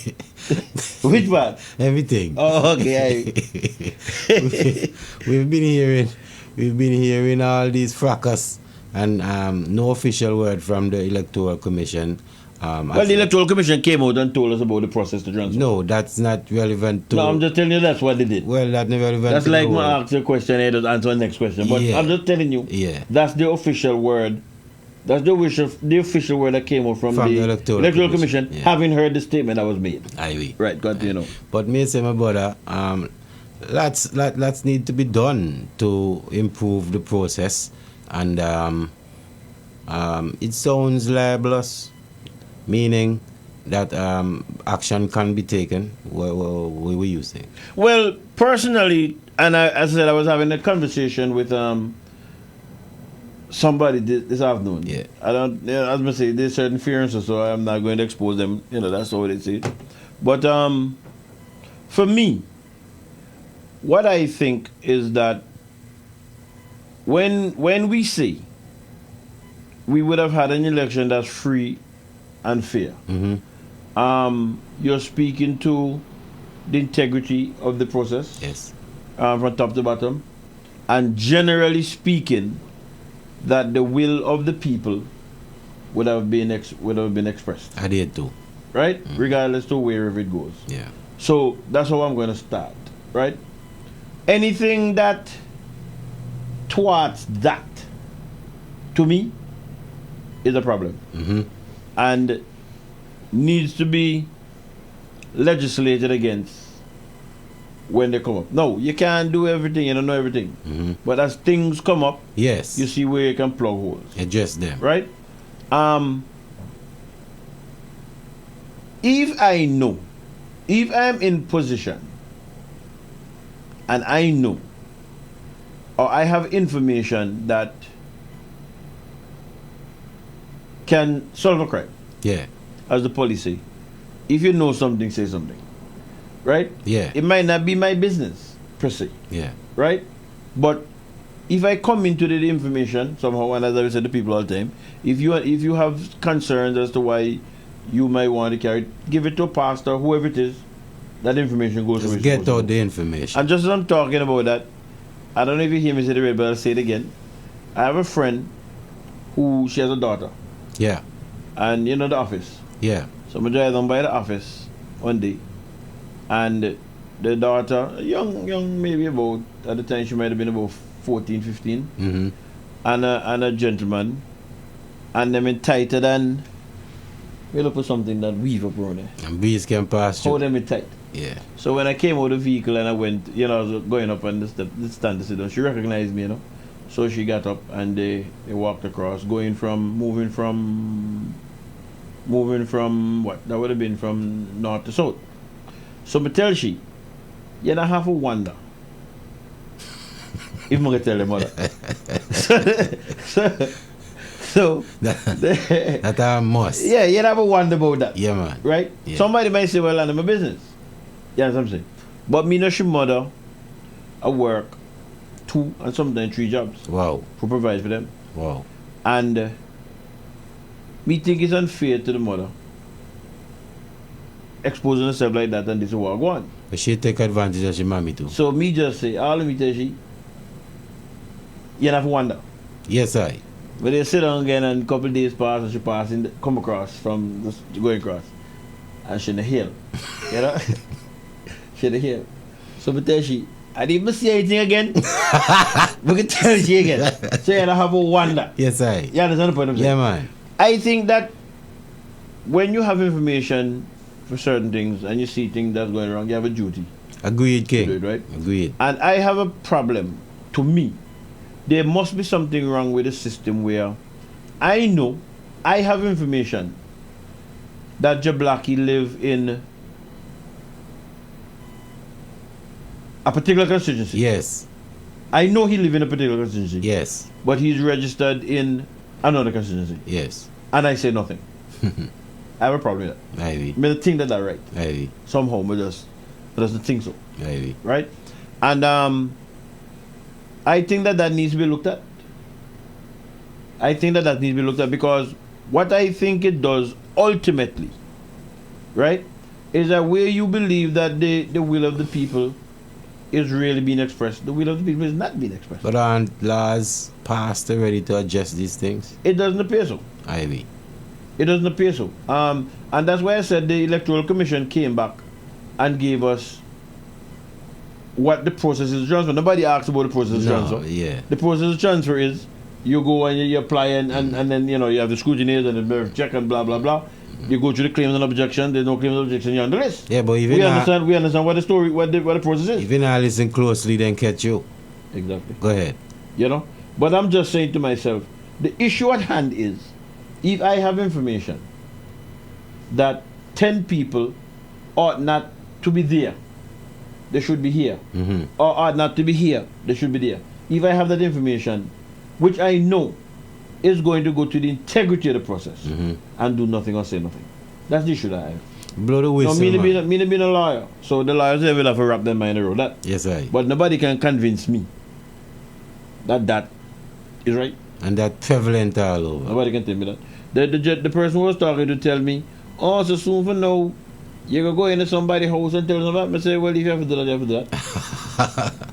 S4: Which part?
S9: Everything.
S4: Oh, okay.
S9: we've been hearing all these fracas, and no official word from the Electoral Commission.
S4: Well, the Electoral Commission came out and told us about the process to transfer.
S9: No, that's not relevant to...
S4: No, I'm just telling you that's what they did.
S9: Well, that's not relevant.
S4: That's like my ask a question, I just answer the next question. But I'm just telling you, that's the official word. That's the official word that came out from the Electoral Commission, having heard the statement that was made. Right, continue.
S9: But me say, my brother, lots need to be done to improve the process, and it sounds libelous, meaning that action can be taken? What were you saying?
S4: Well, personally, and as I said, I was having a conversation with somebody this afternoon.
S9: Yeah.
S4: I don't, as I say, there's certain fears, so I'm not going to expose them. That's all they say. But for me, what I think is that when we say we would have had an election that's free and fair, you're speaking to the integrity of the process.
S9: Yes.
S4: From top to bottom, and generally speaking, that the will of the people would have been expressed.
S9: I did too.
S4: Right? Regardless to wherever it goes.
S9: Yeah.
S4: So that's how I'm going to start. Right? Anything that thwarts that, to me, is a problem. And needs to be legislated against when they come up. No, you can't do everything, you don't know everything. But as things come up,
S9: yes,
S4: you see where you can plug holes.
S9: Adjust them.
S4: Right? If I'm in position and I know, or I have information that can solve a crime.
S9: Yeah.
S4: As the police say, if you know something, say something. Right?
S9: Yeah.
S4: It might not be my business, per se.
S9: Yeah.
S4: Right? But if I come into the information somehow, and as I said to people all the time, if you have concerns as to why you might want to carry it, give it to a pastor, whoever it is, that information goes
S9: Just get out the information.
S4: And just as I'm talking about that, I don't know if you hear me say it, but I'll say it again. I have a friend who, she has a daughter.
S9: Yeah.
S4: And you know the office.
S9: Yeah.
S4: So I drive down by the office one day, and the daughter, young, maybe about, at the time she might have been about 14, 15, and a gentleman, and them in tighter than, we look for something that weave up around there.
S9: And bees can pass through.
S4: Hold them in tight.
S9: Yeah.
S4: So when I came out of the vehicle and I went, I was going up on the stand to sit down, she recognized me, So she got up and they walked across, moving from what? That would have been from north to south. So I tell she, you don't have to wonder. If I'm going to tell the mother. So
S9: that a must.
S4: Yeah, you have a wonder about that.
S9: Yeah, man.
S4: Right?
S9: Yeah.
S4: Somebody might say, well, I'm a business. You know what I'm saying? But me not she mother, I work 2 and sometimes 3 jobs.
S9: Wow.
S4: To provide for them.
S9: Wow.
S4: And me think it's unfair to the mother exposing herself like that, and this is what I want.
S9: But she take advantage of she mommy too.
S4: So me just say, all of me tell she, you have to wonder.
S9: Yes, I.
S4: But they sit down again and a couple of days pass and she come across from just going across. And she in the hill. You know? She in the hill. So I tell she, I didn't even see anything again. We can tell she again. So you have a wonder.
S9: Yes, I.
S4: You understand the point I'm saying?
S9: Yeah, man.
S4: I think that when you have information for certain things and you see things that's going wrong, you have a duty.
S9: Agreed, King.
S4: To do it, right?
S9: Agreed.
S4: And I have a problem. To me, there must be something wrong with the system where I know I have information that Jablaki live in a particular constituency.
S9: Yes.
S4: I know he live in a particular constituency.
S9: Yes.
S4: But he's registered in another constituency.
S9: Yes.
S4: And I say nothing. I have a problem with that.
S9: Maybe.
S4: I think that that's right.
S9: Maybe.
S4: Somehow, but just think so.
S9: Maybe.
S4: Right? And I think that needs to be looked at. I think that needs to be looked at because what I think it does ultimately, right, is that where you believe that the will of the people is really being expressed, the will of the people is not being expressed.
S9: But aren't laws passed already to adjust these things?
S4: It doesn't appear so.
S9: Ivy.
S4: It doesn't appear so. And that's why I said the Electoral Commission came back and gave us what the process is transfer. Nobody asked about the process of transfer.
S9: Yeah.
S4: The process of transfer is you go and you apply and then you have the scrutineers and the merit check and blah blah blah. You go through the claims and objection. There's no claims and objection. You're on the list.
S9: Yeah, but even
S4: we understand what the story, what the process is.
S9: Even I listen closely, then catch you.
S4: Exactly.
S9: Go ahead.
S4: But I'm just saying to myself, the issue at hand is, if I have information that 10 people ought not to be there, they should be here. Or ought not to be here, they should be there. If I have that information, which I know is going to go to the integrity of the process and do nothing or say nothing. That's the issue that I have.
S9: Blow the whistle,
S4: me being a lawyer, so the lawyers will have to wrap their mind around that.
S9: Yes, right.
S4: But nobody can convince me that is right.
S9: And that prevalent all over.
S4: Nobody can tell me that. The person who was talking to tell me, oh, so soon for now, you can go into somebody's house and tell them that. I say, well, if you have to do that, you have to do that.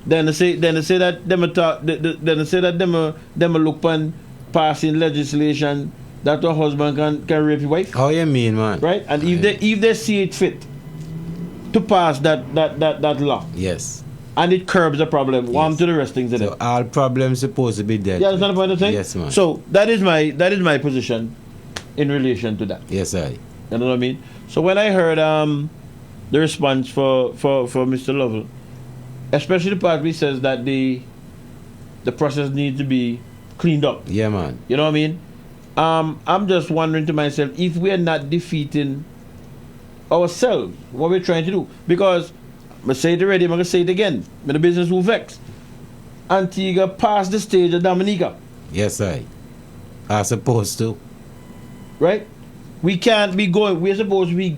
S4: then they say that them talk. Then they say that them look on passing legislation that your husband can rape your wife.
S9: How you mean, man?
S4: Right? And if they see it fit to pass that law,
S9: yes,
S4: and it curbs the problem, one to the rest things in it.
S9: So all problems supposed to be dead.
S4: Yeah, that's not the point of saying.
S9: Yes, man.
S4: So that is my position in relation to that.
S9: Yes, I.
S4: You know what I mean? So when I heard the response for Mr. Lovell, especially the part where he says that the process needs to be cleaned up.
S9: Yeah, man.
S4: You know what I mean? I'm just wondering to myself if we are not defeating ourselves, what we're trying to do. Because I say it already, I'm going to say it again. When the business will vex. Antigua passed the stage of Dominica.
S9: Yes, I. Are supposed to.
S4: Right? We can't be going, we're supposed to be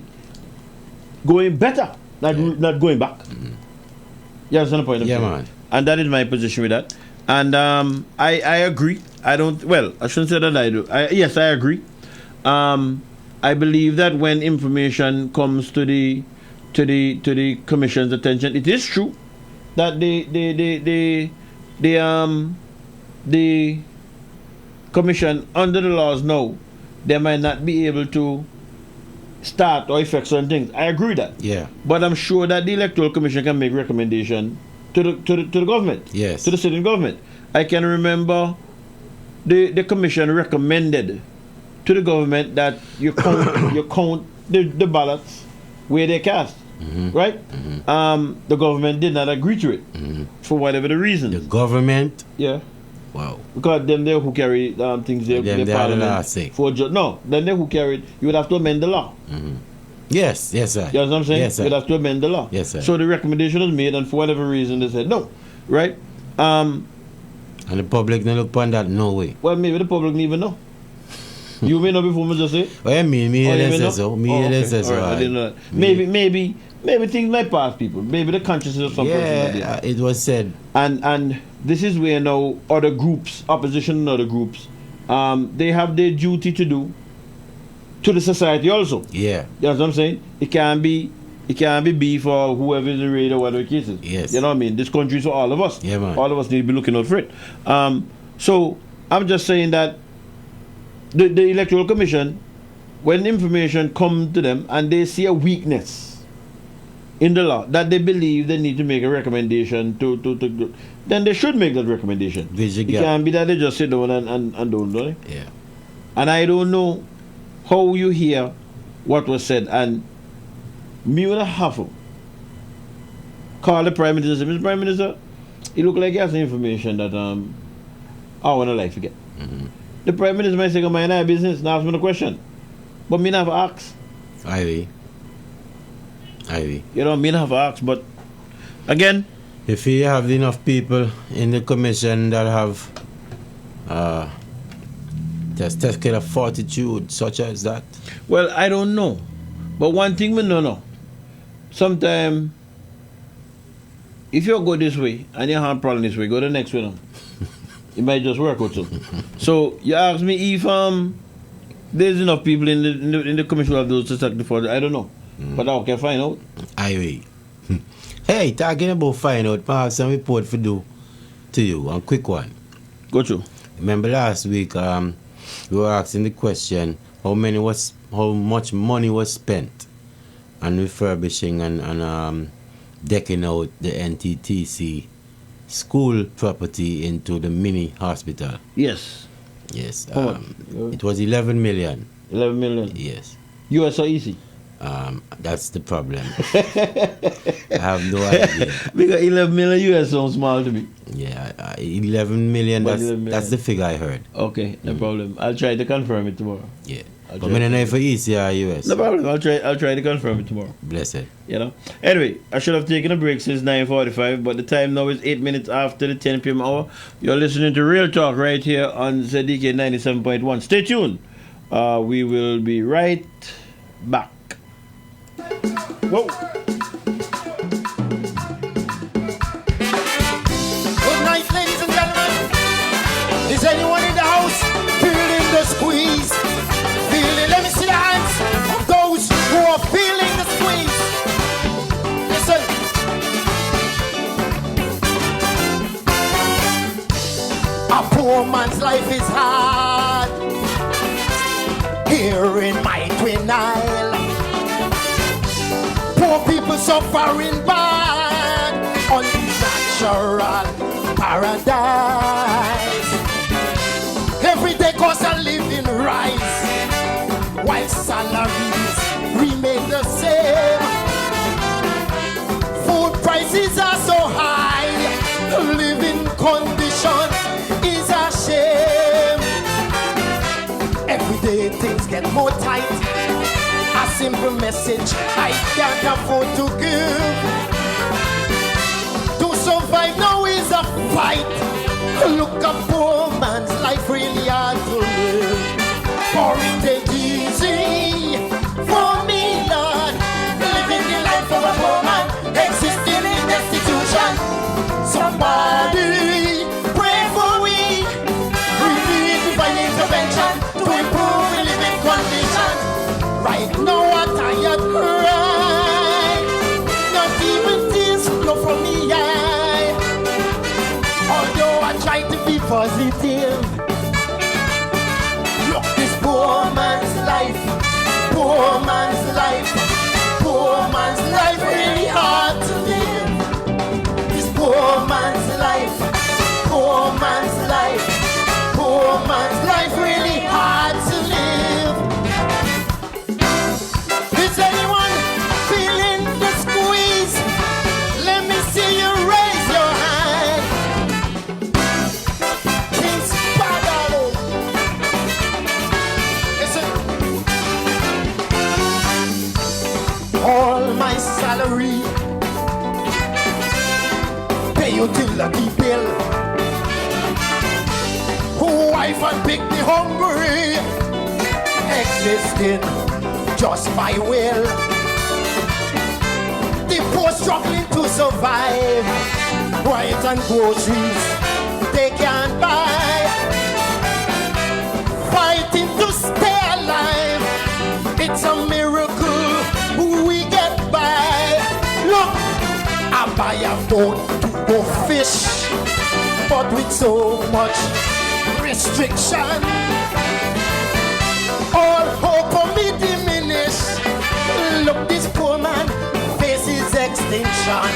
S4: going better, not going back. You understand the point?
S9: Yeah, man.
S4: And that is my position with that. And I agree. I shouldn't say that I do. Yes, I agree. I believe that when information comes to the commission's attention, it is true that the commission under the laws now, they might not be able to start or effect certain things. I agree with that.
S9: Yeah.
S4: But I'm sure that the Electoral Commission can make recommendation to the government.
S9: Yes.
S4: To the sitting government. I can remember the commission recommended to the government that you count the ballots where they cast. Right? The government did not agree to it for whatever the reason.
S9: The government?
S4: Yeah.
S9: Wow.
S4: Because them there who carry things there,
S9: them
S4: the parliament for no, then they who carried, you would have to amend the law.
S9: Yes, sir.
S4: You know what I'm saying?
S9: Yes, sir.
S4: You'd have to amend the law.
S9: Yes, sir.
S4: So the recommendation was made, and for whatever reason they said no. Right? And
S9: the public don't look upon that no way.
S4: Well, maybe the public didn't even know. You may know before me just say.
S9: Oh, yeah, me say so.
S4: I didn't know that. Maybe things might pass people. Maybe the consciousness of some person.
S9: Yeah, it was said.
S4: And this is where now other groups, opposition and other groups, they have their duty to do to the society also.
S9: Yeah.
S4: You know what I'm saying? It can't be beef or whoever is the raid or whatever the case is.
S9: Yes.
S4: You know what I mean? This country is for all of us.
S9: Yeah, man.
S4: All of us need to be looking out for it. So I'm just saying that the Electoral Commission, when information comes to them and they see a weakness in the law that they believe they need to make a recommendation to then they should make that recommendation. It can't be that they just sit down and don't do it.
S9: Yeah.
S4: And I don't know how you hear what was said, and me would have to call the Prime Minister and say, Mr. Prime Minister, it look like he has some information that I want to like forget. The Prime Minister might say, my own business, and ask me the question. But me not have to ask.
S9: Ivy.
S4: You know, me not have to ask, but again,
S9: if you have enough people in the commission that have testicular fortitude such as that.
S4: Well, I don't know. But one thing we know. Sometimes if you go this way and you have a problem this way, go the next way now. It might just work out so. So you ask me if there's enough people in the commission of those testicular fortitude. I don't know. But I can find out.
S9: Ivy. Hey, talking about find out, I have some report for do to you, a quick one.
S4: Go through.
S9: Remember last week, we were asking the question how much money was spent on refurbishing and decking out the NTTC school property into the mini hospital.
S4: Yes.
S9: Yes. It was 11 million.
S4: 11 million?
S9: Yes.
S4: US or easy?
S9: That's the problem. I have no idea.
S4: Because 11 million US sounds small to me.
S9: Yeah, 11 million, that's the figure I heard.
S4: Okay, no problem. I'll try to confirm it tomorrow.
S9: Yeah. But I don't know if it's East or US.
S4: No problem. I'll try to confirm it tomorrow.
S9: Blessed.
S4: You know. Anyway, I should have taken a break since 9:45, but the time now is 8 minutes after the 10 p.m. hour. You're listening to Real Talk right here on ZDK 97.1. Stay tuned. We will be right back. Whoa.
S20: Good night, ladies and gentlemen. Is anyone in the house feeling the squeeze? Let me see the hands of those who are feeling the squeeze. Listen. A poor man's life is hard here in my Twin Isle. Poor people suffering bad on natural paradise. Every day cost of living rise, while salaries remain the same. Food prices are so high, living condition is a shame. Every day things get more tight. A simple message I can't afford to give. To survive now is a fight. Look, a poor man's life really hard to live. For it ain't easy for me, Lord, living the life of a poor man, existing in destitution. Somebody pray for we. We need divine intervention to improve the living condition. Right now I'm tired cry. Not even tears flow from me eye. Although I try to be positive. Look, this poor man's life, poor man's life, poor man's life really hard to live. This poor man's life, poor man's life, poor man's life really hard to live. Is anyone feeling the squeeze? Let me see you raise your hand. Prince Badalo. Listen. All my salary, pay utility bill. Wife and pick me hungry, existing just by will. The poor struggling to survive, quiet and groceries they can't buy. Fighting to stay alive, it's a miracle we get by. Look, I buy a boat to go fish, but with so much restriction, all hope of me diminish. Look, this poor man faces extinction.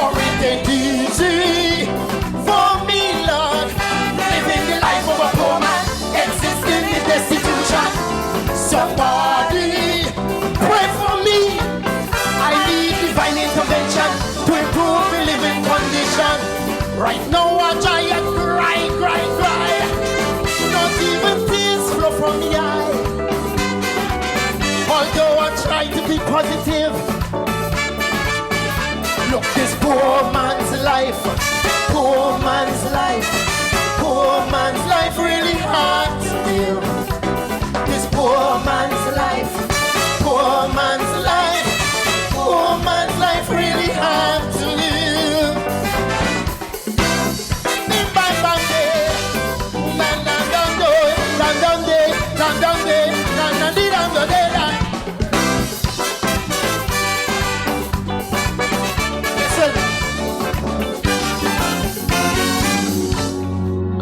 S20: Or it ain't easy for me, Lord, living the life of a poor man, existing in destitution. Somebody pray for me. I need divine intervention to improve the living condition. Right now I try and cry, cry, cry. Not even tears flow from the eye. Although I try to be positive. Look, this poor man's life, poor man's life, poor man's life really hard to live. This poor man's life, poor man's life, poor man's life really hard to live.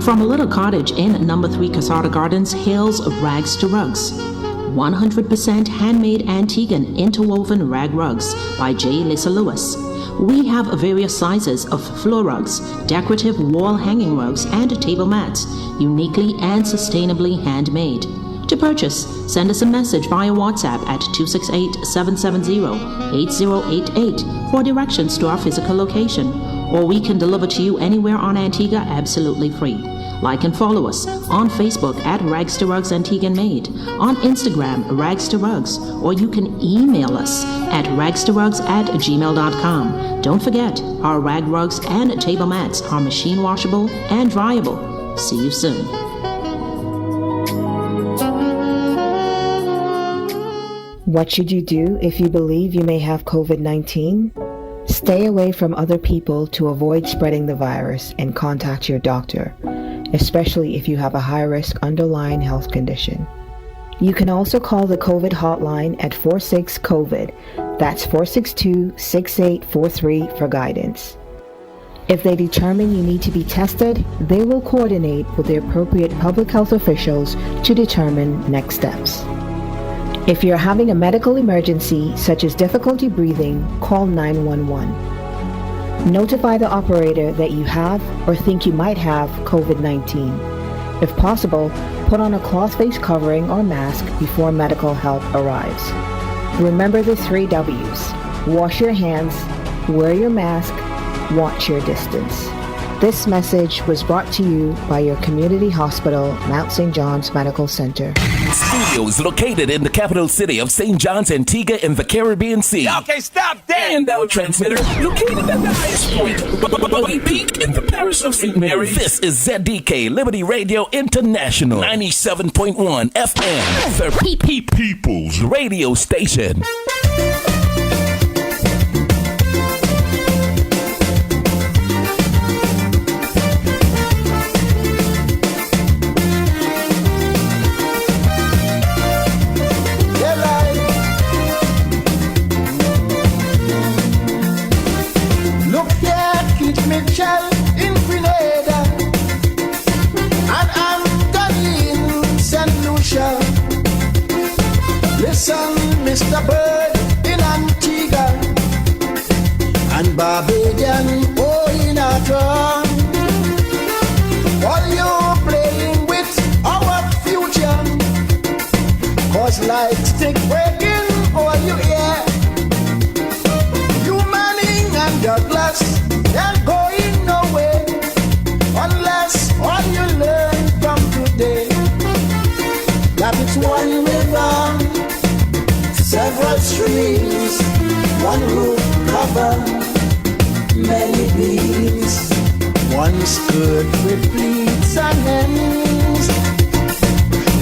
S6: From a little cottage in number 3 Casada Gardens hails Rags to Rugs. 100% handmade Antiguan interwoven rag rugs by J. Lisa Lewis. We have various sizes of floor rugs, decorative wall hanging rugs, and table mats, uniquely and sustainably handmade. To purchase, send us a message via WhatsApp at 268-770-8088 for directions to our physical location, or we can deliver to you anywhere on Antigua absolutely free. Like and follow us on Facebook at Rags to Rugs Antigua and Made, on Instagram, Rags to Rugs, or you can email us at ragstorugs@gmail.com. Don't forget, our rag rugs and table mats are machine washable and dryable. See you soon.
S21: What should you do if you believe you may have COVID-19? Stay away from other people to avoid spreading the virus and contact your doctor, especially if you have a high-risk underlying health condition. You can also call the COVID hotline at 46-COVID. That's 462-6843 for guidance. If they determine you need to be tested, they will coordinate with the appropriate public health officials to determine next steps. If you're having a medical emergency, such as difficulty breathing, call 911. Notify the operator that you have or think you might have COVID-19. If possible, put on a cloth face covering or mask before medical help arrives. Remember the 3 W's. Wash your hands, wear your mask, watch your distance. This message was brought to you by your community hospital, Mount St. John's Medical Center.
S1: Studios located in the capital city of St. John's, Antigua in the Caribbean Sea.
S2: Okay, stop that!
S1: And our transmitter located at the highest point, Buggy Peak in the parish of St. Mary. This is ZDK Liberty Radio International, 97.1 FM, the People's Radio Station.
S20: Mitchell in Grenada, and Anthony in St. Lucia. Listen, Mr. Bird in Antigua, and Barbadian in Atron. All you playing with our future, cause like stick breaking all you hear. You Manning and Douglas, they're going nowhere unless all you learn from today that it's one river, several streams, one roof cover, many beams, one skirt with pleats and hems,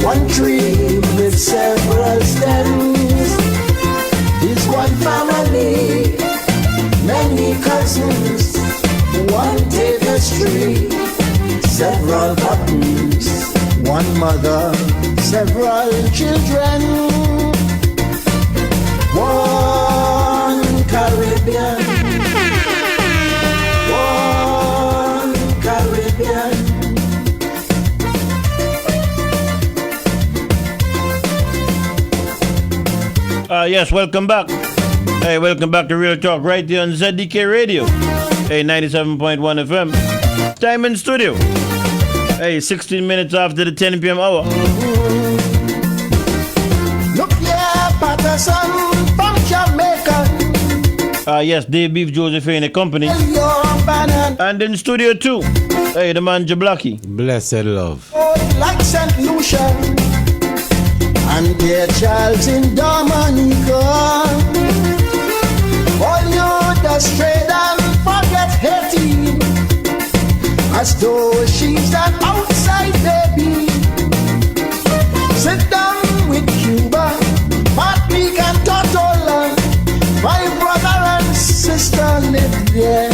S20: one tree with several stems, is one family, many cousins, one tapestry, several buttons, one mother, several children, one Caribbean, one Caribbean.
S4: Yes, welcome back. Hey, welcome back to Real Talk right here on ZDK Radio. Hey, 97.1 FM. Time in studio. Hey, 16 minutes after the 10 p.m. hour.
S20: Look here, Patterson from Jamaica.
S4: Yes, Dave Beef Josephine and company. And in studio too. Hey, the man Jablaki.
S9: Blessed love.
S20: Like St. Lucia and dear Charles in Dominica. All you just trade and forget Haiti, as though she's an outside baby. Sit down with Cuba, Martinique and Tortola. My brother and sister live there.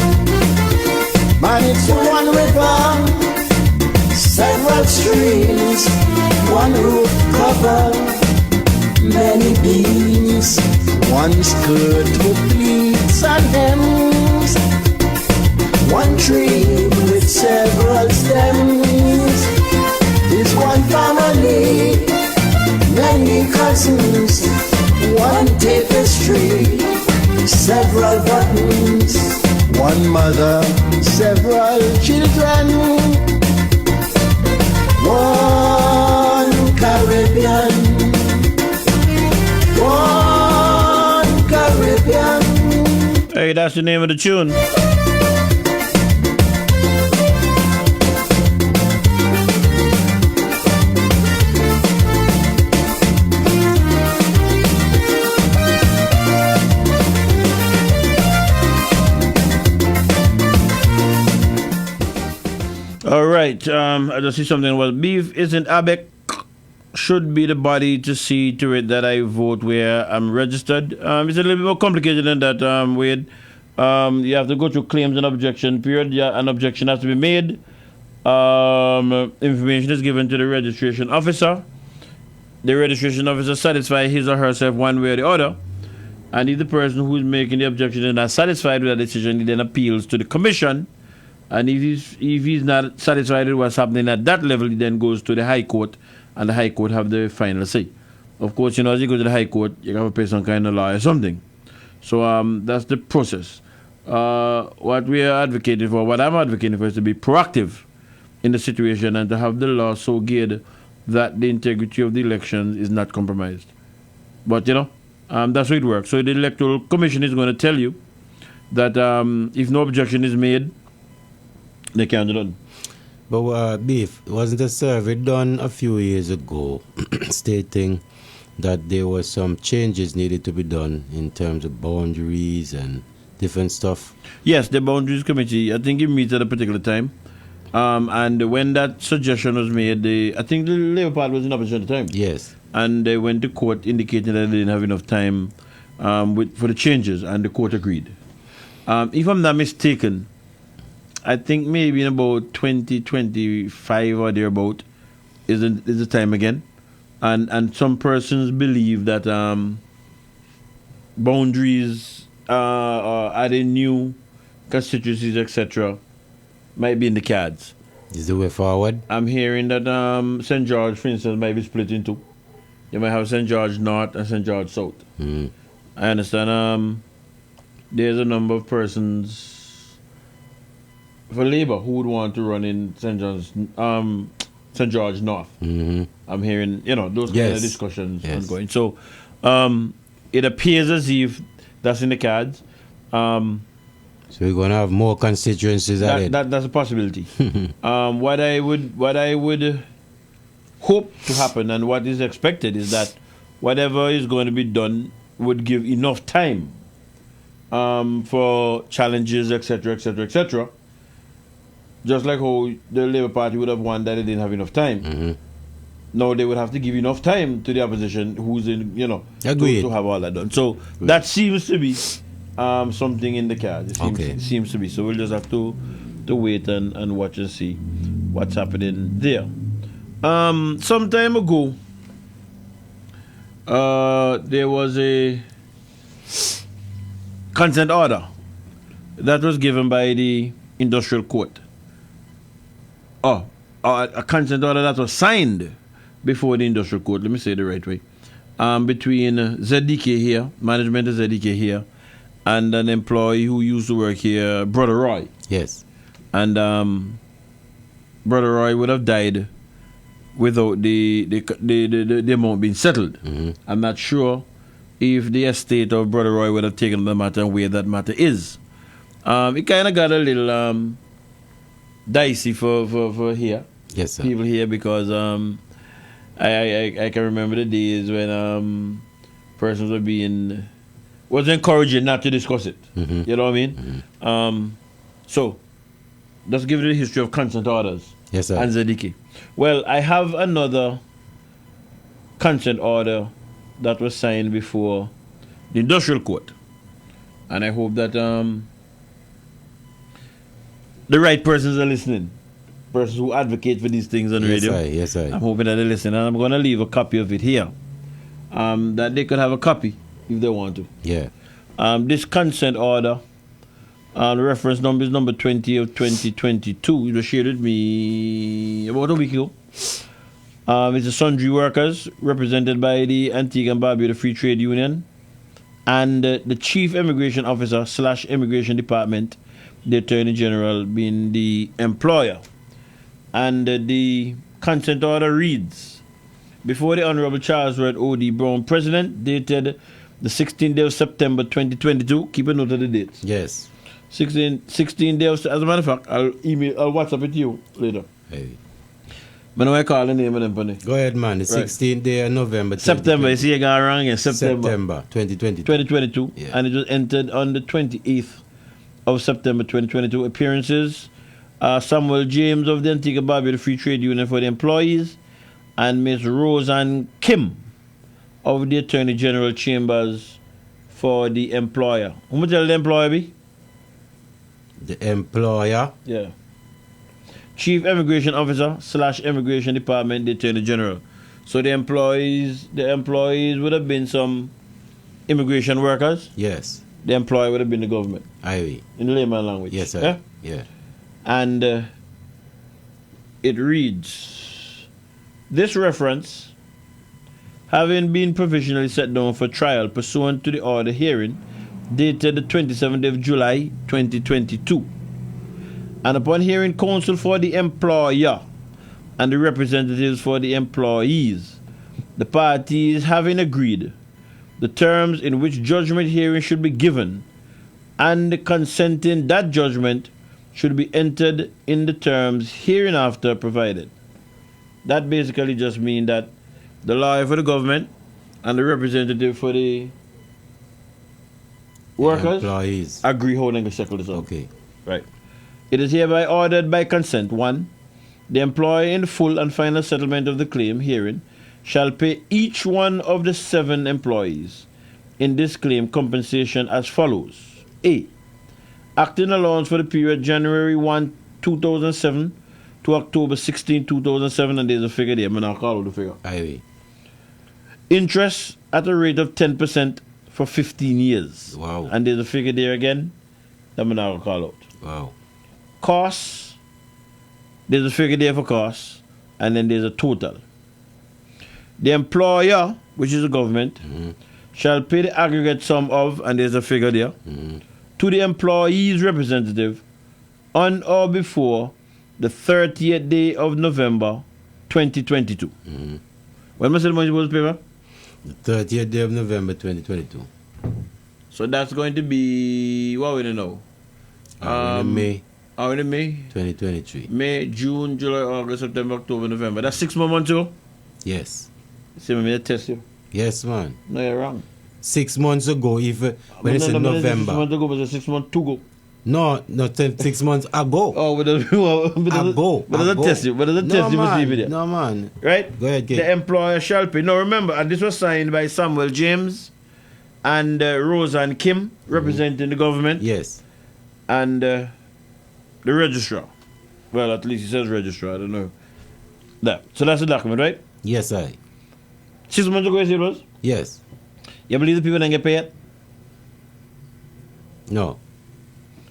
S20: Man, it's one river, several streams, one roof cover, many beams, one skirt with pleats and hems, one tree with several stems, is one family, many cousins, one tapestry, several buttons, one mother, several children, one Caribbean, one Caribbean.
S4: Hey, that's the name of the tune. Right. I just see something. Well, beef isn't ABEC. Should be the body to see to it that I vote where I'm registered. It's a little bit more complicated than that, Wade. You have to go through claims and objection period. Yeah, an objection has to be made. Information is given to the registration officer. The registration officer satisfies his or herself one way or the other. And if the person who is making the objection is not satisfied with that decision, he then appeals to the commission. And if he's not satisfied with what's happening at that level, he then goes to the High Court, and the High Court have the final say. Of course, as you go to the High Court, you have to pay some kind of law or something. So that's the process. What we are advocating for, what I'm advocating for, is to be proactive in the situation and to have the law so geared that the integrity of the election is not compromised. But, that's how it works. So the Electoral Commission is going to tell you that if no objection is made, they can't do nothing.
S9: But Beef, wasn't a survey done a few years ago stating that there were some changes needed to be done in terms of boundaries and different stuff?
S4: Yes, the Boundaries Committee, I think it meets at a particular time. And when that suggestion was made, I think the Labour Party was in opposition at the time.
S9: Yes.
S4: And they went to court indicating that they didn't have enough time for the changes, and the court agreed. If I'm not mistaken, I think maybe in about 2025 or thereabout is the time again. And some persons believe that boundaries adding new constituencies, etc., might be in the cards.
S9: Is the way forward?
S4: I'm hearing that St. George, for instance, might be split in two. You might have St. George North and St. George South.
S9: Mm.
S4: I understand there's a number of persons for Labour who would want to run in St. George North.
S9: Mm-hmm.
S4: I'm hearing, those kind of discussions ongoing. So it appears as if that's in the cards.
S9: So we're going to have more constituencies added.
S4: That's a possibility. What I would hope to happen and what is expected is that whatever is going to be done would give enough time for challenges, etc., etc., etc. Just like how the Labour Party would have won that they didn't have enough time.
S9: Mm-hmm.
S4: Now they would have to give enough time to the opposition who's in,
S9: Agreed.
S4: to have all that done. So that seems to be something in the cards. It seems to be. So we'll just have to wait and watch and see what's happening there. Some time ago, there was a consent order that was given by the Industrial Court. A consent order that was signed before the Industrial Court, let me say it the right way, between ZDK here, management of ZDK here, and an employee who used to work here, Brother Roy.
S9: Yes.
S4: And Brother Roy would have died without the amount being settled.
S9: Mm-hmm.
S4: I'm not sure if the estate of Brother Roy would have taken the matter and where that matter is. It kind of got a little dicey for here.
S9: Yes, sir.
S4: People here, because I can remember the days when persons were being was encouraging not to discuss it.
S9: Mm-hmm.
S4: You know what I mean?
S9: Mm-hmm.
S4: So let's give it the history of consent orders.
S9: Yes, sir.
S4: And ZDK. Well, I have another consent order that was signed before the Industrial Court, and I hope that the right persons are listening. Persons who advocate for these things on the radio.
S9: Yes, sir.
S4: I'm hoping that they listen, and I'm going to leave a copy of it here, that they could have a copy if they want to.
S9: Yeah.
S4: This consent order, the reference number is number 20 of 2022. It was shared with me about a week ago. It's the sundry workers represented by the Antigua and Barbuda Free Trade Union and the Chief Immigration Officer / Immigration Department, the Attorney General being the employer. And the consent order reads, before the Honorable Charles Red O.D. Brown, President, dated the 16th day of September 2022. Keep a note of the dates.
S9: Yes.
S4: 16 day of, as a matter of fact, I'll WhatsApp it to you later.
S9: Hey.
S4: But I call the name of them.
S9: Go ahead, man. The 16th day of November.
S4: September. You see, you got wrong again.
S9: September 2022.
S4: 2022.
S9: Yeah.
S4: And it was entered on the 28th of September 2022. Appearances Samuel James of the Antigua Barbuda Free Trade Union for the employees, and Ms. Roseanne Kim of the Attorney General Chambers for the employer. Who will tell the employer be?
S9: The employer?
S4: Yeah. Chief Immigration Officer / Immigration Department, the Attorney General. So the employees would have been some immigration workers.
S9: Yes.
S4: The employer would have been the government.
S9: Aye.
S4: In layman language.
S9: Yes, sir. Yeah.
S4: And it reads, this reference, having been provisionally set down for trial pursuant to the order hearing dated the 27th of July 2022, and upon hearing counsel for the employer and the representatives for the employees, the parties having agreed the terms in which judgment hearing should be given, and consenting that judgment should be entered in the terms hereinafter provided. That basically just means that the lawyer for the government and the representative for the workers
S9: employees
S4: agree how they can settle this out.
S9: Okay.
S4: Right. It is hereby ordered by consent, 1, the employer in full and final settlement of the claim herein shall pay each one of the 7 employees in this claim compensation as follows. A. Acting allowance for the period January 1, 2007 to October 16, 2007, and there's a figure there. I'm going to call out the figure.
S9: Aye.
S4: Interest at a rate of 10% for 15 years.
S9: Wow.
S4: And there's a figure there again. I'm going to call out.
S9: Wow.
S4: Costs, there's a figure there for costs, and then there's a total. The employer, which is the government, shall pay the aggregate sum of, and there's a figure there, to the employee's representative on or before the 30th day of November 2022. When was the money supposed to pay?
S9: The 30th day of November 2022.
S4: So that's going to be, what we don't know?
S9: In May.
S4: In May?
S9: 2023.
S4: May, June, July, August, September, October, November. That's 6 more months ago?
S9: Yes.
S4: See, me to test you.
S9: Yes, man.
S4: No, you're wrong.
S9: 6 months ago, when it's in November.
S4: 6 months ago, but it's 6 months to go.
S9: No, 6 months ago.
S4: Oh, but does it test you? But does it test you for see video?
S9: No, man.
S4: Right?
S9: Go ahead,
S4: The employer shall pay. Now remember, and this was signed by Samuel James and Roseanne Kim, representing the government.
S9: Yes.
S4: And the registrar. Well, at least he says registrar. I don't know. That. So that's the document, right?
S9: Yes, I.
S4: 6 months ago, you see it was?
S9: Yes.
S4: You believe the people didn't get paid?
S9: No.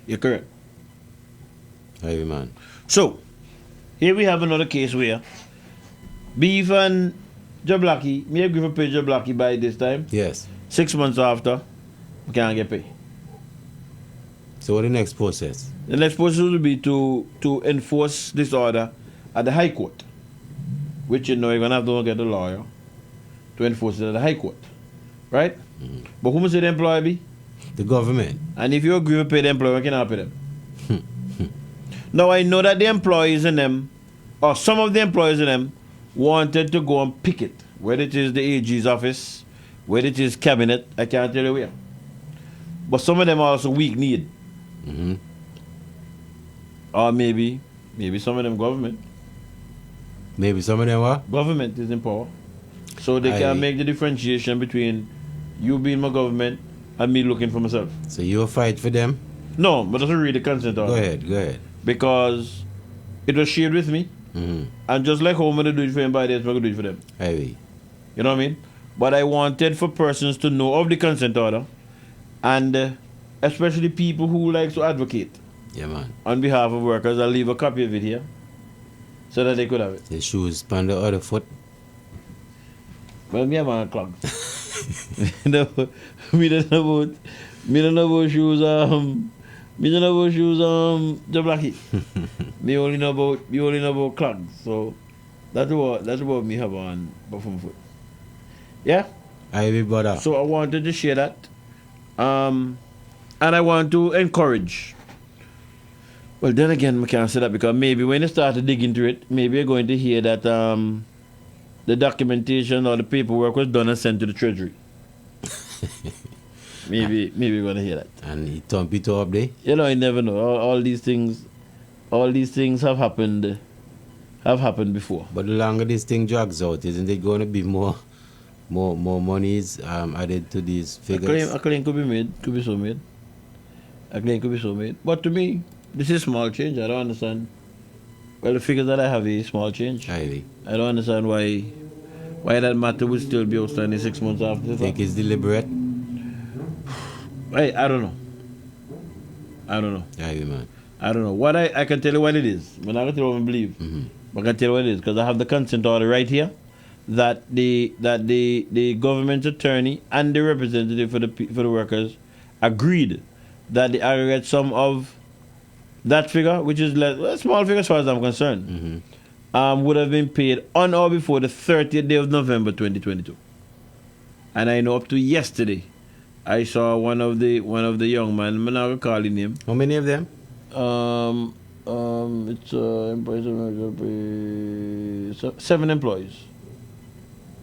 S4: You're correct.
S9: Aye, man.
S4: So, here we have another case where Beef and Jablaki, me agree for pay Jablaki by this time.
S9: Yes.
S4: 6 months after, we can't get paid.
S9: So what the next process?
S4: The next process will be to enforce this order at the High Court, which you know you're going to have to get a lawyer to enforce it at the High Court. Right? But who must say the employer be?
S9: The government.
S4: And if you agree to pay the employer, we cannot pay them. Now, I know that the employees in them, or some of the employees in them, wanted to go and picket, whether it is the AG's office, whether it is cabinet, I can't tell you where. But some of them are also weak need. Or maybe some of them government.
S9: Maybe some of them what?
S4: Government is in power. So they can make the differentiation between you being my government and me looking for myself.
S9: So you'll fight for them?
S4: No, but doesn't read the consent order.
S9: Go ahead.
S4: Because it was shared with me. And just like how I'm going to do it for anybody else, I'm going to do it for them.
S9: Aye.
S4: You know what I mean? But I wanted for persons to know of the consent order, and especially people who like to advocate.
S9: Yeah, man.
S4: On behalf of workers. I'll leave a copy of it here so that they could have it.
S9: The shoes on the other foot.
S4: Well, me have on clogs. Me don't know about shoes. Me don't know about shoes. The blacky. me only know about clogs. So that's what me have on bottom foot. Yeah.
S9: I brother.
S4: So I wanted to share that, and I want to encourage. Well, then again, I can't say that because maybe when you start to dig into it, maybe you're going to hear that the documentation or the paperwork was done and sent to the Treasury. maybe we're going to hear that.
S9: And he turned Peter up there?
S4: You know, you never know. All these things all these things have happened before.
S9: But the longer this thing drags out, isn't it going to be more monies added to these figures?
S4: A claim could be made, could be so made. A claim could be so made. But to me, this is small change. I don't understand. Well, the figures that I have is small change. I don't understand why that matter would still be outstanding 6 months after.
S9: You think it's deliberate?
S4: I don't know.
S9: Man.
S4: I don't know. What I can tell you what it is. I'm not going to tell you what I believe. But I can tell you what it is because I have the consent order right here that the government attorney and the representative for the workers agreed that the aggregate sum of that figure, which is a small figure as far as I'm concerned, would have been paid on or before the 30th day of November 2022. And I know up to yesterday, I saw one of the young men. I'm not gonna call his name.
S9: How many of them?
S4: It's 7 employees.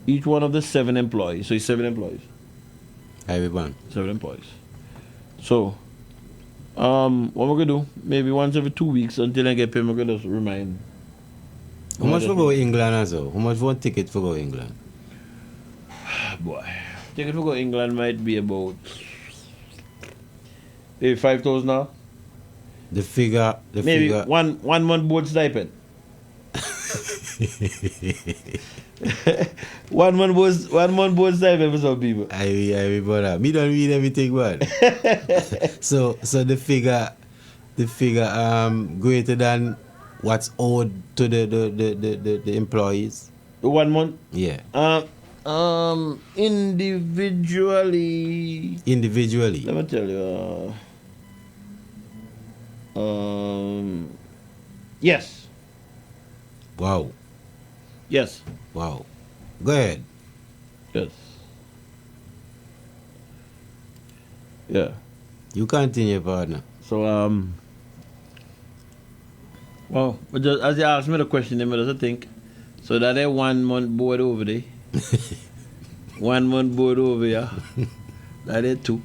S4: Each one of the 7 employees. So it's 7 employees.
S9: Everyone.
S4: 7 employees. So, what we're gonna do? Maybe once every 2 weeks until I get paid, we're gonna just remind.
S9: How much for go England also? How much for one ticket for go England?
S4: Boy, ticket for go England might be about maybe 5,000 now.
S9: The figure.
S4: Maybe one month board stipend. 1 month board stipend for some people.
S9: I brother. Me don't read everything, man. so the figure greater than what's owed to the employees.
S4: 1 month?
S9: Yeah.
S4: Individually. Let me tell you. Yes.
S9: Wow.
S4: Yes.
S9: Wow. Go ahead.
S4: Yes. Yeah.
S9: You continue, partner.
S4: So well, just as you asked me the question, I just think so that a 1 month board over there. 1 month board over here. That is 2.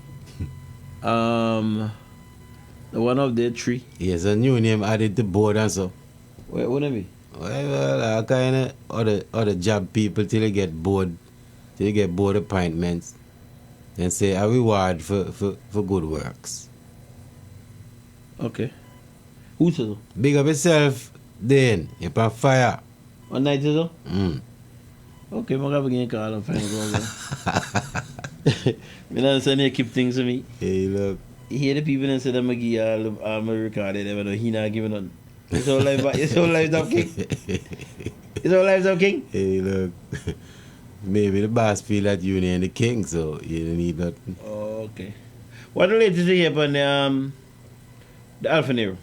S4: The one of the 3.
S9: Yes, a new name added to board and so.
S4: What do you mean?
S9: Well, kind of other job people till they get bored appointments, and say a reward for good works.
S4: Okay. Who says so?
S9: Big up yourself, then. You're on fire.
S4: On night is so? Okay, I'm going to begin call and find out. I don't say they keep things to me.
S9: Hey, look.
S4: You hear the people that say that I'm recorded them and he not giving on. It's all life of king. It's all lives of king.
S9: Hey, look. Maybe the boss feel that you ain't the king, so you don't need nothing.
S4: Oh, okay. What the latest here on the Alpha Nero?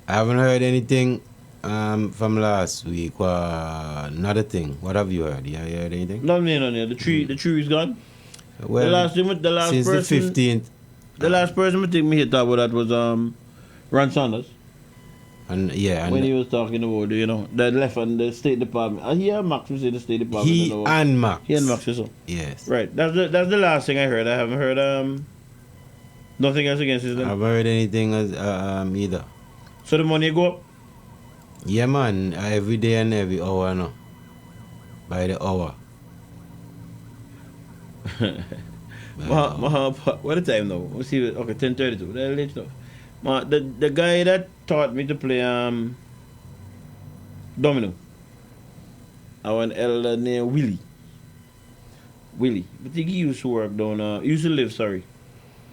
S9: I haven't heard anything from last week. Another thing. What have you heard? You heard anything?
S4: No. The tree is gone.
S9: Well,
S4: the last
S9: since
S4: person,
S9: the 15th.
S4: The last person I think me hit about that was Ron Sanders.
S9: When
S4: he was talking about the left and the State Department. I hear Max was in the State Department.
S9: He and Max.
S4: So.
S9: Yes.
S4: Right. That's the last thing I heard. I haven't heard nothing else against his name.
S9: I haven't heard anything either.
S4: So the money go up?
S9: Yeah, man. Every day and every hour now. By the hour.
S4: What the time now? Let's see. Okay, 10:32. That's late enough. The guy that taught me to play domino, I have an elder named Willie. I think he used to work down. Used to live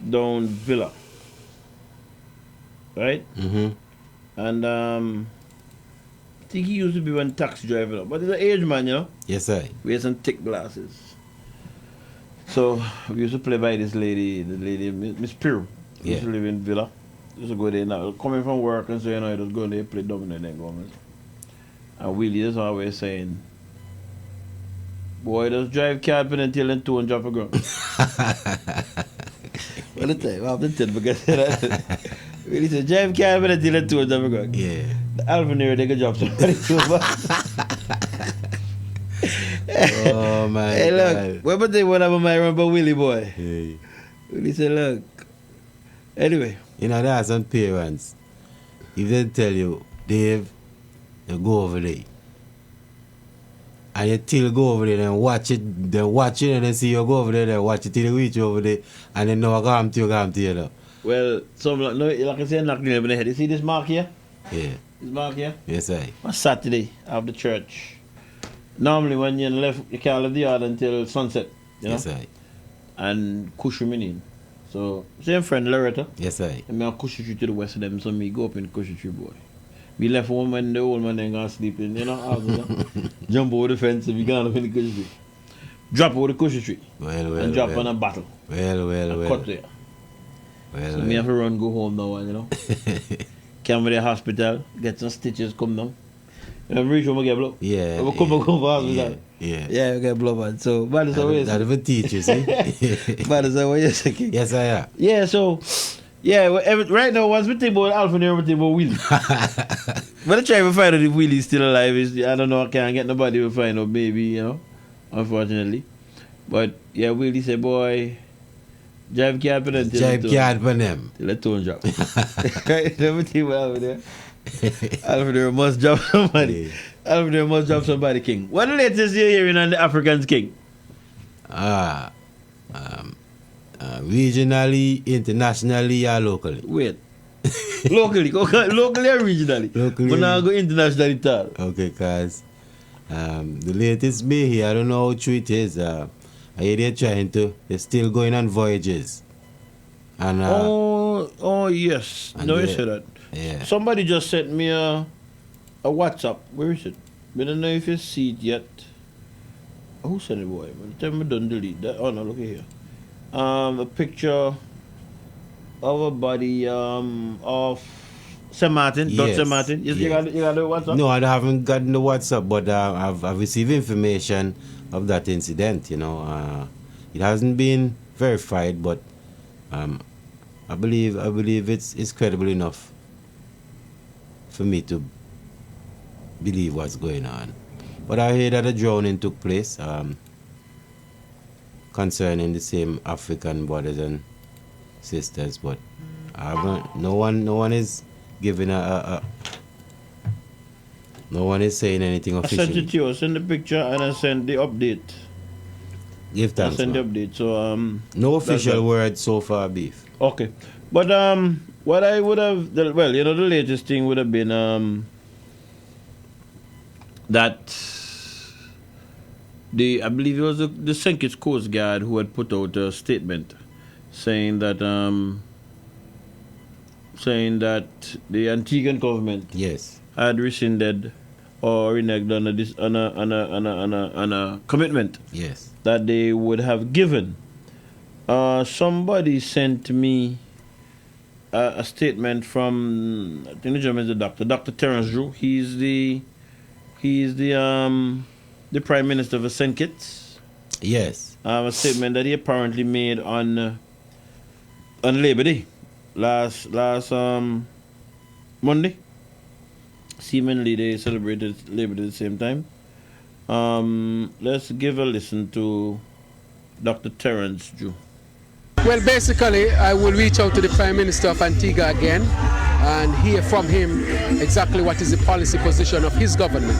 S4: down Villa. Right. And I think he used to be one taxi driver, but he's an age man,
S9: Yes, sir.
S4: We had some thick glasses. So we used to play by this lady, Miss Piru.
S9: Yeah.
S4: Used to live in Villa. Used to go there now. Coming from work and so I just go there, play domino and then go home. And Willie is always saying, boy, just drive cab until then 2 and drop a girl. What the time? I have to tell because Willie said, drive cab until then 2 and drop a girl.
S9: Yeah.
S4: The Alpha Nero, they can drop somebody too.
S9: Oh my
S4: hey,
S9: God.
S4: Look, what about the one of my remember Willie boy?
S9: Hey.
S4: Willie said, look. Anyway.
S9: There are some parents. if they tell you, Dave, you go over there, and you still go over there and watch it, then watch it and then see you go over there, then watch it till you reach over there, and then now come to you know.
S4: Well, some no, like I said, knock me over the head. You see this mark here?
S9: Yeah.
S4: This mark here?
S9: Yes, I.
S4: On Saturday after church. Normally when you're left, you can't leave the yard until sunset. You know?
S9: Yes, I.
S4: And Kush remain. So, same friend Loretta.
S9: Yes, I.
S4: And me and Kush Tree to the west of them, so me go up in Kush Tree, boy. We left home when the old man ain't gonna sleep in, you know, jump over the fence and we gone up in the Kush Tree. Drop over the Kush Tree. And drop on a battle.
S9: Well.
S4: Cut there. So me have to run, go home now, you know. Come to the hospital, get some stitches, come down. And reach home, get blood.
S9: Yeah.
S4: Come to hospital.
S9: Yeah,
S4: we get blood, man. So, bad as always.
S9: That even teaches, eh?
S4: Bad as always, you're saying.
S9: Yes, I am.
S4: Yeah, so, yeah, right now, once we think about Alpha and everything about Willie. But I try to find out if Willie's still alive. I don't know, I can't get nobody to find out, baby, you know, unfortunately. But, yeah, Willie said, boy, drive card for them.
S9: Drive card for them.
S4: Till the tone drop. Right? Let me tell you what happened there. Alfred must drop somebody. Alfred must drop somebody, King. What the latest you're hearing on the Africans, King?
S9: Regionally, internationally, or locally?
S4: Wait. Locally or regionally?
S9: Locally.
S4: But now go internationally, too.
S9: Okay, cause the latest me here, I don't know how true it is. I hear they're still going on voyages. And
S4: oh yes. No, you said that.
S9: Yeah.
S4: Somebody just sent me a WhatsApp. Where is it? I don't know if you see it yet. Who sent it, boy? Tell me don't delete that. Oh no, look here. A picture of a body of St. Martin.
S9: Yes.
S4: St. Martin. Yes. You got the WhatsApp?
S9: No, I haven't gotten the WhatsApp, but I've received information of that incident. You know, it hasn't been verified, but I believe it's credible enough for me to believe what's going on. But I heard that a drowning took place concerning the same African brothers and sisters, but no one is giving no one is saying anything officially.
S4: I sent it to you. I sent the picture and I sent the update.
S9: Give thanks.
S4: I sent the update. So
S9: no official word so far, Beef.
S4: Okay, but what I would have, well, you know, the latest thing would have been that I believe it was the St. Kitts Coast Guard who had put out a statement saying that the Antiguan government had rescinded or reneged on a commitment that they would have given. Somebody sent me a statement from, I think the gentleman is the doctor, Dr. Terence Drew. He's the Prime Minister of St. Kitts.
S9: Yes.
S4: A statement that he apparently made on Labor Day, last Monday. Seemingly they celebrated Labor Day at the same time. Let's give a listen to Dr. Terence Drew.
S3: Well, basically, I will reach out to the Prime Minister of Antigua again and hear from him exactly what is the policy position of his government.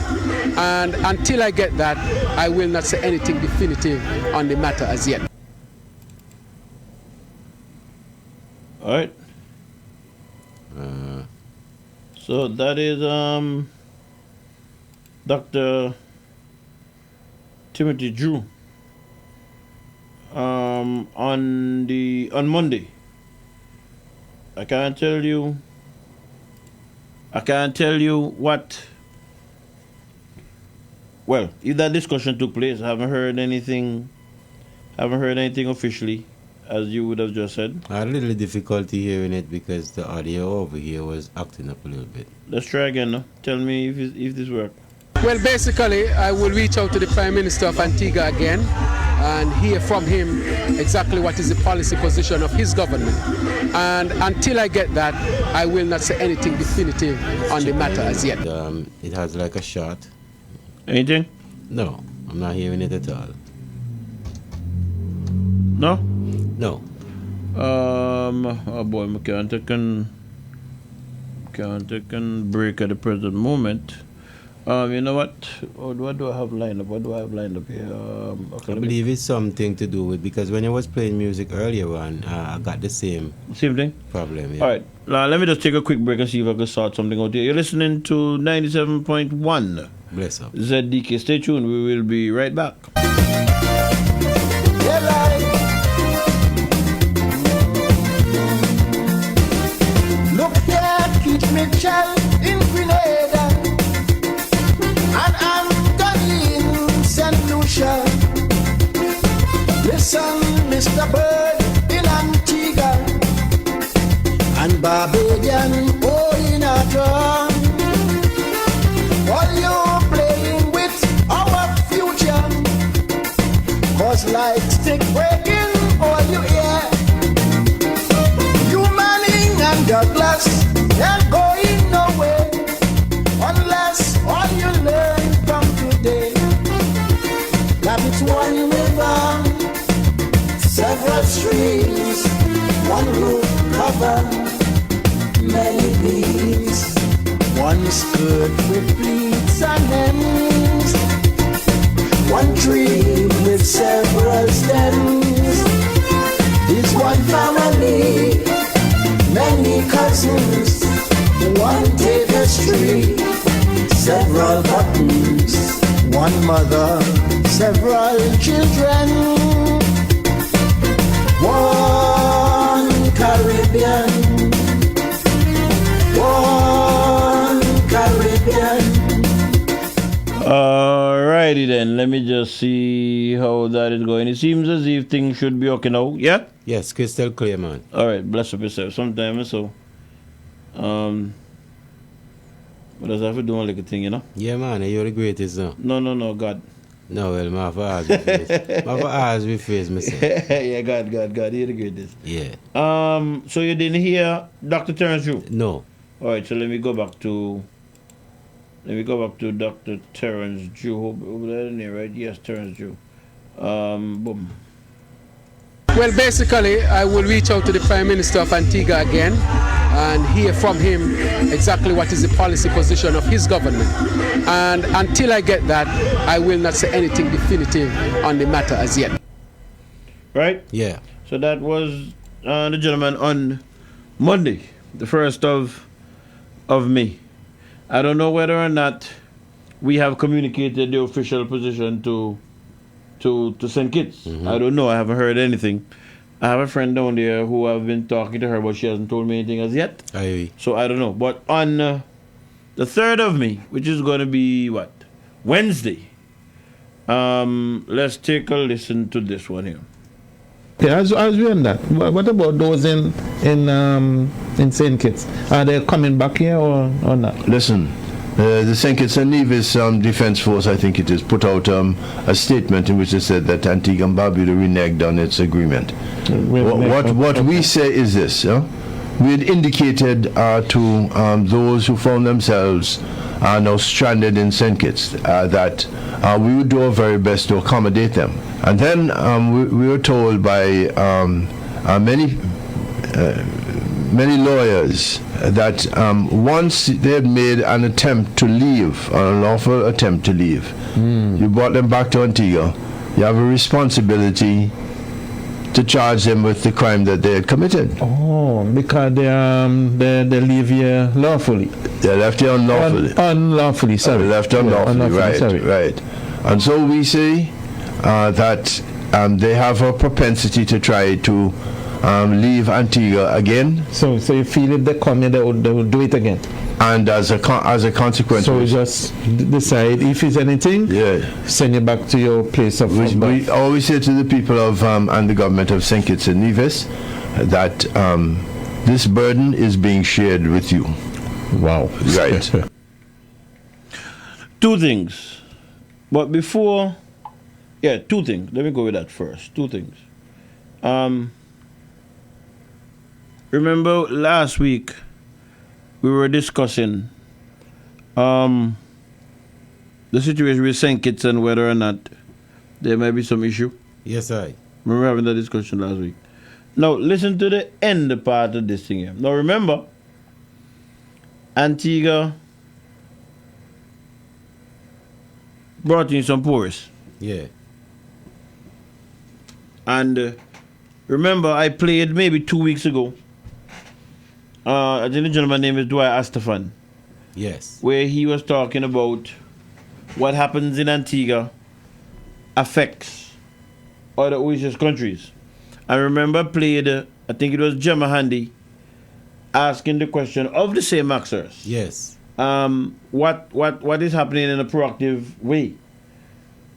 S3: And until I get that, I will not say anything definitive on the matter as yet.
S4: All right. So that is Dr. Timothy Drew. On Monday. I can't tell you what. Well, if that discussion took place, I haven't heard anything officially, as you would have just said.
S9: I had a little difficulty hearing it because the audio over here was acting up a little bit.
S4: Let's try again. No? Tell me if this works.
S3: Well, basically, I will reach out to the Prime Minister of Antigua again and hear from him exactly what is the policy position of his government. And until I get that, I will not say anything definitive on the matter as yet.
S9: It has like a shot.
S4: Anything?
S9: No, I'm not hearing it at all.
S4: No?
S9: No.
S4: Oh boy, I can't Can't take a break at the present moment. You know what? What do I have lined up? What do I have lined up here? Okay,
S9: I believe it's something to do with, because when I was playing music earlier on, I got the same
S4: thing?
S9: Problem. Yeah.
S4: All right. Let me just take a quick break and see if I can sort something out here. You're listening to 97.1.
S9: Bless up.
S4: ZDK. Stay tuned. We will be right back.
S20: Look here, Keith Mitchell in Grenada, and Anthony in St. Lucia. Listen, Mr. Bird in Antigua, and Barbadian in Atom. While you're playing with our future, cause like stick breaking all you hear. You Manning and Douglas, they're going nowhere unless all you learn from today that it's one river, several streams, one roof cover, many beats, one skirt with pleats and hems, one tree with several stems, is one family, many cousins, one tapestry, several buttons, one mother, several children, one Caribbean, one Caribbean.
S4: Alrighty then, let me just see how that is going. It seems as if things should be okay now. Yeah?
S9: Yes, crystal clear, man.
S4: Alright, bless up yourself. Sometimes so. What does that have to do like a thing, you know?
S9: Yeah, man, you're the greatest now.
S4: No, God.
S9: No, well, my eyes with face. My eyes with face, myself.
S4: Yeah, God, you're the greatest.
S9: Yeah.
S4: So you didn't hear Dr. Terence Drew?
S9: No.
S4: Alright, so let me go back to Dr. Terence Drew. Over there in there, right? Yes, Terence Drew. Boom.
S3: Well, basically, I will reach out to the Prime Minister of Antigua again and hear from him exactly what is the policy position of his government. And until I get that, I will not say anything definitive on the matter as yet.
S4: Right?
S9: Yeah.
S4: So that was the gentleman on Monday, the 1st of May. I don't know whether or not we have communicated the official position to St. Kitts.
S9: Mm-hmm.
S4: I don't know. I haven't heard anything. I have a friend down there who I've been talking to her, but she hasn't told me anything as yet.
S9: Aye.
S4: So I don't know. But on the 3rd of May, which is going to be what? Wednesday. Let's take a listen to this one here.
S5: Yeah, as we on that, what about those in St. Kitts? Are they coming back here or not?
S22: Listen, the St. Kitts and Nevis Defense Force, I think it is, put out a statement in which they said that Antigua and Barbuda reneged on its agreement. What we say is this: we had indicated to those who found themselves now stranded in St. Kitts that we would do our very best to accommodate them. And then we were told by many lawyers that once they had made an attempt to leave, an unlawful attempt to leave, you brought them back to Antigua, you have a responsibility to charge them with the crime that they had committed.
S5: Oh, because they leave here lawfully.
S22: They left here unlawfully.
S5: Unlawfully, sorry.
S22: Left unlawfully, right. And so we say that they have a propensity to try to leave Antigua again.
S5: So you feel if they come here, they will do it again.
S22: And as a consequence,
S5: so we just decide if it's anything, send you back to your place of birth.
S22: We always say to the people of and the government of St. Kitts and Nevis that this burden is being shared with you.
S5: Wow.
S22: Right.
S4: Two things. But before, two things. Let me go with that first. Two things. Remember last week we were discussing the situation with St. Kitts and whether or not there might be some issue.
S9: Yes, I.
S4: Remember having that discussion last week. Now listen to the end part of this thing here. Now remember, Antigua brought in some poorest.
S9: Yeah.
S4: And remember, I played maybe 2 weeks ago. I think the gentleman's name is Dwight Astafan.
S9: Yes.
S4: Where he was talking about what happens in Antigua affects other OECS countries. I remember played, I think it was Gemma Handy, asking the question of the same Maxers.
S9: Yes.
S4: What is happening in a proactive way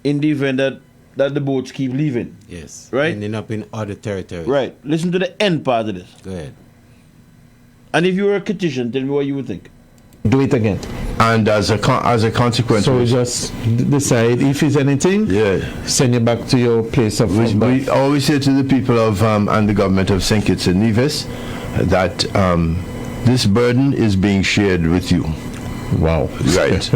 S4: in the event that the boats keep leaving?
S9: Yes.
S4: Right?
S9: Ending up in other territories.
S4: Right. Listen to the end part of this.
S9: Go ahead.
S4: And if you were a Kitchen, tell me what you would think.
S5: Do it again.
S22: And as a consequence,
S5: so we just decide if it's anything.
S22: Yeah.
S5: Send you back to your place of.
S22: We always say to the people of and the government of St. Kitts and Nevis that this burden is being shared with you.
S5: Wow.
S22: Right.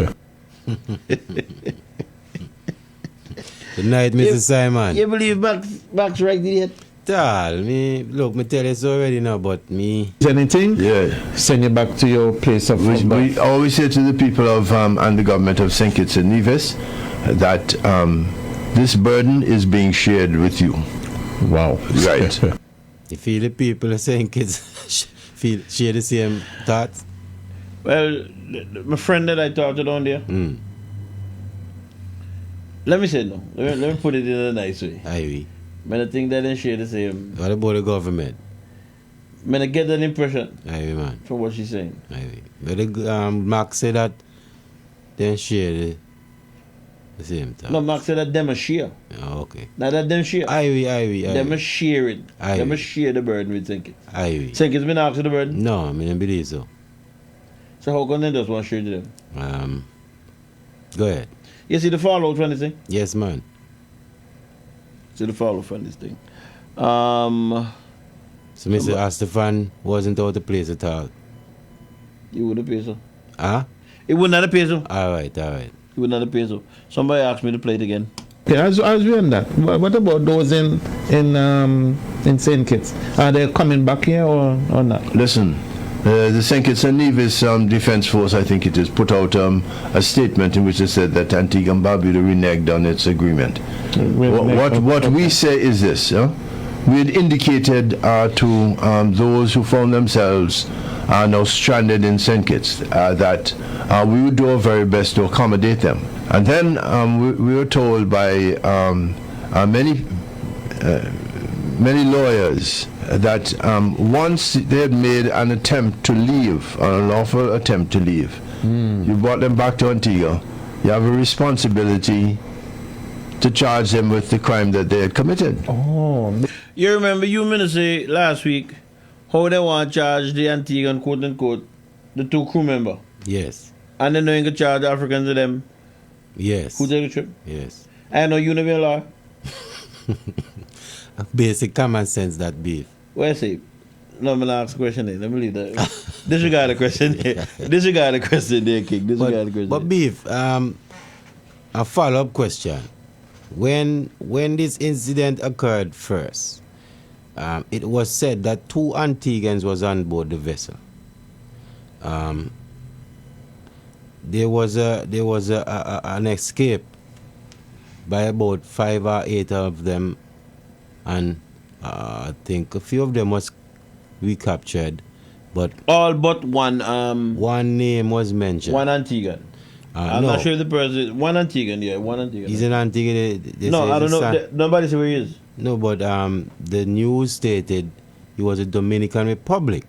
S9: Good night, Mr. Simon.
S4: You believe Max right yet?
S9: Tell me, look, me tell you this already now, but me.
S5: Is anything?
S22: Yeah.
S5: Send you back to your place of.
S22: We always say to the people of and the government of St. Kitts and Nevis that this burden is being shared with you.
S5: Wow.
S22: Right.
S9: You feel the people of St. Kitts share the same thoughts?
S4: Well, my friend that I talked to down there. Let me say no. Let me put it in a nice way.
S9: Aye.
S4: I think that they share the same.
S9: What about the government?
S4: I get that impression.
S9: Aye, man.
S4: From what she's saying.
S9: Aye. But the, Max said that they share the same thought.
S4: No, Max said that them a share.
S9: Oh, okay.
S4: Not that them share.
S9: Aye.
S4: Them a share it.
S9: Aye.
S4: Them a share the burden with St. Kitts.
S9: Aye.
S4: St. Kitts been asked for the burden?
S9: No, I mean, I believe so.
S4: So how come they just want to share to them?
S9: Go ahead.
S4: You see the fallout from this thing?
S9: Yes, man.
S4: See the fallout from this thing.
S9: So Mr. Astafan wasn't out of place at all.
S4: You wouldn't pay so.
S9: Huh?
S4: It would not pay so.
S9: Alright.
S4: It would not pay so. Somebody asked me to play it again.
S5: Okay, as we on that, what about those in St. Kitts? Are they coming back here or not?
S22: Listen. The St. Kitts and Nevis Defence Force, I think it is, put out a statement in which they said that Antigua and Barbuda reneged on its agreement. What we say is this. We had indicated to those who found themselves now stranded in St. Kitts that we would do our very best to accommodate them. And then we were told by many lawyers that once they had made an attempt to leave, an unlawful attempt to leave, you brought them back to Antigua, you have a responsibility to charge them with the crime that they had committed.
S5: Oh.
S4: You remember you minister last week how they want to charge the Antiguan, quote unquote, the 2 crew member?
S9: Yes.
S4: And then they going to charge Africans to them?
S9: Yes.
S4: Who take the trip?
S9: Yes.
S4: I know you never law.
S9: Basic common sense, that beef.
S4: Well, see, no, I'm going to ask a question there. Let me leave that. Disregard the question there. Disregard the question there, King. Disregard the question.
S9: But beef, a follow-up question. When this incident occurred first, it was said that 2 Antiguans was on board the vessel. There was an escape by about 5 or 8 of them, and I think a few of them was recaptured, but
S4: all but one.
S9: One name was mentioned.
S4: One Antiguan. I'm not sure if the person. One Antiguan, yeah, one Antiguan.
S9: He's an Antiguan.
S4: No, I don't know. Nobody says where he is.
S9: No, but the news stated he was a Dominican Republic.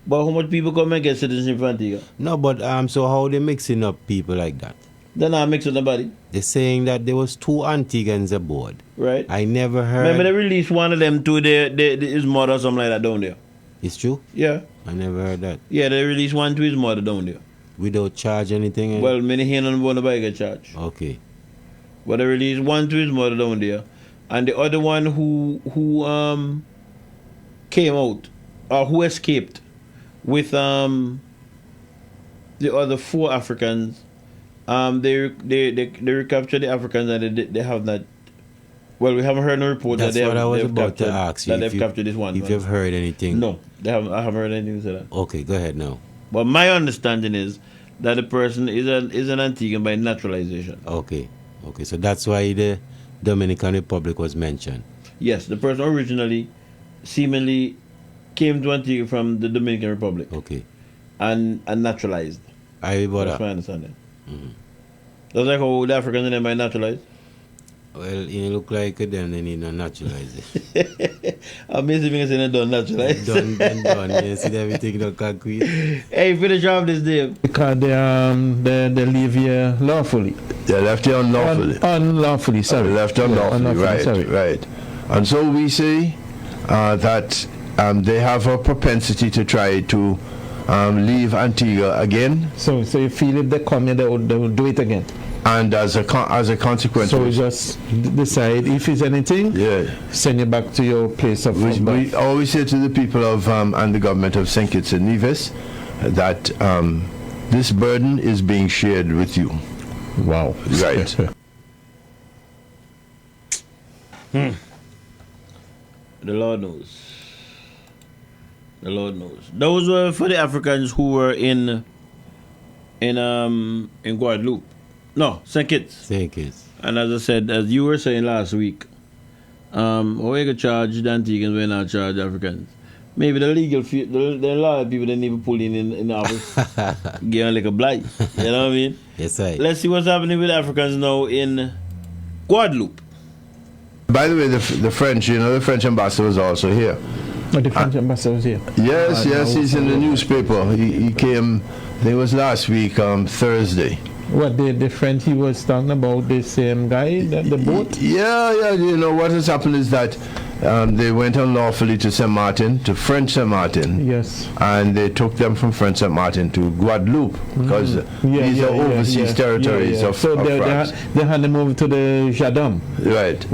S4: But how much people come and get citizenship from Antigua?
S9: No, but so how they mixing up people like that?
S4: They're not mixing nobody.
S9: They're saying that there was 2 Antigans aboard.
S4: Right.
S9: I never heard.
S4: Remember they released one of them to his mother or something like that down there.
S9: It's true?
S4: Yeah.
S9: I never heard that.
S4: Yeah, they released one to his mother down there.
S9: Without charge anything?
S4: Well, many hand on one nobody get charged.
S9: Okay.
S4: But they released one to his mother down there. And the other one who came out, or who escaped with the other 4 Africans, they recaptured the Africans and they have not. Well, we haven't heard no report
S9: That's
S4: that they
S9: what
S4: have.
S9: I was
S4: They've
S9: about to
S4: captured,
S9: ask you.
S4: that they've captured this one.
S9: If you've heard anything.
S4: No, they haven't. I haven't heard anything to that.
S9: Okay, go ahead now.
S4: But my understanding is that the person is an Antiguan by naturalization.
S9: Okay. So that's why the Dominican Republic was mentioned.
S4: Yes, the person originally seemingly came to Antigua from the Dominican Republic.
S9: Okay.
S4: And naturalized.
S9: That's
S4: my understanding. That's like how the Africans and them by naturalized.
S9: Well, you look like them, they need to naturalize it.
S4: I'm basically saying they don't naturalize.
S9: Done. You see everything not concrete.
S4: Hey, finish off this day.
S5: Because they live here lawfully.
S22: They left here unlawfully.
S5: Unlawfully, sorry.
S22: Left unlawfully, right,
S5: sorry.
S22: right. And so we say that they have a propensity to try to leave Antigua again.
S5: So you feel if they come here, they will do it again.
S22: And as a consequence,
S5: so we just decide if it's anything, send you back to your place of birth.
S22: We always say to the people of and the government of St. Kitts and Nevis that this burden is being shared with you.
S5: Wow.
S22: Right.
S4: The Lord knows. The Lord knows. Those were for the Africans who were in Guadeloupe. No, St. Kitts.
S9: St. Kitts.
S4: And as I said, as you were saying last week, we could charge the Antiguans, we're not charge Africans. Maybe the legal fee, there are a lot of people that need to pull in the office, give them like a blight. You know what I mean?
S9: Yes, sir.
S4: Let's see what's happening with Africans now in Guadeloupe.
S22: By the way, the French, the French ambassador was also here.
S5: Oh, the French ambassador was here?
S22: Yes, he's in the newspaper. He came, I think it was last week, Thursday.
S5: What, the friend he was talking about, the same guy, the boat?
S22: Yeah, what has happened is that they went unlawfully to St. Martin, to French St. Martin.
S5: Yes.
S22: And they took them from French St. Martin to Guadeloupe, because these are overseas territories of France.
S5: They had them over to the Jardin.
S22: Right.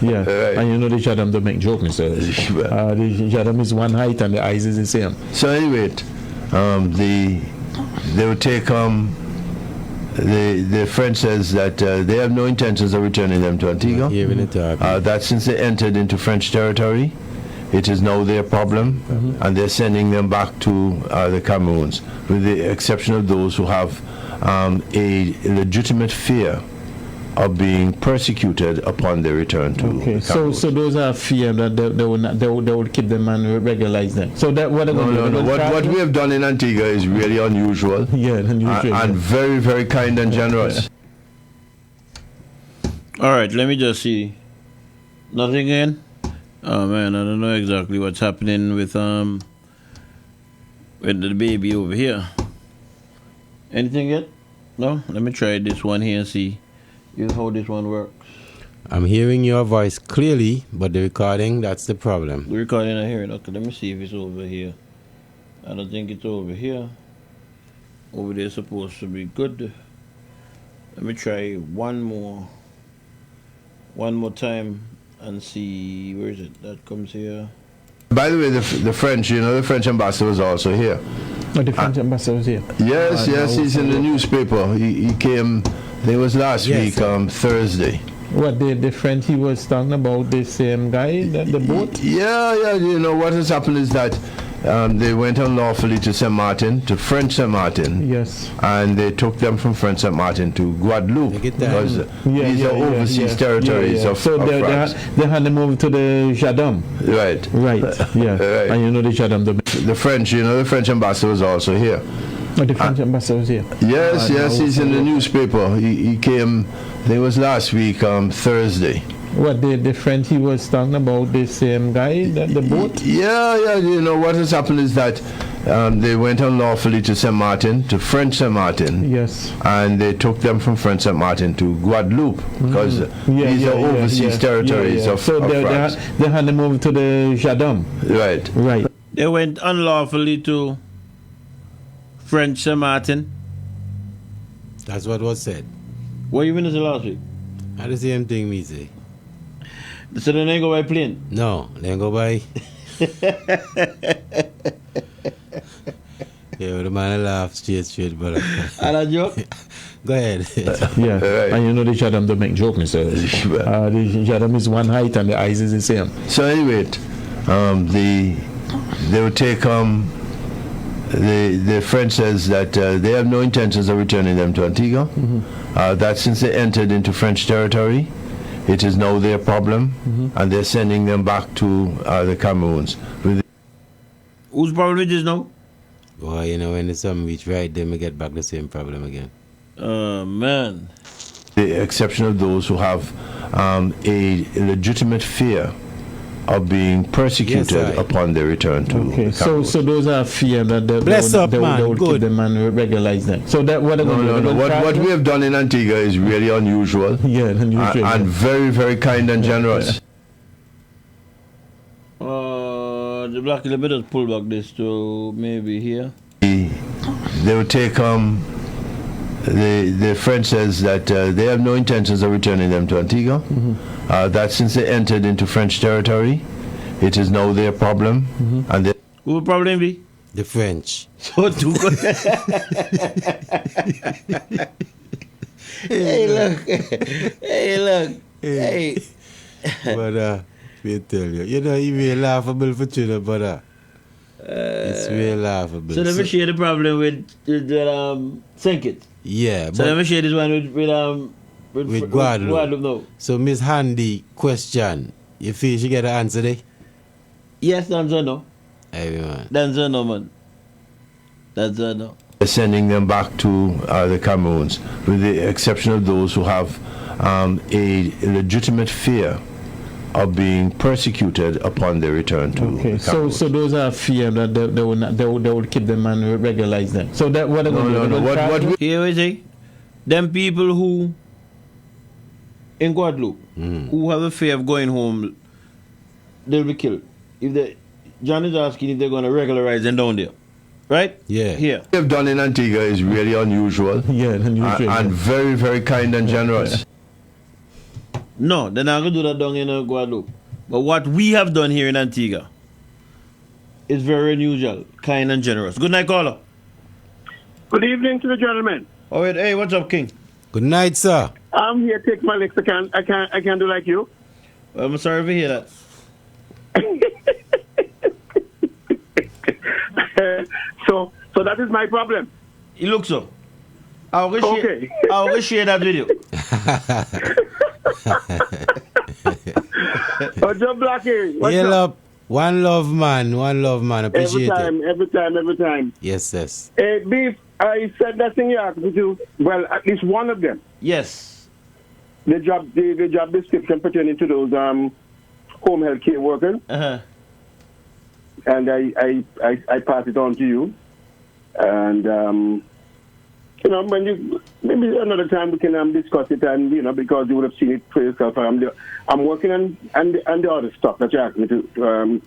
S5: Yeah.
S22: Right.
S5: And the Jardin don't make joke, Mr. The Jardin is one height and the eyes is the same.
S22: So anyway, they would take the French says that they have no intentions of returning them to Antigua. That since they entered into French territory, it is now their problem, and they're sending them back to the Cameroons, with the exception of those who have a legitimate fear of being persecuted upon their return to the Cameroons.
S5: So those are fear that they will keep them and regularize them. So that what
S22: what we have done in Antigua is really unusual. And very, very kind and generous.
S4: All right, let me just see. Nothing again? Oh man, I don't know exactly what's happening with the baby over here. Anything yet? No? Let me try this one here and see how this one works.
S9: I'm hearing your voice clearly, but the recording, that's the problem.
S4: The recording I hear it. Okay, let me see if it's over here. I don't think it's over here. Over there is supposed to be good. Let me try one more time and see, where is it? That comes here.
S22: By the way, the French, the French ambassador was also here.
S5: Oh, the French ambassador was here?
S22: Yes, he's in the newspaper. He came, I think it was last week, Thursday.
S5: What, the friend he was talking about, the same guy, the boat?
S22: Yeah, what has happened is that they went unlawfully to St. Martin, to French St. Martin.
S5: Yes.
S22: And they took them from French St. Martin to Guadeloupe, because these are overseas territories of France.
S5: They had them over to the Jardin.
S22: Right.
S5: Yeah. And the Jardin.
S22: The French, the French ambassador was also here.
S5: Oh, the French ambassador was here?
S22: Yes, he's in the newspaper. He came, I think it was last week, Thursday.
S5: What, the friend he was talking about, the same guy, the boat?
S22: Yeah, what has happened is that they went unlawfully to St. Martin, to French St. Martin.
S5: Yes.
S22: And they took them from French St. Martin to Guadeloupe, because these are overseas territories of France.
S5: They had them over to the Jardin.
S22: Right.
S4: They went unlawfully to French St. Martin.
S9: That's what was said.
S4: What you been to last week?
S9: I the same thing me say.
S4: So they ain't go by plane?
S9: No, they ain't go by. Yeah, the man laugh straight, brother.
S4: And a joke?
S9: Go ahead.
S5: And the Jardin don't make joke, Mr. The Jardin is one height and the eyes is the same.
S22: So anyway, they would take the French says that they have no intentions of returning them to Antigua. That since they entered into French territory, it is now their problem, and they're sending them back to the Cameroons.
S4: Whose problem it is now?
S9: Well, you know, when the sun reach right, then we get back the same problem again.
S22: Man. The exception of those who have a legitimate fear of being persecuted upon their return to the Cameroons.
S5: So those are fear that they will keep them and regularize them. So that what
S22: what we have done in Antigua is really unusual. And very, very kind and generous.
S4: The Black Liberators pull back this to maybe here.
S22: They will take the French says that they have no intentions of returning them to Antigua. That since they entered into French territory, it is now their problem. And they
S4: who will problem be?
S9: The French.
S4: So too good. Hey, look. Hey.
S9: But me tell you, you know, it's really laughable for Trinidad, but it's really laughable.
S4: So let me share the problem with St.
S9: Yeah.
S4: So let me share this one with
S9: Guadeloupe.
S4: No.
S9: So Miss Handy, question. You feel she get an answer there?
S4: Yes, that's a no.
S9: Hey, man.
S4: That's a no, man. That's a no.
S22: They're sending them back to the Cameroons, with the exception of those who have a legitimate fear of being persecuted upon their return to the Cameroons.
S5: So those are fear that they will keep them and regularize them. So that what
S4: here we say, them people who in Guadeloupe who have a fear of going home, they'll be killed. If John is asking if they're going to regularize them down there. Right?
S22: Yeah.
S4: Here.
S22: What they've done in Antigua is really unusual. And very, very kind and generous.
S4: No, they're not going to do that down in Guadeloupe. But what we have done here in Antigua is very unusual, kind and generous. Good night, caller.
S7: Good evening to the gentlemen.
S4: Oh, wait, hey, what's up, King?
S9: Good night, sir.
S7: I'm here to take my licks. I can't do like you.
S4: Well, I'm sorry to hear that.
S7: So that is my problem.
S4: You look so. I'll share that video.
S7: Joe Blackie.
S9: One love, man. Appreciate it.
S7: Every time.
S9: Yes.
S7: Hey, Beef, I said that thing you asked me to. Well, at least one of them.
S4: Yes.
S7: The job description pertaining to those home health care workers. And I pass it on to you. And when you maybe another time we can discuss it, and because you would have seen it for yourself. I'm working on the other stuff that you asked me to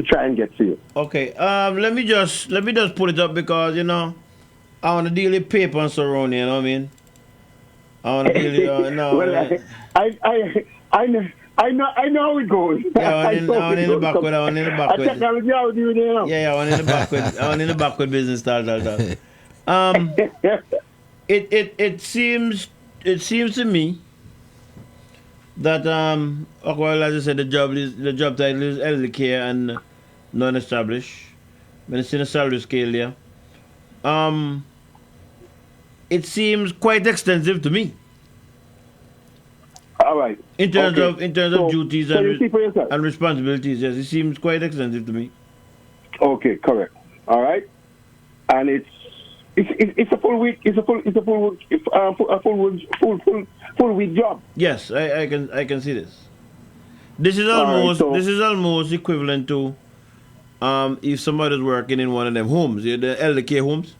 S7: try and get to you.
S4: Okay. Let me just pull it up because I want to deal with paper and so on. You know what I mean? I want to deal with
S7: well, I know how it goes.
S4: Yeah, I want in the backward.
S7: Technology, how do you know?
S4: Yeah, I want in the backward. I want in the backward business style. It seems to me that well, as I said, the job title is elder care and non-established. When it's in a salary scale there, it seems quite extensive to me.
S7: All right.
S4: In terms of duties and responsibilities, yes, it seems quite extensive to me.
S7: Okay, correct. All right, and it's a full week. It's a full week job.
S4: Yes, I can see this. This is almost equivalent to if somebody's working in one of them homes, the elder care homes.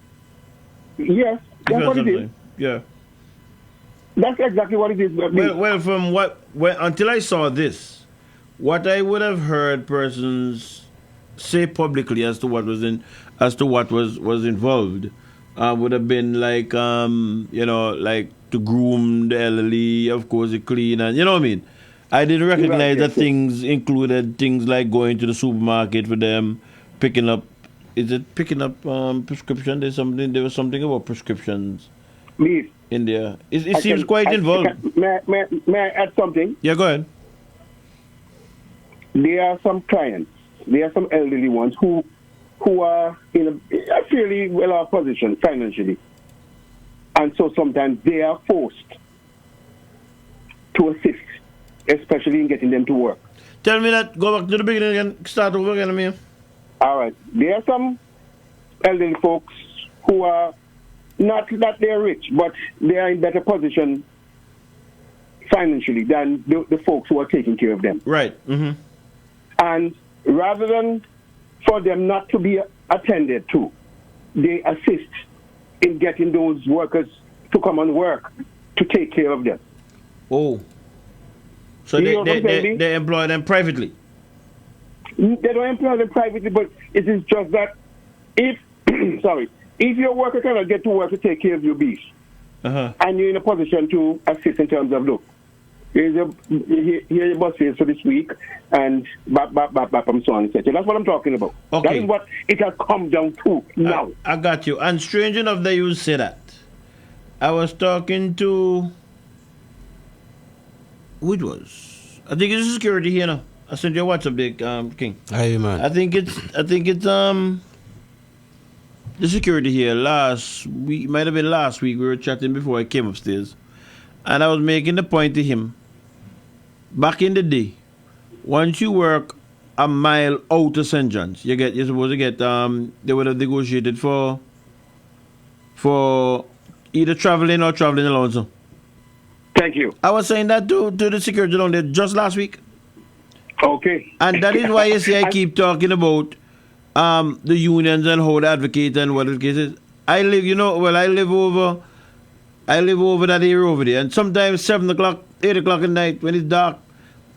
S7: Yes, that's what it is.
S4: Yeah.
S7: That's exactly what it is.
S4: Well, from until I saw this, what I would have heard persons say publicly as to what was involved would have been like like to groom the elderly, of course, to clean, and you know what I mean. I didn't recognize that things included things like going to the supermarket for them, picking up prescription. There was something about prescriptions.
S7: Please.
S4: In there. It seems quite involved.
S7: May I add something?
S4: Yeah, go ahead.
S7: There are some clients, there are some elderly ones who who are in a fairly well-off position financially. And so sometimes they are forced to assist, especially in getting them to work.
S4: Tell me that, go back to the beginning and start over again, Amir.
S7: All right. There are some elderly folks who are not that they're rich, but they are in better position financially than the folks who are taking care of them.
S4: Right. Mm-hmm.
S7: And rather than for them not to be attended to, they assist in getting those workers to come and work to take care of them.
S4: Oh. So they employ them privately?
S7: They don't employ them privately, but it is just that if your worker cannot get to work to take care of your beef, and you're in a position to assist in terms of, look, here's your bus fares for this week, and and so on, etc. That's what I'm talking about.
S4: Okay.
S7: That is what it has come down to now.
S4: I got you. And strange enough that you say that. I was talking to... Which was? I think it's security here now. I sent you a WhatsApp, big King.
S9: Aye, man.
S4: I think it's the security here last week. Might have been last week. We were chatting before I came upstairs, and I was making the point to him. Back in the day, once you work a mile out of St. John's, you're supposed to get they would have negotiated for either traveling or traveling allowance.
S7: Thank you.
S4: I was saying that to the security down there just last week.
S7: Okay.
S4: And that is why you see I keep talking about the unions and how they advocate and what the case is. I live over that area over there, and sometimes 7 o'clock, 8 o'clock at night when it's dark,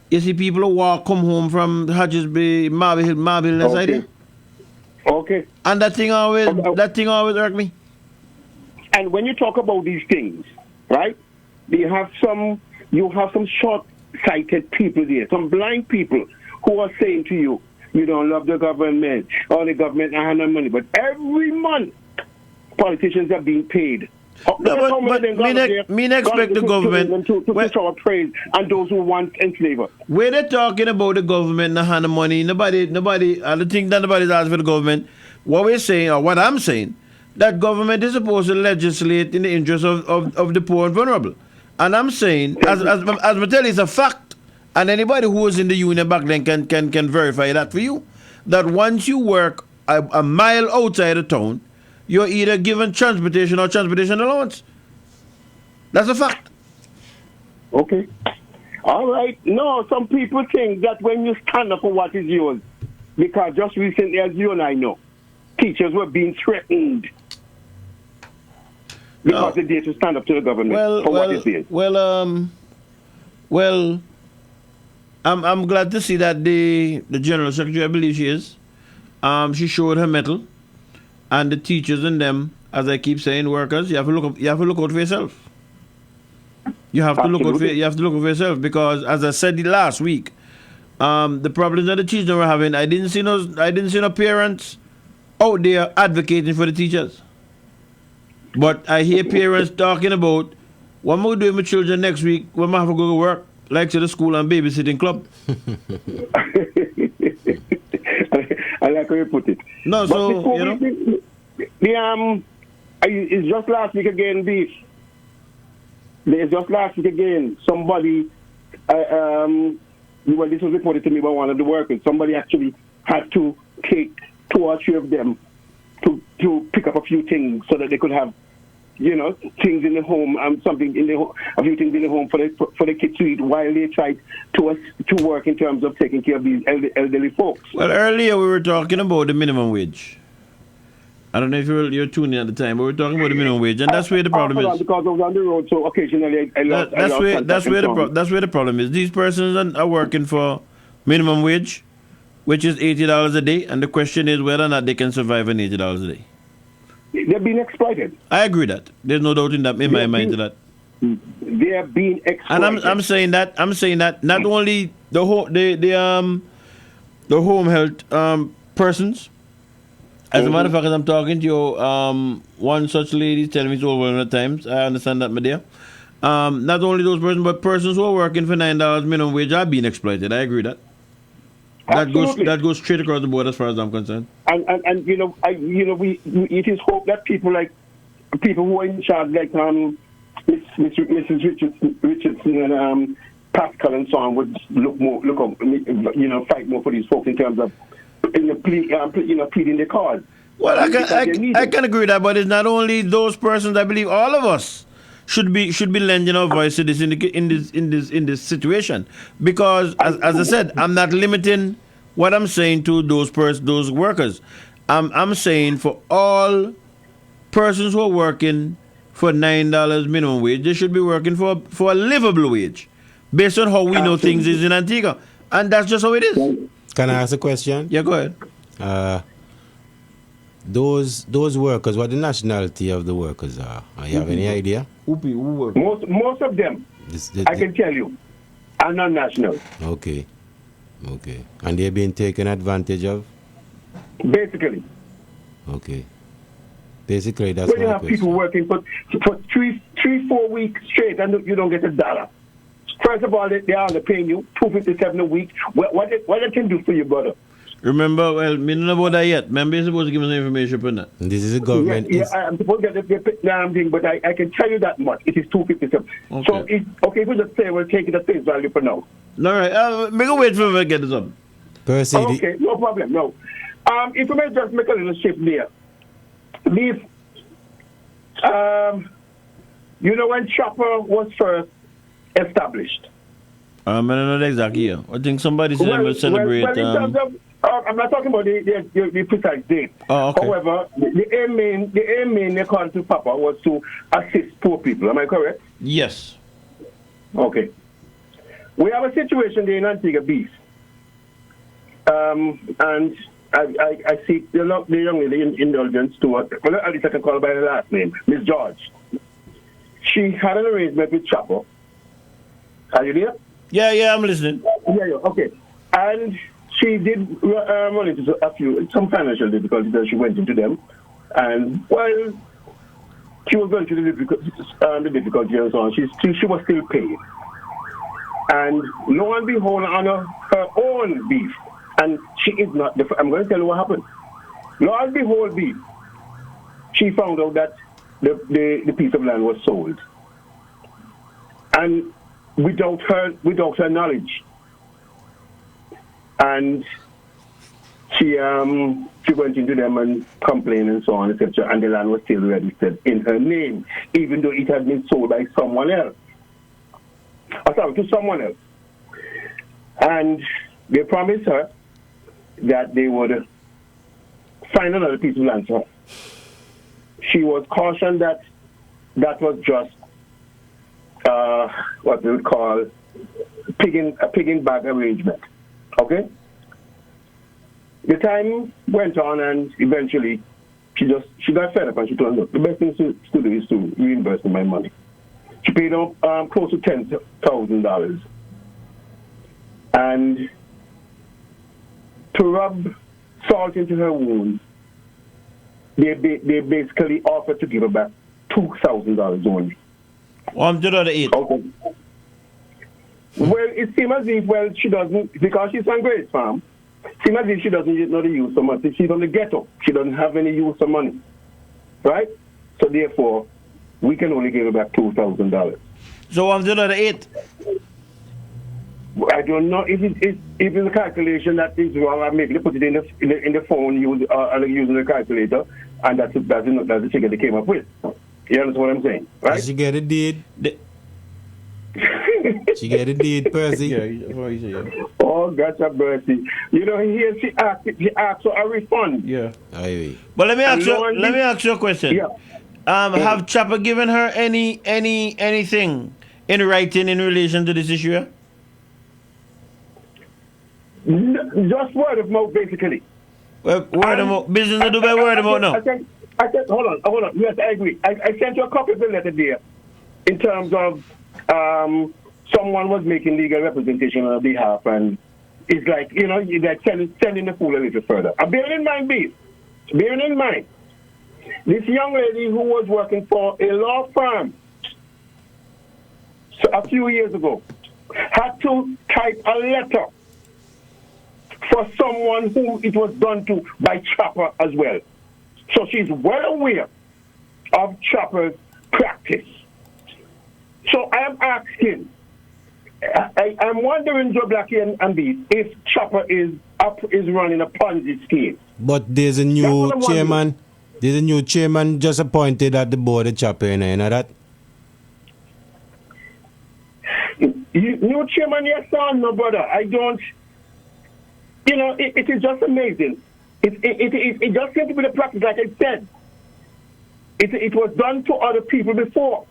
S4: you see people who come home from Hodges Bay, Marble Hill, that side there.
S7: Okay.
S4: And that thing always irk me.
S7: And when you talk about these things, right? You have some short-sighted people there, some blind people who are saying to you, you don't love the government, or the government don't have no money. But every month, politicians are being paid.
S4: No, but me expect the government
S7: to show praise and those who want enslavers.
S4: When they're talking about the government not having money, nobody, I don't think that nobody's asking for the government. What we're saying, or what I'm saying, that government is supposed to legislate in the interest of the poor and vulnerable. And I'm saying, as Mattel is a fact, and anybody who was in the union back then can verify that for you, that once you work a mile outside of town, you're either given transportation or transportation allowance. That's a fact.
S7: Okay. All right. No, some people think that when you stand up for what is yours, because just recently, as you and I know, teachers were being threatened because they dare to stand up to the government for what is theirs.
S4: Well, I'm glad to see that the General Secretary, I believe she is, she showed her mettle. And the teachers and them, as I keep saying, workers, you have to look out for yourself. You have to look out for yourself, because, as I said last week, the problems that the children were having, I didn't see no parents out there advocating for the teachers. But I hear parents talking about, what am I going to do with my children next week when I have to go to work, like to the school and babysitting club?
S7: I like how you put it.
S4: No,
S7: but so, it's just last week again, Beef. It's just last week again, somebody, this was reported to me by one of the workers, somebody actually had to take 2 or 3 of them to pick up a few things so that they could have, things in the home, something in the home, a few things in the home for the kids to eat while they tried to work in terms of taking care of these elderly folks.
S4: Well, earlier we were talking about the minimum wage. I don't know if you're tuning at the time, but we're talking about the minimum wage, and that's where the problem is.
S7: Because I was on the road, so occasionally
S4: that's where the problem is. These persons are working for minimum wage, which is $80 a day, and the question is whether or not they can survive on $80 a day.
S7: They're being exploited.
S4: I agree that. There's no doubt in my mind to that.
S7: They are being exploited.
S4: And I'm saying that not only the home health persons. As a matter of fact, as I'm talking to you, one such lady telling me it's over 100 times. I understand that, my dear. Not only those persons, but persons who are working for $9 minimum wage are being exploited. I agree with that. That goes straight across the board as far as I'm concerned.
S7: And you know, we it is hope that people who are in charge, like Mrs. Richardson and Pascal and so on, would look up, you know, fight more for these folks in terms of pleading the cause.
S4: Well, I can agree with that, but it's not only those persons. I believe all of us should be lending our voice to this in this situation, because as I said, I'm not limiting what I'm saying to those workers. I'm saying for all persons who are working for $9 minimum wage, they should be working for a livable wage, based on how we know things is in Antigua, and that's just how it is.
S9: Can I ask a question?
S4: Yeah, go ahead.
S9: Those workers, what the nationality of the workers are? You have any idea?
S7: Most of them, I can tell you, are non-national.
S9: Okay. And they're being taken advantage of?
S7: Basically.
S9: Okay. Basically, that's
S7: when you
S9: my
S7: have
S9: question.
S7: people working for 3-4 weeks straight and you don't get $1. First of all, they are paying you $2.57 a week. What they can do for you, brother?
S4: Remember, well, we don't know about that yet. Remember, you're supposed to give us information on that.
S9: And this is a government.
S7: Yeah, I'm supposed to get the damn thing, but I can tell you that much. It is $2.57.
S4: Okay.
S7: So, if we just say we'll take it at face value for now.
S4: All right. Make a wait for me to get this up.
S9: Percy,
S7: okay, no problem. No. If we may just make a little shift there. Leave. You know when Chopper was first established?
S4: I don't know the exact year. I think somebody said we'll celebrate.
S7: Well, in terms of, I'm not talking about the precise date.
S4: Oh, okay.
S7: However, the aim main according to Papa was to assist poor people. Am I correct?
S4: Yes.
S7: Okay. We have a situation there in Antigua Beach. And I seek the young lady indulgence to her. Well, at least I can call her by her last name, Miss George. She had an arrangement with Chopper. Are you there?
S4: Yeah, I'm listening.
S7: Yeah, okay. And she did run into some financial difficulties that she went into them. And while she was going through the difficulty and so on, she was still paying. And lo and behold, on her own beef, and she is not, I'm going to tell you what happened. Lo and behold, beef, she found out that the piece of land was sold. And without her knowledge. And she went into them and complained and so on, etc. And the land was still registered in her name, even though it had been sold by someone else. To someone else. And they promised her that they would find another piece of land for her. She was cautioned that was just what we would call a pig in bag arrangement. Okay? The time went on and eventually she got fed up and she told me, look, the best thing to do is to reimburse me my money. She paid close to $10,000. And to rub salt into her wound, they basically offered to give her back $2,000 only.
S4: I'm to the 8.
S7: Okay. Well, it seems as if, she doesn't, because she's on Grace Farm, it seems as if she doesn't know the use of money. She's on the ghetto. She doesn't have any use of money. Right? So therefore, we can only give her back $2,000.
S4: So I'm to the 8.
S7: I don't know if it's a calculation that is wrong. I maybe they put it in the phone using the calculator, and that's the figure they came up with. You understand what I'm saying, right?
S9: She get a deed. She get a deed, Percy.
S4: Yeah.
S7: Oh, gotcha, Percy. You know, here she asked for a refund.
S4: Yeah.
S9: Aye.
S4: But let me ask you a question.
S7: Yeah.
S4: Have Chopper given her anything in writing in relation to this issue?
S7: Just word of mouth, basically.
S4: Word of mouth. Business to do by word of mouth now.
S7: I said, hold on. Yes, I agree. I sent you a copy of the letter there in terms of someone was making legal representation on her behalf, and it's like, you know, like sending the fool a little further. Bearing in mind, this young lady who was working for a law firm a few years ago had to type a letter for someone whom it was done to by Chopper as well. So she's well aware of Chopper's practice. So I am asking, I'm wondering, Joe Blackie and Beat, if Chopper is running a Ponzi scheme.
S9: But there's a new chairman. There's a new chairman just appointed at the board of Chopper, you know that?
S7: New chairman, yes or no, brother? I don't. You know, it is just amazing. It just seems to be the practice, like I said. It was done to other people before.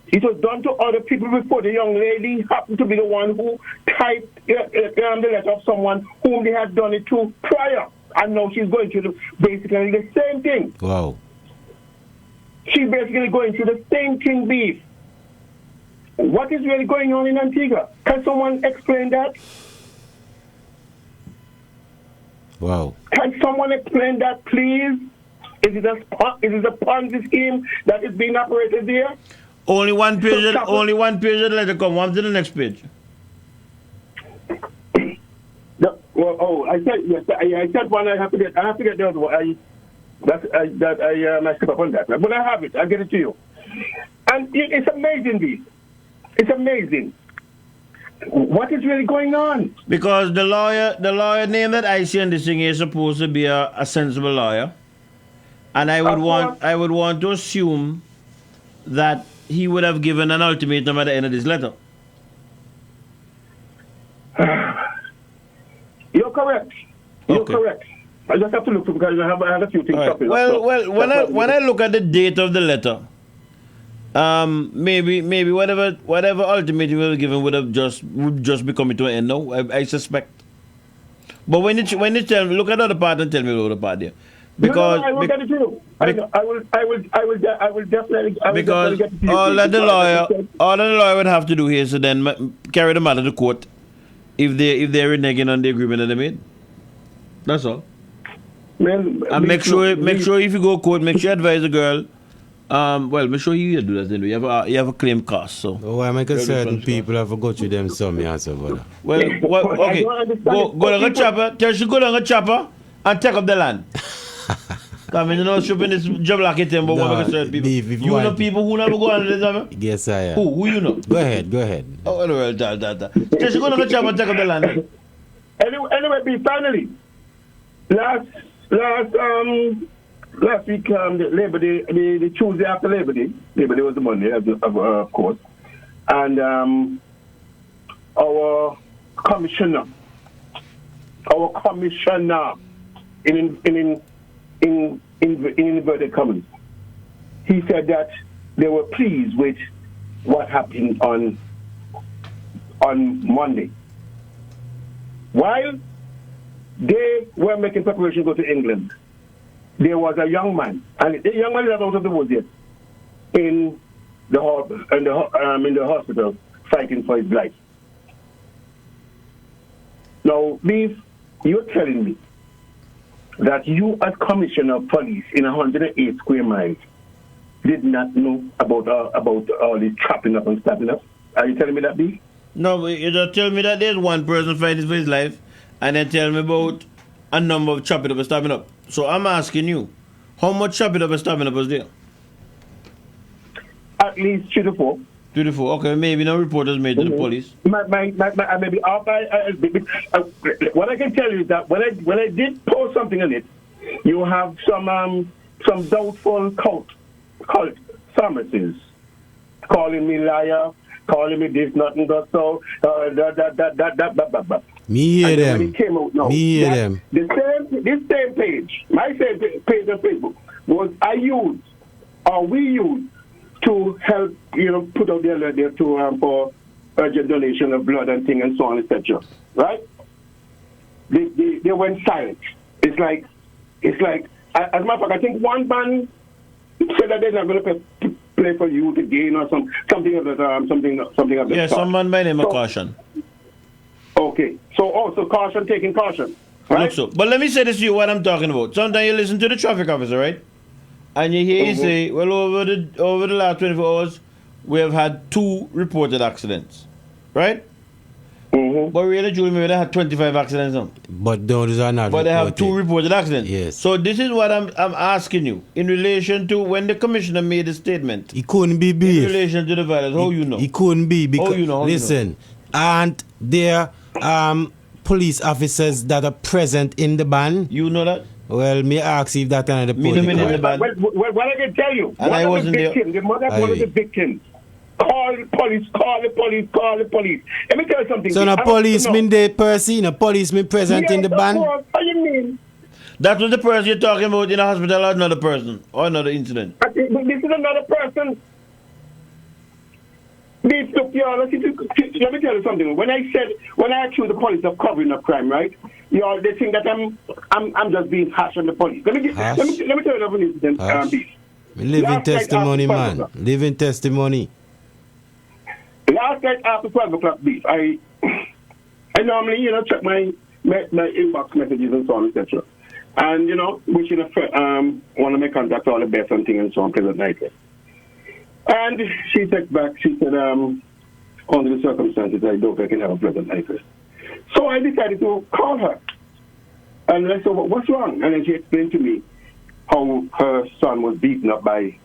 S7: It was done to other people before. The young lady happened to be the one who typed the letter of someone whom they had done it to prior. And now she's going through basically the same thing.
S9: Wow.
S7: She's basically going through the same thing, Beef. What is really going on in Antigua? Can someone explain that?
S9: Wow.
S7: Can someone explain that, please? Is it a Ponzi scheme that is being operated there?
S4: Only one page. Only one page of the letter come. On to the next page.
S7: I said yes. I said one. I have to get the other one. I step up on that. But I have it. I'll get it to you. And it's amazing, this. It's amazing. What is really going on?
S4: Because the lawyer name that I see in this thing is supposed to be a sensible lawyer, and I would want to assume that he would have given an ultimatum at the end of this letter.
S7: You're correct. You're correct. I just have to look because I have a few things.
S4: Right. Well, when I look at the date of the letter, maybe whatever ultimatum was given would just be coming to an end now. I suspect. But when you tell me, look at the other part and tell me the other part there. Because
S7: I will get it to you. I will definitely.
S4: Because
S7: get it to you.
S4: all that the lawyer would have to do here is to then carry the matter to court if they're reneging on the agreement that they made. That's all. And make sure if you go to court, make sure you advise the girl. Make sure you do that anyway. You have a claim cost. So.
S9: Oh, why am I certain people have to go through them some answer, brother?
S4: Well, okay. Go to the chopper. Tell she go to the chopper and take up the land. I mean, you know, shipping this job like it, but what certain people. You know people who never go on this, man?
S9: Yes, I am.
S4: Who you know?
S9: Go ahead.
S4: Oh, well, that. Tell she go to the chopper and take up the land.
S7: Anyway, finally, last week, the Labor Day, the Tuesday after Labor Day was the Monday, of course, and our commissioner in inverted commas, he said that they were pleased with what happened on Monday. While they were making preparation to go to England, there was a young man, and the young man is out of the woods yet, in the hospital fighting for his life. Now, Beef, you're telling me that you, as commissioner of police in 108 square miles, did not know about all this chopping up and stabbing up? Are you telling me that, Beef?
S4: No, you just tell me that there's one person fighting for his life, and then tell me about a number of chopping up and stabbing up. So I'm asking you, how much chopping up and stabbing up was there?
S7: At least 3 to 4.
S4: 3 to 4. Okay, maybe no report was made to the police.
S7: Maybe what I can tell you is that when I did post something on it, you have some doubtful cult pharmacists calling me liar, calling me this, nothing but so.
S9: Me hear them.
S7: This same page, my same page on Facebook, we used to help, put out there to for urgent donation of blood and things and so on, etc. Right? They went silent. It's like, as a matter of fact, I think one band said that they're not going to play for you again or something of that. Something of that.
S4: Yeah, someone by name of Caution.
S7: Okay, so Caution taking caution, right?
S4: Look so. But let me say this to you, what I'm talking about. Sometimes you listen to the traffic officer, right? And you hear you say, well, over the last 24 hours, we have had 2 reported accidents, right? But really, Julie, maybe they had 25 accidents now.
S9: But those are not
S4: But they have
S9: reported.
S4: 2 reported accidents.
S9: Yes.
S4: So this is what I'm asking you in relation to when the commissioner made a statement.
S9: He couldn't be beef.
S4: In relation to the violence, how you know?
S9: He couldn't be because
S4: How you know? How you
S9: listen, aren't there police officers that are present in the band?
S4: You know that?
S9: Well, me ask if that kind of the
S7: Well, what I can tell you,
S9: And
S7: one
S9: I
S7: of
S9: wasn't
S7: the
S9: there.
S7: victims, the mother of one of the victims, call the police, call the police, call the police. Let me tell you something.
S9: So
S7: I
S9: no
S7: want to
S9: policeman
S7: know.
S9: there per se, no policeman present in the band?
S7: Of course. What do you mean?
S4: That was the person you're talking about in the hospital or another person or another incident?
S7: But this is another person. Look, y'all, let me tell you something. When I accuse the police of covering up crime, right? Y'all, they think that I'm just being harsh on the police. Let me tell you another incident.
S9: Living
S7: Last night
S9: testimony,
S7: after 12
S9: man.
S7: o'clock.
S9: Living testimony.
S7: Last night after 12 o'clock, beef, I normally, check my inbox messages and so on, etc. And, wishing one of my contacts all the best and things and so on, present night. And she texted back, she said, under the circumstances, I don't think I can have a pleasant night. So I decided to call her. And I said, what's wrong? And then she explained to me how her son was beaten up by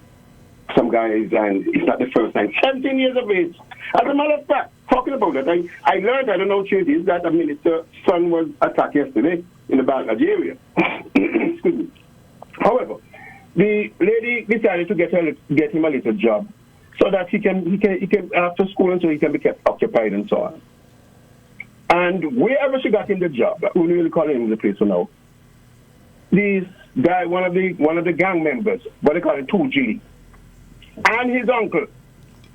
S7: some guys, and it's not the first time. 17 years of age. As a matter of fact, talking about that, I learned, I don't know what it is, that a minister's son was attacked yesterday in the Bangladesh area. Excuse me. However, the lady decided to get him a little job so that he can after school and so he can be kept occupied and so on. And wherever she got him the job, we really call him the place for now. This guy, one of the gang members, what they call it, 2G, and his uncle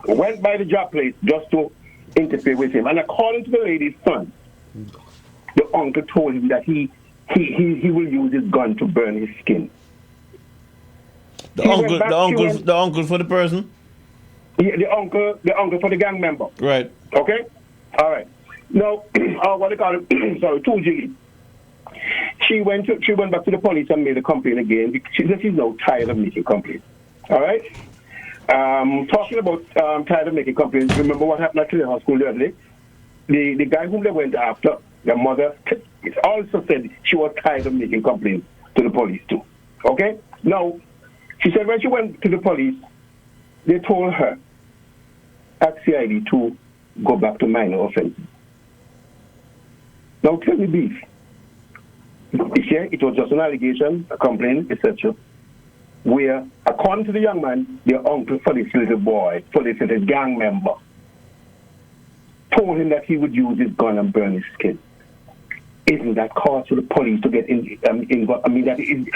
S7: went by the job place just to interfere with him. And according to the lady's son, the uncle told him that he will use his gun to burn his skin.
S4: The uncle for the person?
S7: Yeah, the uncle for the gang member.
S4: Right.
S7: Okay? All right. Now, what they call it, sorry, 2G. She went back to the police and made a complaint again because she said she's now tired of making complaints. All right? Talking about tired of making complaints, remember what happened at the hospital the other day? The guy whom they went after, the mother, also said she was tired of making complaints to the police too. Okay? Now, she said when she went to the police, they told her at CID to go back to minor offenses. Now tell me, beef. It was just an allegation, a complaint, etc. Where, according to the young man, their uncle for this little boy, for this little gang member, told him that he would use his gun and burn his skin. Isn't that cause for the police to get in? I mean, that is.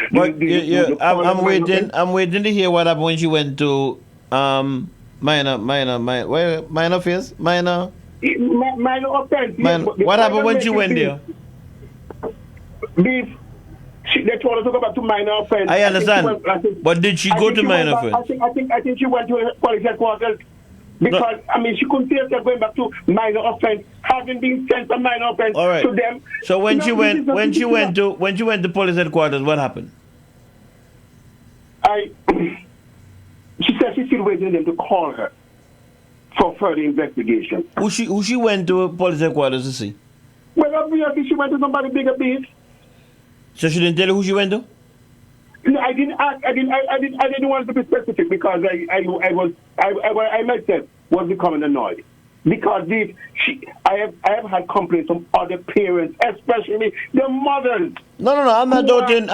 S4: I'm waiting to hear what happened when she went to minor affairs, minor
S7: offense.
S4: What happened when she went there?
S7: They told her to go back to minor offense.
S4: I understand, but did she go to minor offense?
S7: I think she went to police headquarters. Because, she couldn't see herself going back to minor offense, having been sent a minor offense to them.
S4: So when she went to police headquarters, what happened?
S7: She said she's still waiting for them to call her for further investigation.
S4: Who she went to police headquarters to see?
S7: Well, obviously she went to somebody bigger beat.
S4: So she didn't tell you who she went to?
S7: No, I didn't ask. I didn't want to be specific because I myself was becoming annoyed because I have had complaints from other parents, especially the mothers.
S4: No, I'm not doubting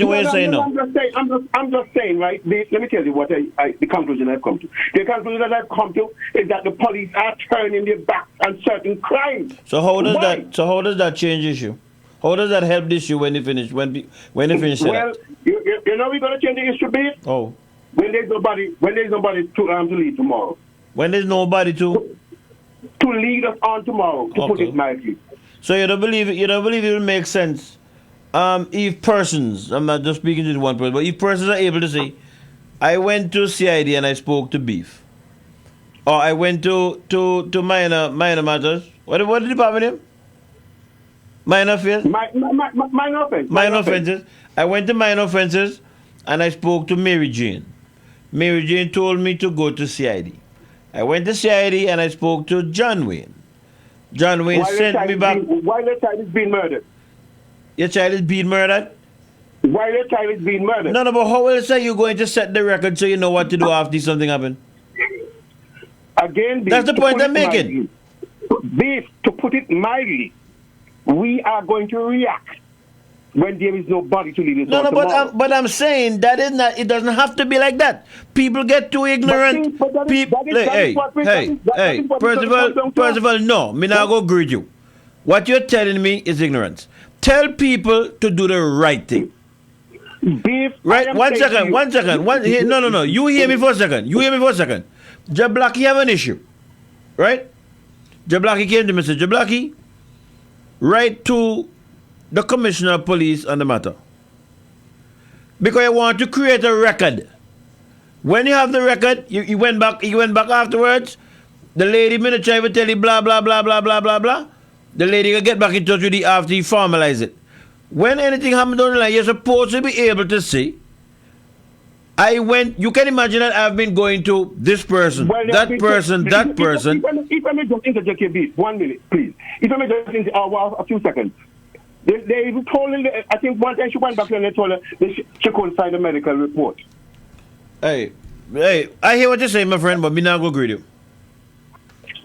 S4: what you're saying. No,
S7: I'm just saying, right? Let me tell you what the conclusion I've come to. The conclusion that I've come to is that the police are turning their backs on certain crimes.
S4: So how does that change issue? How does that help the issue when you finish? When you finish?
S7: Well, you know we're gonna change the issue, bit.
S4: Oh.
S7: When there's nobody to lead tomorrow.
S4: When there's nobody to
S7: lead us on tomorrow. To put it mildly.
S4: So you don't believe it will make sense. If persons, I'm not just speaking to one person, but if persons are able to say, I went to CID and I spoke to Beef, or I went to minor matters. What the department name? Minor offenses? Minor offenses. I went to minor offenses and I spoke to Mary Jane. Mary Jane told me to go to CID. I went to CID and I spoke to John Wayne. John Wayne sent me back.
S7: Why your child is being murdered?
S4: Your child is being murdered?
S7: Why your child is being murdered?
S4: No, but how else are you going to set the record so you know what to do after something happens?
S7: Again,
S4: that's the point I'm making.
S7: Beef, to put it mildly, we are going to react when there is nobody to lead us.
S4: No, but I'm saying that is not. It doesn't have to be like that. People get too ignorant. First of all, no, me not go agree with you. What you're telling me is ignorance. Tell people to do the right thing.
S7: Beef.
S4: Right? One second. No. You hear me for a second. Jablaki have an issue, right? Jablaki came to me and said, Jablaki, write to the commissioner of police on the matter. Because I want to create a record. When you have the record, you went back afterwards, the lady may try to tell you blah, blah, blah, blah, blah, blah, blah. The lady will get back in touch with you after you formalize it. When anything happens down the line, you're supposed to be able to say, you can imagine that I've been going to this person, that person.
S7: If I may just interject a bit, 1 minute, please. If I may just interject a few seconds. They even told her, I think one time she went back and they told her she couldn't sign a medical report.
S4: Hey, I hear what you're saying, my friend, but me not go agree with you.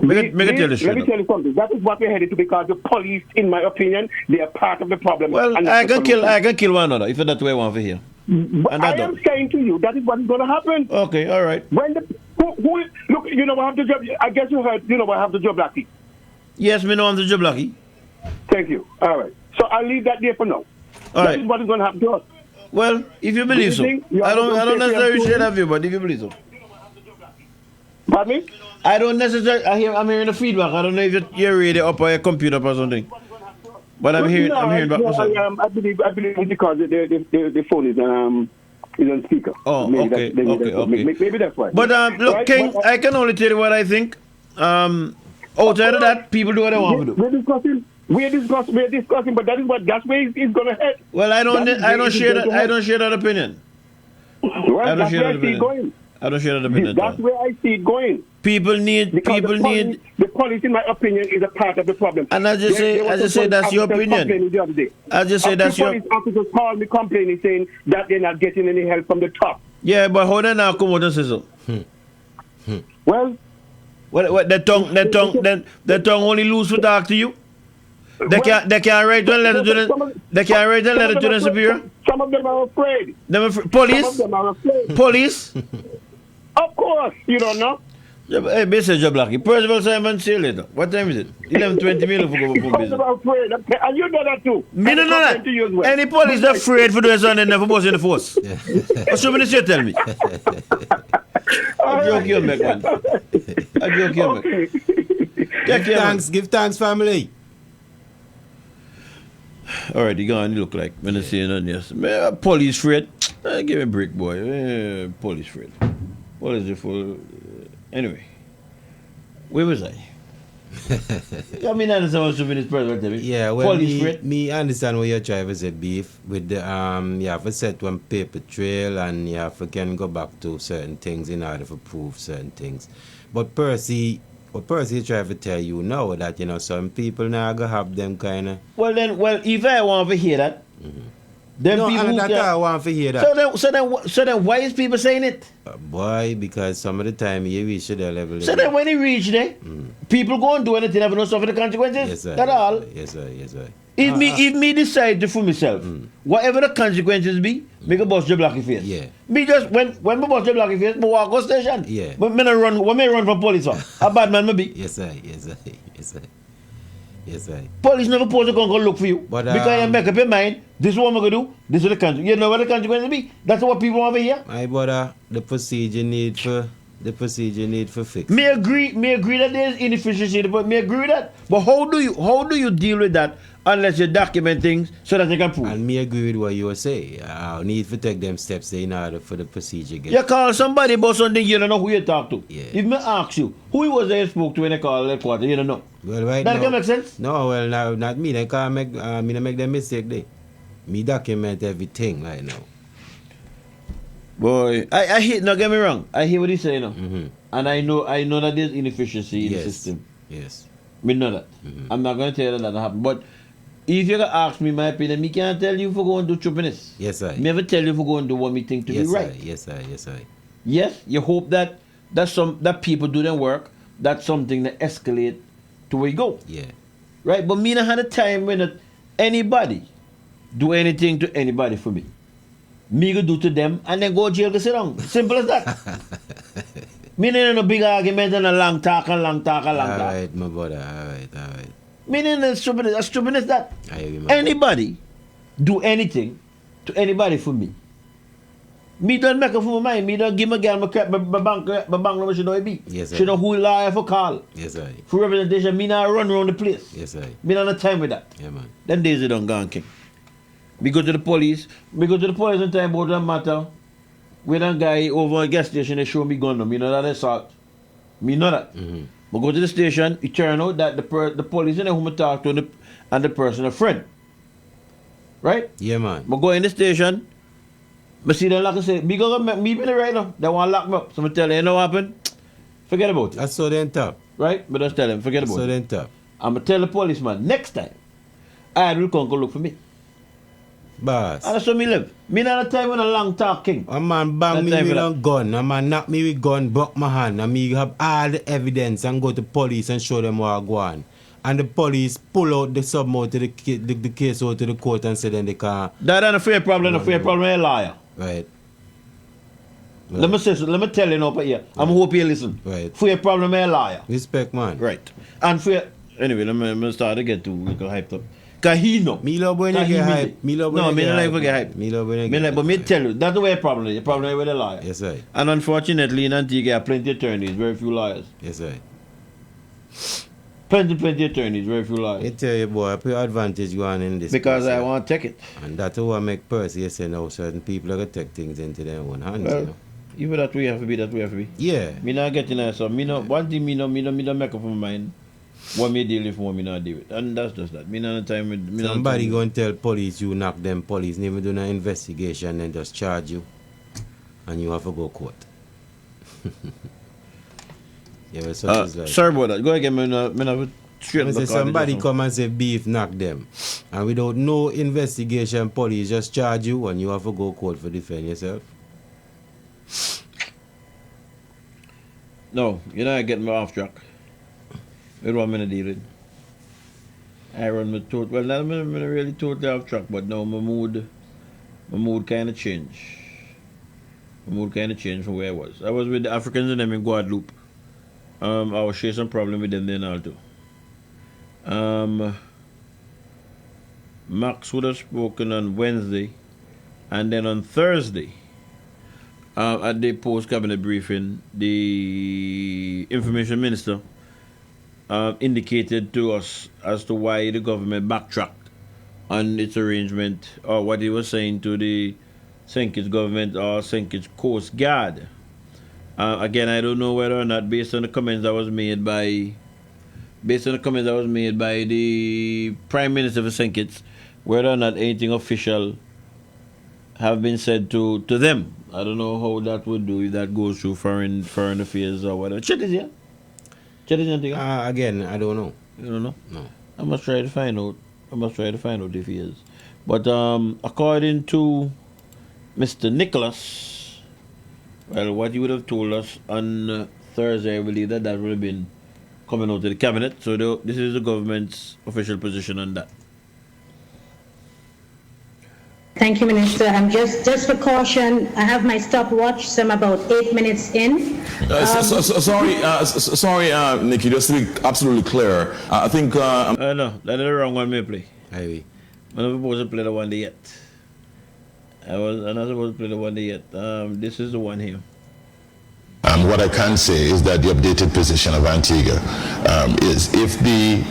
S4: Let me tell you
S7: something. That is what we're headed to, because the police, in my opinion, they are part of the problem.
S4: Well, I can kill one another if that's the way I want to hear.
S7: But I am saying to you, that is what is going to happen.
S4: Okay, all right.
S7: When look, you know, I have the job. I guess you heard. You know, I have the job lucky.
S4: Yes, me know I'm the job lucky.
S7: Thank you. All right. So I'll leave that there for now. That is what is going to happen to us.
S4: Well, if you believe so, I don't necessarily share that view, but if you believe so.
S7: Pardon me?
S4: I don't necessarily. I'm hearing the feedback. I don't know if you're radio up or your computer up or something. But I'm hearing back myself.
S7: I believe it's because the phone is on speaker.
S4: Oh, maybe okay.
S7: Maybe that's why.
S4: But look, right? King, I can only tell you what I think. Outside of that, people do what they want to do.
S7: We're discussing, but that's where it's gonna head.
S4: Well, I don't share that opinion.
S7: Well,
S4: I don't share that
S7: opinion.
S4: That's
S7: where I see it going.
S4: People need.
S7: The police, in my opinion, is a part of the problem.
S4: And I just say that's your opinion. I just say that's your.
S7: Police officers called me complaining, saying that they're not getting any help from the top.
S4: Yeah, but how they now come out and say so?
S7: Well,
S4: the tongue only loose to talk to you. They can't write one letter to the superior.
S7: Some of them are afraid.
S4: Police?
S7: Some of them are afraid.
S4: Police?
S7: Of course, you don't know.
S4: Hey, Mr. Jablaki, Percival Simon, see you later. What time is it? 11:20 minutes for business.
S7: I'm afraid. And you know that too.
S4: Me no know that. Any police are afraid for doing something and never was in the force. What's your minister tell me? I joke you, man. I joke you, man.
S9: Give thanks, family.
S4: Alright, you gone look like when I say nothing else. Police afraid. Give me a break, boy. Police afraid. What is it for? Anyway, where was I? I mean, I understand what this person tell me.
S9: Yeah, well, me understand what you're trying to say, Beef. With the you have to set one paper trail and you have to can go back to certain things in order to prove certain things. But Percy trying to tell you now that, you know, some people now go have them kind of.
S4: Well, if I want to hear that, then people.
S9: I want to hear that.
S4: So then, why is people saying it?
S9: Boy, because some of the time you reach their level.
S4: So then, when you reach there, people go and do anything, have no suffer the consequences.
S9: Yes, sir.
S4: That's all.
S9: Yes, sir.
S4: If me decide to for myself, whatever the consequences be, make a bust your blocky face.
S9: Yeah.
S4: Me just when me bust your blocky face, me walk go station.
S9: Yeah.
S4: But me run from police on. A bad man me be.
S9: Yes, sir.
S4: Police never supposed to go look for you. But because you make up your mind, this is what I'm gonna do, this is the consequence. You know what the consequences be? That's what people want to hear.
S9: My brother, the procedure need for fix.
S4: Me agree that there's inefficiency, but me agree with that. But how do you deal with that unless you document things so that they can prove?
S9: And me agree with what you were saying. I need to take them steps in order for the procedure.
S4: You call somebody about something you don't know who you talk to.
S9: Yeah.
S4: If me ask you, who was there you spoke to when they call that quarter, you don't know.
S9: Well, right
S4: that
S9: now,
S4: can make sense?
S9: No, well, now, not me. They can't make them mistake there. Me document everything right now.
S4: Boy, I hear. Now get me wrong. I hear what he's saying now, and I know that there's inefficiency in the system.
S9: Yes.
S4: Me know that. I'm not going to tell you that happened. But if you ask me my opinion, me can't tell you if we go and do stupidness.
S9: Yes, I.
S4: Me never tell you if we go and do what me think to be right.
S9: Yes, I.
S4: Yes, you hope that that people do their work, that's something that escalate to where you go.
S9: Yeah.
S4: Right? But me not had a time when anybody do anything to anybody for me. Me go do to them and then go jail to sit down. Simple as that. Me not in a big argument and a long talk.
S9: All right, my brother. All right.
S4: Me not as stupid as that. Anybody do anything to anybody for me. Me don't make up for my mind. Me don't give my girl my bank number she don't be.
S9: Yes,
S4: she know who liar for call.
S9: Yes, I.
S4: For representation, me not run around the place.
S9: Yes, I.
S4: Me not have time with that.
S9: Yeah, man.
S4: Them days they don't gone king. We go to the police. We go to the police and time about that matter. With a guy over at gas station, they show me gun. Me know that assault. Me know that. We go to the station. It turn out that the police and whom I talk to and the person a friend. Right?
S9: Yeah, man.
S4: We go in the station. I see them like I say, me be the right now. They want to lock me up. So I tell them, you know what happened? Forget about it.
S9: That's so then top.
S4: Right? But just tell them, forget about it.
S9: So then top.
S4: I'm going to tell the policeman, next time, I will come go look for me.
S9: Boss.
S4: And that's how me live. Me not a time when a long talk king.
S9: A man bang me with a gun. A man knock me with gun, broke my hand. And me have all the evidence and go to police and show them what I go on. And the police pull out the submount to the case out to the court and say then they can't.
S4: That ain't a fair problem. A fair problem is a liar.
S9: Right.
S4: Let me tell you now, but yeah, I'm hope you listen.
S9: Right.
S4: Fair problem is a liar.
S9: Respect, man.
S4: Right. And fair. Anyway, let me start to get too hyped up. Cause he know.
S9: Me love when you get hype. Me love when
S4: no,
S9: you
S4: me
S9: get
S4: don't
S9: hype.
S4: like to get hype.
S9: Me love when you
S4: Me
S9: get
S4: like,
S9: hype.
S4: but me tell you, that's the way the problem is. The problem is with a liar.
S9: Yes, right.
S4: And unfortunately, in Antigua, there are plenty of attorneys, very few liars.
S9: Yes, right.
S4: Plenty attorneys, very few liars.
S9: I tell you, boy, I put advantage going in this.
S4: Because
S9: place,
S4: I want to take it.
S9: And that's what make Percy say now certain people are going to take things into their own hands.
S4: Well,
S9: you know?
S4: even that way have to be, that way have to be.
S9: Yeah.
S4: Me not getting that, so me not, one thing me don't make up my mind. What me deal with, what me not deal with. And that's just that. Me not time with... Me
S9: Somebody go and tell police you knock them police, never do no investigation and just charge you. And you have to go court. Yeah, but such is like...
S4: Sorry about that. Go again, me not straight
S9: say somebody come and say beef knock them. And without no investigation, police just charge you and you have to go court for defend yourself.
S4: No, you're not getting me off track. With what I'm going to deal with. I run my thought. Well, not I'm really totally off track, but now my mood kind of changed. My mood kind of changed from where I was. I was with the Africans and them in Guadeloupe. I was sharing some problem with them then also. Max would have spoken on Wednesday, and then on Thursday, at the post-cabinet briefing, the information minister indicated to us as to why the government backtracked on its arrangement, or what he was saying to the St. Kitts government or St. Kitts Coast Guard. Again, I don't know whether or not, based on the comments that was made by the Prime Minister of St. Kitts, whether or not anything official have been said to them. I don't know how that would do if that goes through foreign affairs or whatever. Chet is here.
S9: Again, I don't know.
S4: You don't know?
S9: No.
S4: I must try to find out if he is. But according to Mr. Nicholas, well, what he would have told us on Thursday, I believe that would have been coming out of the cabinet. So this is the government's official position on that.
S8: Thank you, Minister. Just for caution, I have my stopwatch, so I'm about 8 minutes in.
S10: Sorry, Nikki, just to be absolutely clear, I think...
S4: no, that is the wrong one me play.
S9: Ivy.
S4: I'm not supposed to play the one day yet. I'm not supposed to play the one day yet. This is the one here.
S23: What I can say is that the updated position of Antigua is if the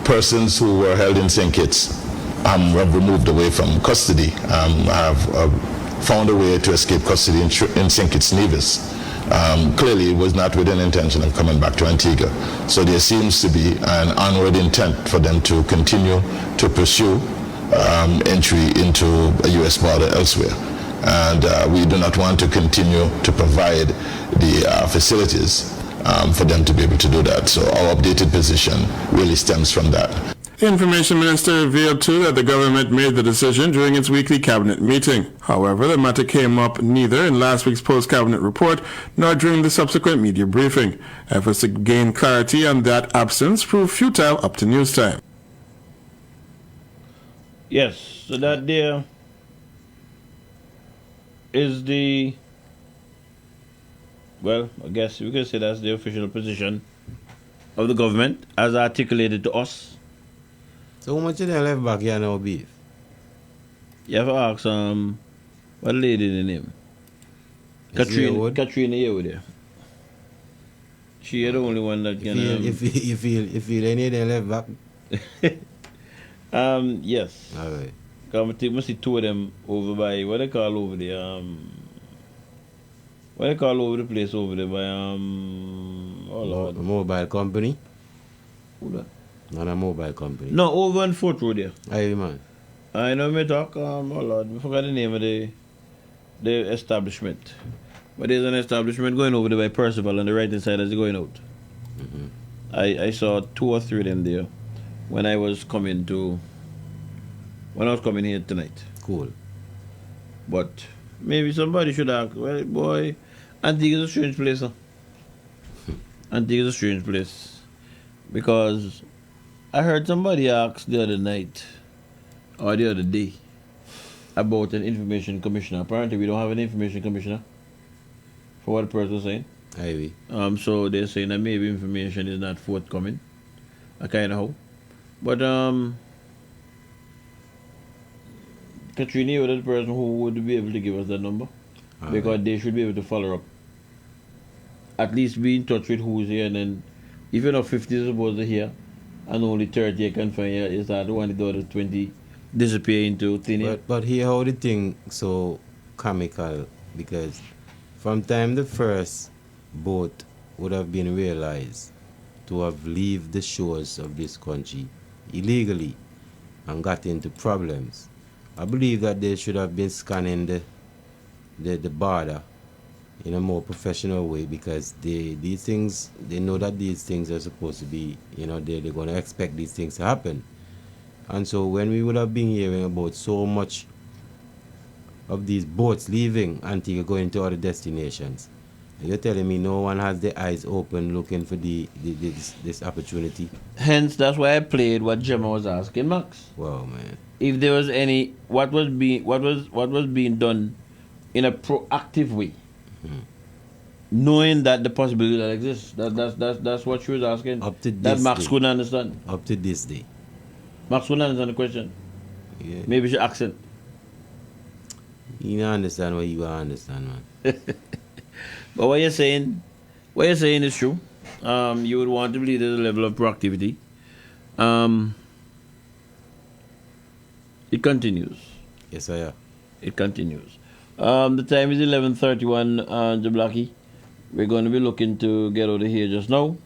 S23: persons who were held in St. Kitts have removed away from custody, have found a way to escape custody in St. Kitts Nevis. Clearly it was not with an intention of coming back to Antigua. So there seems to be an onward intent for them to continue to pursue entry into a U.S. border elsewhere. And we do not want to continue to provide the facilities for them to be able to do that. So our updated position really stems from that.
S11: The Information Minister revealed too that the government made the decision during its weekly cabinet meeting. However, the matter came up neither in last week's post-cabinet report nor during the subsequent media briefing. Efforts to gain clarity on that absence proved futile up to news time.
S4: Yes, so that there is the, well, I guess we can say that's the official position of the government as articulated to us.
S9: So how much of them left back here now, beef?
S4: You have to ask what lady the name? Katrina here with you. She is the only one that can.
S9: You feel any of them left back?
S4: Yes.
S9: All right.
S4: Because I must see two of them over by what they call over there. What they call over the place over there by oh Lord.
S9: Mobile company.
S4: Who that?
S9: Not a mobile company.
S4: No, over on Fort Road there.
S9: Aye, man.
S4: I know me talk. Oh Lord, I forgot the name of the establishment. But there's an establishment going over there by Percival on the right hand side as you're going out.
S9: Mm-hmm.
S4: I saw 2 or 3 of them there when I was coming here tonight.
S9: Cool.
S4: But maybe somebody should ask, well, boy, Antigua is a strange place, huh? Antigua is a strange place. Because I heard somebody ask the other night, or the other day, about an information commissioner. Apparently we don't have an information commissioner, for what the person was saying.
S9: Ivy.
S4: So they're saying that maybe information is not forthcoming. I kind of hope. But Katrina was the person who would be able to give us that number. Because they should be able to follow up. At least be in touch with who's here, and then if you're not 50 is supposed to hear, and only 30 you can find here, is that the one the other 20 disappear into thin air.
S9: But here how the thing so comical, because from time the first boat would have been realized to have leave the shores of this country illegally and got into problems, I believe that they should have been scanning the border in a more professional way, because they know that these things are supposed to be, they're going to expect these things to happen. And so when we would have been hearing about so much of these boats leaving Antigua going to other destinations, you're telling me no one has their eyes open looking for this opportunity?
S4: Hence, that's why I played what Gemma was asking Max.
S9: Wow, man.
S4: If there was any, what was being done in a proactive way, knowing that the possibility that exists. That's what she was asking.
S9: Up to this
S4: that Max
S9: day.
S4: couldn't understand.
S9: Up to this day.
S4: Max couldn't understand the question.
S9: Yeah.
S4: Maybe she accent.
S9: You don't understand what you understand, man.
S4: But what you're saying is true. You would want to believe there's a level of proactivity. It continues.
S9: Yes, I am.
S4: It continues. The time is 11:31, Jablaki. We're going to be looking to get out of here just now.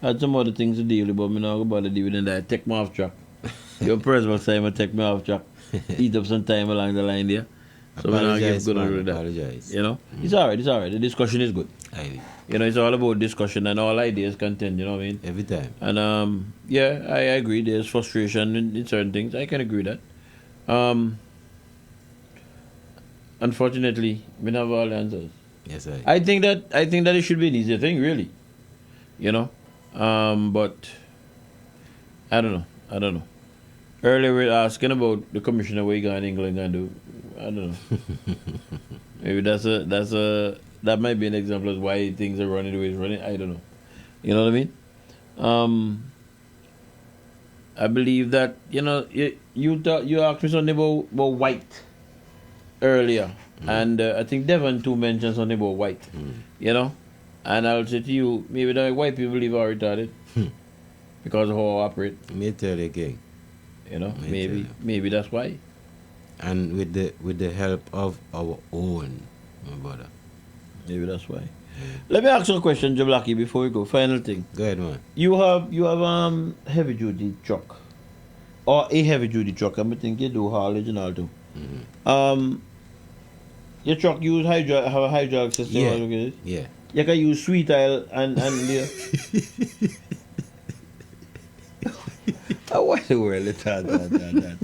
S4: Had some other things to deal with, but I'm not about to deal with that. Take me off track. Your personal time take me off track. Eat up some time along the line there. So we're not give good on with that.
S9: Apologize.
S4: It's alright. The discussion is good. It's all about discussion, and all ideas content, you know what I mean?
S9: Every time.
S4: And I agree. There's frustration in certain things. I can agree with that. Unfortunately, we don't have all the answers.
S9: Yes,
S4: I think that it should be an easier thing, really. But I don't know. Earlier we were asking about the commissioner what he got in England and do. I don't know. Maybe that might be an example of why things are running the way it's running. I don't know. You know what I mean? I believe that you asked me something about white earlier, and I think Devon too mentioned something about white. And I'll say to you, maybe the white people believe are retarded because of how I operate.
S9: Me tell you again.
S4: Maybe that's why.
S9: And with the help of our own, my brother.
S4: Maybe that's why. Let me ask you a question, Jablaki, before we go. Final thing.
S9: Go ahead, man.
S4: You have heavy duty truck, or a heavy duty truck. I think you do haulage and all too.
S9: Mm-hmm.
S4: Your truck have a hydraulic system.
S9: Yeah.
S4: You can use sweet oil and what the world is that?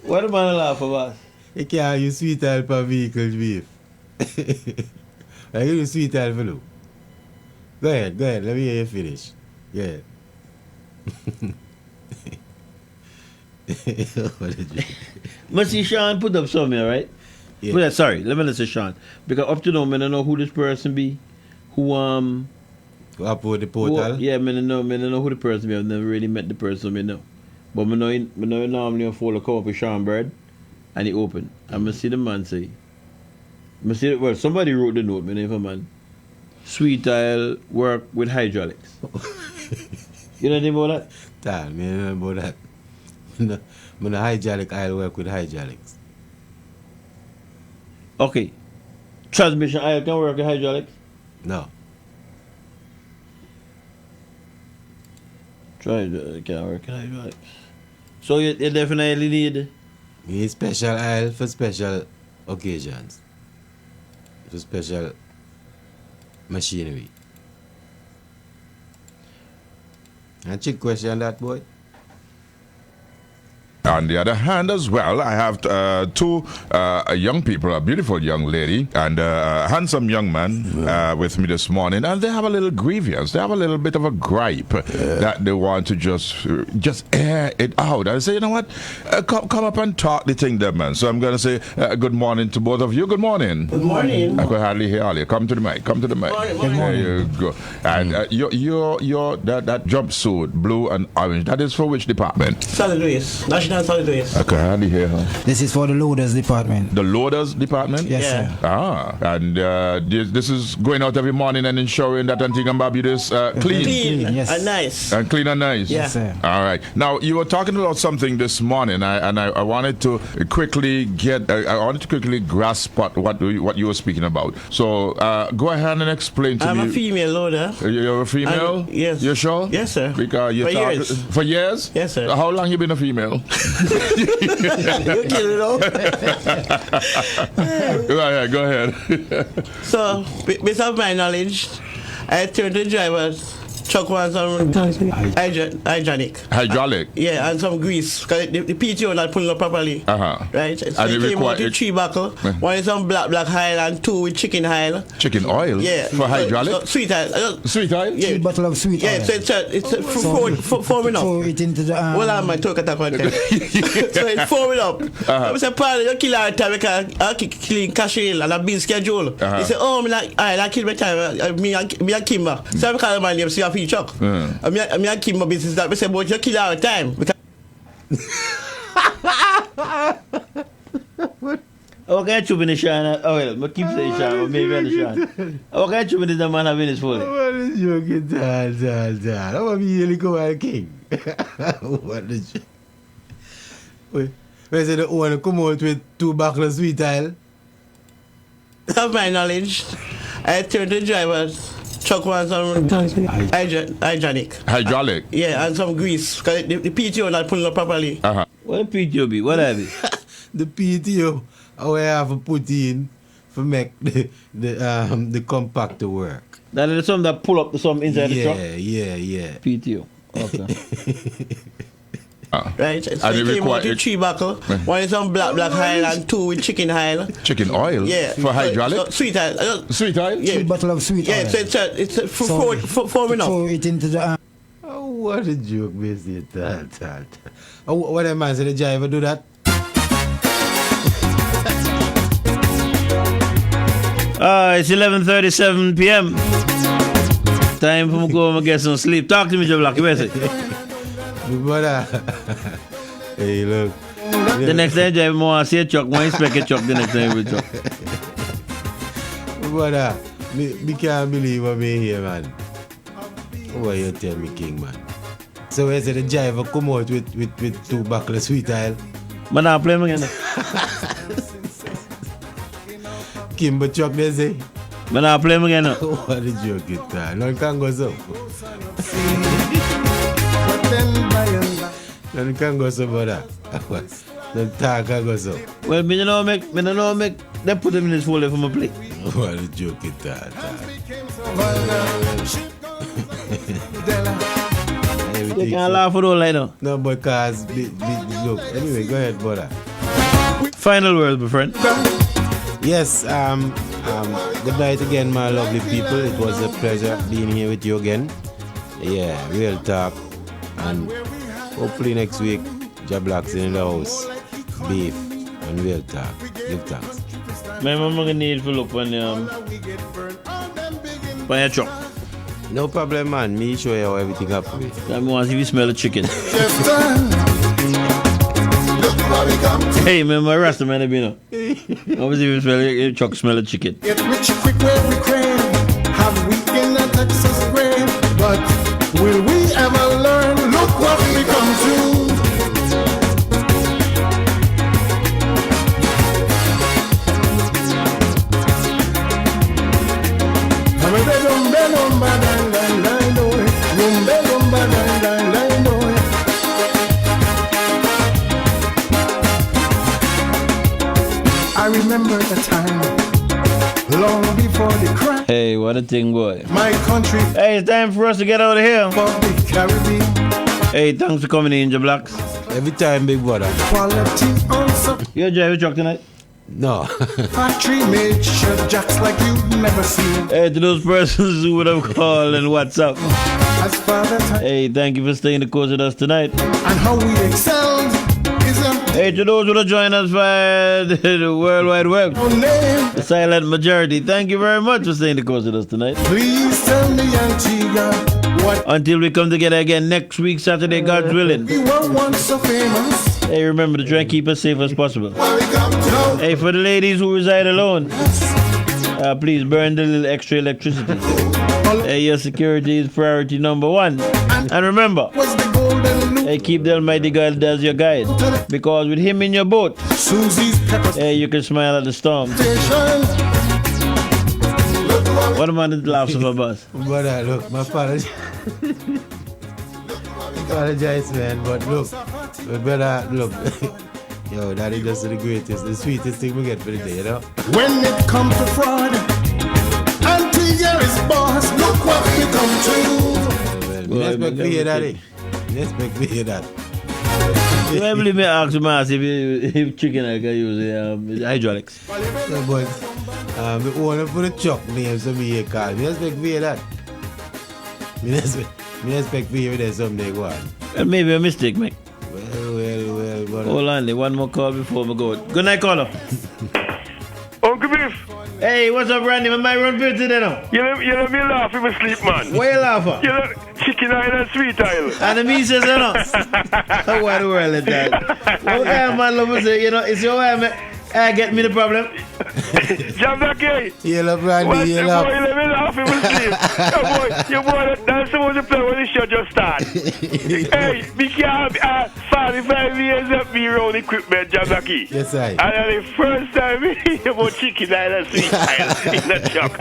S4: What am I laugh about?
S9: You can't use sweet oil per vehicle, beef. I give you sweet oil for you. Go ahead. Let me hear you finish. Go ahead.
S4: Must see Sean put up something, right?
S9: Yeah.
S4: But, sorry, let me listen, Sean. Because up to now, I don't know who this person be. Who
S9: upload the portal?
S4: I don't know who the person be. I've never really met the person, I know. But I know normally I follow come up with Sean Bird and he open. And I see the man say, somebody wrote the note, my name for man. Sweet oil work with hydraulics. You know anything about that?
S9: Damn, I don't know about that. The hydraulic oil work with hydraulics.
S4: Okay. Transmission oil can work with hydraulics?
S9: No.
S4: Can't work with hydraulics. So you definitely need
S9: special oil for special occasions. For special machinery. And check question that, boy.
S12: On the other hand as well, I have two young people, a beautiful young lady and a handsome young man with me this morning, and they have a little grievance. They have a little bit of a gripe that they want to just air it out. I say, you know what? Come up and talk the thing there, man. So I'm going to say good morning to both of you. Good morning.
S13: Good morning.
S12: I could hardly hear all you. Come to the mic. Come to the mic.
S13: Good morning.
S12: There you go. And your that jumpsuit, blue and orange, that is for which department?
S13: Solid Waste. National Solid Waste.
S12: I can hardly hear her.
S14: This is for the loaders department.
S12: The loaders department?
S14: Yes, sir.
S12: And this is going out every morning and ensuring that Antigua and Barbuda is clean.
S13: Yes. And nice.
S12: And clean and nice.
S13: Yeah. Yes,
S14: sir.
S12: All right. Now you were talking about something this morning, I wanted to quickly grasp what you were speaking about. So go ahead and explain to me.
S13: I'm a female loader.
S12: You're a female?
S13: Yes.
S12: You sure?
S13: Yes, sir.
S12: Because
S13: years.
S12: For years?
S13: Yes, sir.
S12: How long you been a female?
S13: You kill it all.
S12: Go ahead.
S13: So, based on my knowledge, I turned to drivers. Truck was some hydraulic.
S12: Yeah,
S13: and some grease. Because the PTO not pulling up properly. Right? So
S12: and
S13: it came out with 3 buckle. One is some black oil and 2 with chicken oil.
S12: Chicken oil?
S13: Yeah.
S12: For hydraulic?
S13: So sweet oil.
S12: Sweet oil?
S13: Yeah.
S14: 3 bottle of sweet oil.
S13: Yeah, so it's forming up.
S14: Pour it into the...
S13: Well, I'm my talk attack on them. So it's forming up. I said, "Paddy, you kill our time because I kill cash in and I've been scheduled." He said, "Oh, I kill my time. Me and Kimber." So I call my name, see a truck. Me and Kimber business that we say, "But you kill our time."
S4: Okay, you in the shine. Oh, well, I keep saying shine, but maybe in the shine. Okay, you in the man having his phone.
S9: What is your guitar? I want to be really go at king. What is you? Wait, where's the one come out with 2 buckles of sweet oil?
S13: Of my knowledge, I turned to drivers. Truck was some hydraulic. Yeah, and some grease. Because the PTO not pulling up properly.
S4: What the PTO be? What have it?
S9: The PTO, I have to put in to make the compactor work.
S4: That is something that pull up some inside the truck?
S9: Yeah.
S4: PTO. Okay.
S13: Right? So it came out with 3 buckle. One is some black oil and 2 with chicken oil.
S12: Chicken oil?
S13: Yeah.
S12: For hydraulic?
S13: So sweet oil.
S12: Sweet oil?
S13: Yeah.
S14: 3 bottle of sweet oil.
S13: Yeah, so it's forming up.
S14: Pour it into the...
S9: Oh, what a joke, Mr. Tal. Oh, what a man said the driver do that?
S4: It's 11:37 p.m. Time for me to go home and get some sleep. Talk to me, Joe Black. Where's it?
S9: Brother. Hey, look.
S4: The next time, drive more see a truck, more inspect a truck the next time we truck.
S9: Brother, me can't believe what me here, man. What you tell me, King, man? So where's the driver come out with 2 buckles of sweet oil?
S4: Man, I play me again.
S9: Kimber truck, they say.
S4: Man, I play me again.
S9: What a joke it is. None can go so. None can go so, brother. None can go so.
S4: Well, me don't know make, they put them in this folder for my plate.
S9: What a joke it is.
S4: You can't laugh at all like now.
S9: No, because look. Anyway, go ahead, brother.
S4: Final words, my friend.
S9: Yes. Good night again, my lovely people. It was a pleasure being here with you again. Yeah, real talk, and hopefully next week, Jablocks in the house, beef and real talk. Give thanks.
S4: My mama gonna need to look on your truck.
S9: No problem, man. Me show you how everything happens.
S4: I want to see if you smell the chicken. Hey, man, my Rasta man, you know. Obviously, you smell your truck, smell the chicken.
S20: Get rich quick where we crave. Have weekend at Texas grave. But will we ever learn? Look what we come to. I remember the time long before the crime.
S4: Hey, what a thing, boy.
S20: My country.
S4: Hey, it's time for us to get out of here.
S20: For the Caribbean.
S4: Hey, thanks for coming in, Jablocks.
S9: Every time, big brother.
S20: Quality on
S4: You drive your truck tonight?
S9: No.
S20: Factory made shirt jacks like you've never seen.
S4: Hey, to those persons who would have called and WhatsApp.
S20: As father
S4: hey, thank you for staying the course with us tonight.
S20: And how we excelled is a
S4: hey, to those who have joined us via the World Wide Web, the silent majority, thank you very much for staying the course with us tonight.
S20: Please tell me, Antigua, what
S4: until we come together again next week, Saturday, God's willing.
S20: We were once so famous.
S4: Hey, remember to try and keep us safe as possible. Hey, for the ladies who reside alone, please burn the little extra electricity. Hey, your security is priority number one. And remember, hey, keep the Almighty God as your guide. Because with Him in your boat, hey, you can smile at the storm. What am I to laugh so about?
S9: Brother, look, my apologies. Apologize, man, but look, brother, look. Yo, that is just the greatest, the sweetest thing we get for the day, you know?
S20: When it comes to fraud, Antigua is boss. Look what we come to.
S9: Well, respect for you, daddy. Respect for you, that.
S4: You might believe me ask you, man, if chicken I can use hydraulics.
S9: No, but the owner for the truck name, so me call. Me respect for you, that. Me respect for you, there's something go on.
S4: Well, maybe a mistake, mate.
S9: Well, brother.
S4: Hold on, one more call before we go. Good night, caller.
S15: Uncle Biff.
S4: Hey, what's up, Randy? My mind run pretty today now.
S15: You let me laugh in my sleep, man.
S4: Why you laugh at?
S15: You know, chicken oil and sweet oil.
S4: And the me says, you know. Why the world is that? Okay, man, love me say, you know, it's your way, man. Get me the problem.
S15: Jamdaki.
S9: You love Randy, you love.
S15: Boy, let me laugh in my sleep. Your boy, that's supposed to play when the show just start. Hey, we can't 45 years of me around equipment, Jamdaki.
S9: Yes, I.
S15: And then the first time we hear about chicken oil and sweet oil in the truck.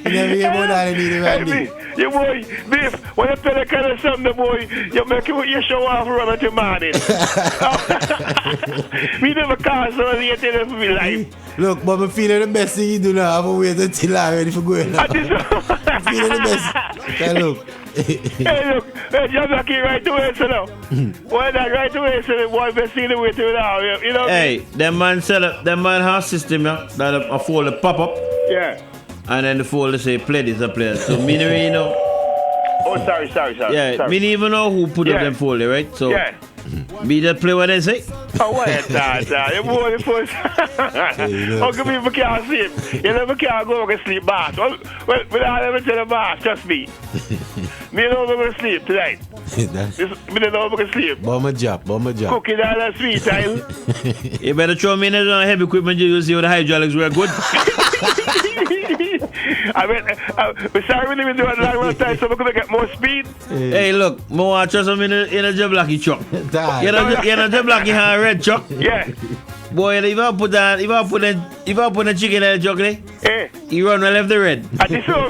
S9: You never hear about that in the Randy.
S15: Your boy, Biff, when you play that kind of something, boy, you make your show off run at your morning. We never call someone here for me life.
S9: Look, but I'm feeling the best thing you do now. I'm wait until I'm ready for going now. I'm feeling the best. Hey, look.
S15: Hey, look. Hey, Jamdaki right away, so now. Why not right away, so the boy best see the way to now. You know?
S4: Hey, that man set up, that man has system, yeah, that a folder pop up.
S15: Yeah.
S4: And then the folder say play this a player. So me never you know.
S15: Oh, sorry.
S4: Yeah,
S15: sorry.
S4: me even know who put up them folder, right? So
S15: yeah.
S4: Me just play what they say.
S15: Oh, what is that? You boy, the first. How come people can't sleep? You never can't go and sleep, boss. Well, I'll never tell the boss, trust me. Me don't go to sleep tonight. Me don't go to sleep.
S9: Bomb a job.
S15: Cooking all that sweet oil.
S4: You better throw me in the heavy equipment, you see how the hydraulics were good.
S15: I mean, we're sorry we didn't do it long time, so we're going to get more speed.
S4: Hey, look, more trust them in a Jablocks truck. You know Jablocks have a red truck?
S15: Yeah.
S4: Boy, if I put a chicken in the chocolate, you run well left the red.
S15: I think so.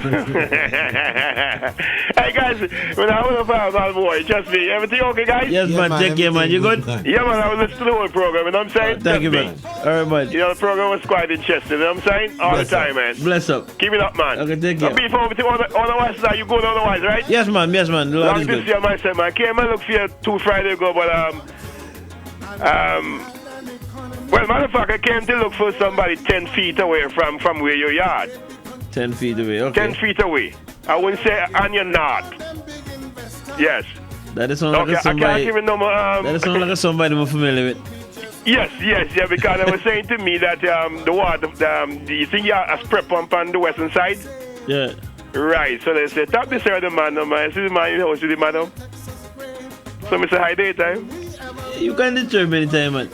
S15: Hey guys, when I was a fan, boy, trust me, everything okay, guys?
S4: Yes, man, take care, man. You good?
S15: Yeah, man, I was listening to the whole program, you know what I'm saying?
S4: Thank you, man. All right, man.
S15: You know, the program was quite interesting, you know what I'm saying? All
S4: Bless
S15: the time,
S4: up.
S15: man.
S4: Bless up.
S15: Keep it up, man.
S4: Okay, take care.
S15: So before we take otherwise, you go otherwise, right?
S4: Yes, man. The Lord
S15: Long
S4: is
S15: this
S4: good.
S15: year, myself, man. Came and look for you 2 Fridays ago, but well, motherfucker came to look for somebody 10 feet away from where your yard.
S4: 10 feet away, okay.
S15: 10 feet away. I wouldn't say on your north. Yes.
S4: That is somebody.
S15: Okay, I can't even know
S4: that is like somebody I'm familiar with.
S15: Yes, because they were saying to me that the water, you think you have a spray pump on the western side?
S4: Yeah.
S15: Right, so they say, tap this here, the man, I see the man in the house with the madam. So I say, hi, daytime.
S4: You can disturb me anytime, man.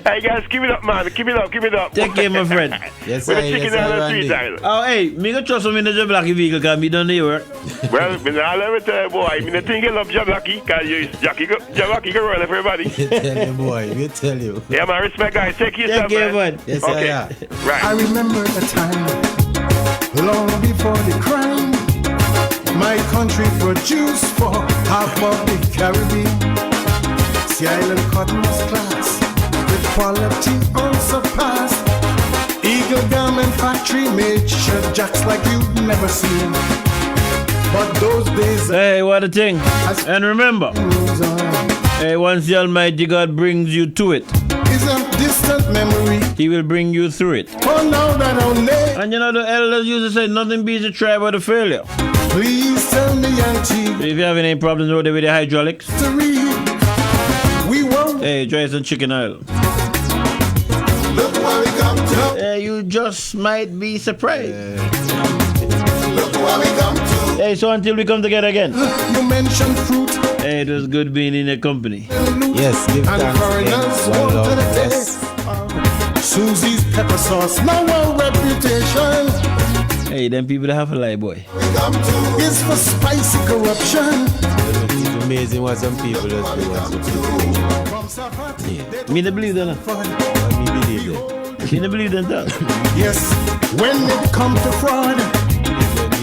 S15: Hey, guys, keep it up, man. Keep it up.
S4: Take care, my friend.
S15: Yes, sir. With the chicken and the sweet style.
S4: Oh, hey, me go trust me in the Jablaki vehicle because me done the work.
S15: Well, me not let me tell you, boy. I mean, I think you love Jablaki because Jablaki go run everybody.
S9: You tell you, boy. You tell you.
S15: Yeah, man. Respect, guys. Take yourself,
S4: care,
S15: man.
S9: Yes,
S15: okay.
S9: yeah.
S15: Right.
S16: I remember a time long before the crime. My country produced for half of the Caribbean. The island cotton was class, with quality unsurpassed. Eagle Garment Factory made shirt jacks like you've never seen. But those days.
S4: Hey, what a thing. And remember, hey, once the Almighty God brings you to it,
S16: is a distant memory.
S4: He will bring you through it.
S16: For now that only.
S4: And you know, the elders used to say, nothing beats a try but a failure.
S16: Please tell me, Auntie.
S4: If you have any problems with the hydraulics,
S16: we won't.
S4: Hey, try some chicken oil.
S16: Look what we come to.
S4: You just might be surprised.
S16: Look what we come to.
S4: Hey, so until we come together again.
S16: You mentioned fruit.
S4: Hey, it was good being in your company.
S9: Yes, give thanks again. One love, yes.
S16: Susie's pepper sauce, now our reputation.
S4: Hey, them people that have a lie, boy.
S16: Is for spicy corruption.
S9: It's amazing what some people just do.
S4: Yeah. Me don't believe that.
S9: Me believe that.
S4: Me don't believe that.
S16: Yes, when it comes to fraud,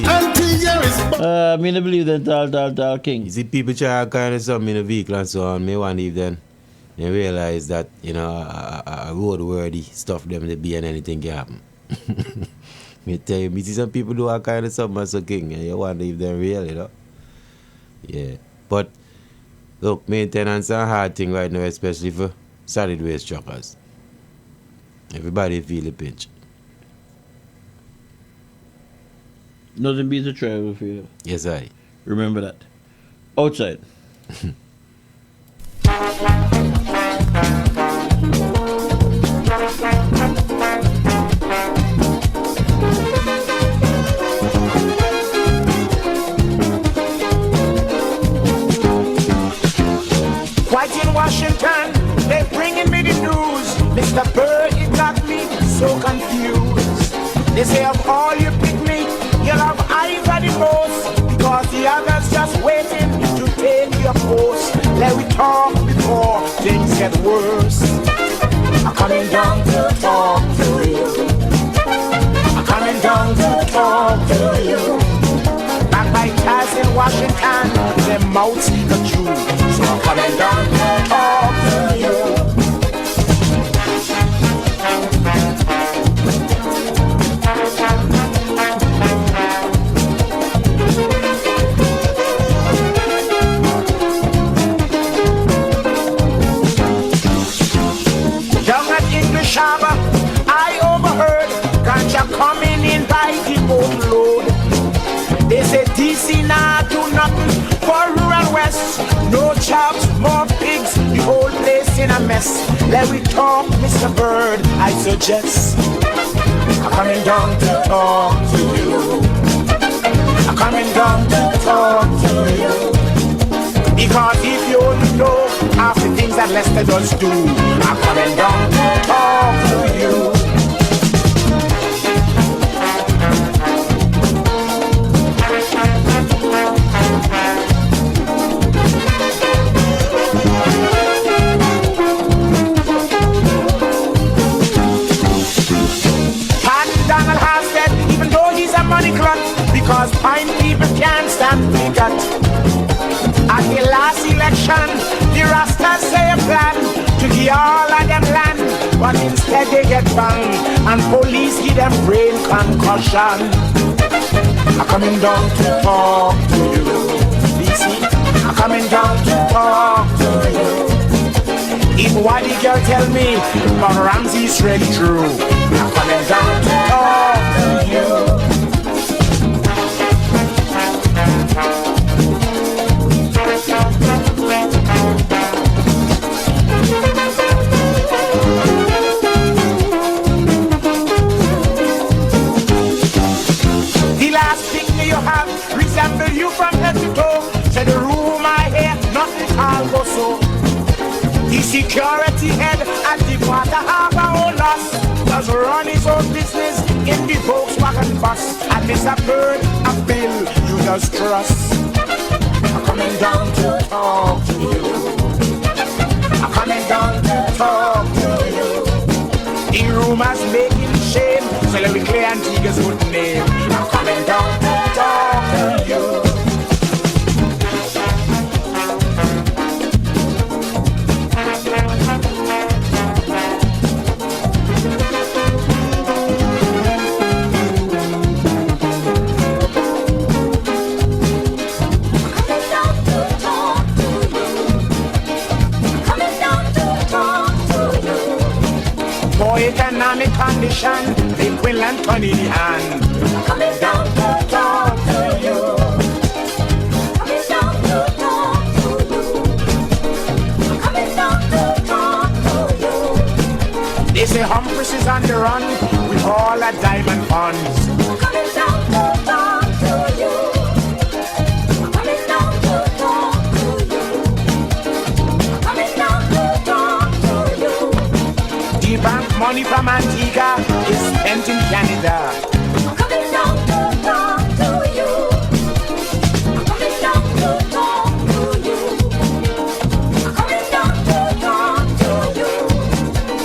S16: Antigua is.
S4: Me don't believe that all king.
S9: You see, people try to kind of something in the vehicle and so on. Me one evening, they realize that, you know, a roadworthy stuff them to be and anything can happen. Me tell you, me see some people do all kind of something as a king, and you wonder if they're real, you know. Yeah. But look, maintenance is a hard thing right now, especially for solid waste truckers. Everybody feel the pinch.
S4: Nothing beats a travel for you.
S9: Yes, I.
S4: Remember that. Outside.
S20: White in Washington, they bringing me the news. Mr. Bird, it got me so confused. They say of all you pick me, you'll have eyes at the most, because the others just waiting to take your post. Let we talk before things get worse. I'm coming down to talk to you. I'm coming down to talk to you. Back by ties in Washington, their mouths speak the truth. So I'm coming down to talk to you. Young at English Harbor, I overheard ganja coming in by the boatload. They say DC now do nothing for rural west. No jobs, more pigs, the whole place in a mess. Let we talk, Mr. Bird, I suggest. I'm coming down to talk to you. I'm coming down to talk to you. Because if you only know half the things that Lester does do, I'm coming down to talk to you. money clot, because fine people can't stand bigot. At the last election, the Rastas say a plan to give all of them land, but instead they get banged, and police give them brain concussion. I'm coming down to talk to you, BC. I'm coming down to talk to you. If what the girl tell me, but Ramsey's really true, I'm coming down to talk to you. The last picture you have resemble you from head to toe. Say the room I hear, nothing all go so. The security head at the water harbor own us does run his own business in the Volkswagen bus. And Mr. Bird, a bill you just trust. I'm coming down to talk to you. I'm coming down to talk to you. The rumors making shame, so let me clear Antigua's good name. I'm coming down to talk to you. Economic condition, they will and turn in the hand. Coming down to talk to you. Coming down to talk to you. Coming down to talk to you. They say Humphreys is on the run with all that diamond funds. Coming down to talk to you. Coming down to talk to you. Coming down to talk to you. The bank money from Antigua is spent in Canada. I'm coming down to talk to you. I'm coming down to talk to you. I'm coming down to talk to you.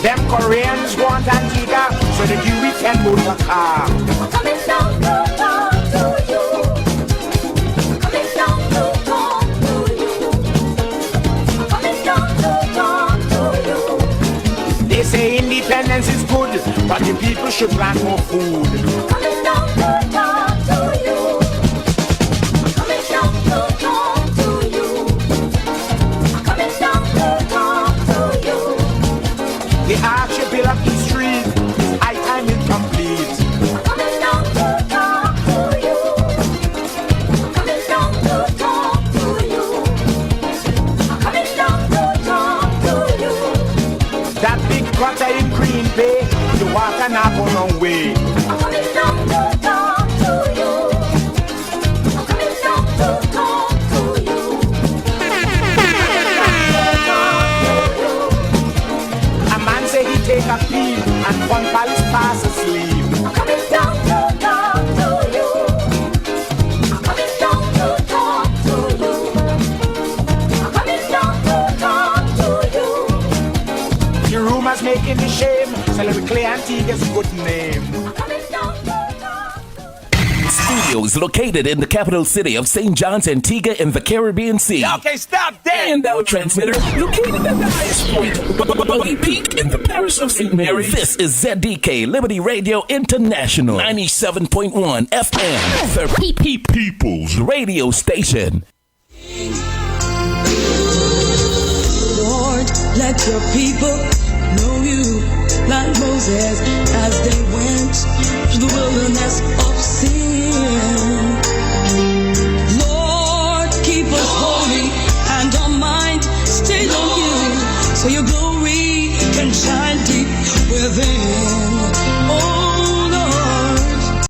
S20: Them Koreans want Antigua so that you can move the car. I'm coming down to talk to you. I'm coming down to talk to you. I'm coming down to talk to you. They say independence is good, but the people should plant more food. Coming down to talk to you. Coming down to talk to you. Coming down to talk to you. The arch you build up the street is high time incomplete. Coming down to talk to you. Coming down to talk to you. Coming down to talk to you. That big gutter in Green Bay, the water not go long way. I'm coming down to talk to you. I'm coming down to talk to you. A man say he take a pee and one palace pass asleep. I'm coming down to talk to you. I'm coming down to talk to you. I'm coming down to talk to you. The rumors making the shame, so let me clear Antigua's good name.
S1: Studios located in the capital city of St. John's, Antigua in the Caribbean Sea.
S20: Okay, stop there.
S1: And our transmitter located at the highest point, Buggy Peak in the parish of St. Mary. This is ZDK Liberty Radio International, 97.1 FM, the People's Radio Station.
S17: Lord, let your people know you like Moses as they went through the wilderness of sin. Lord, keep us holy and our mind stayed on you, so your glory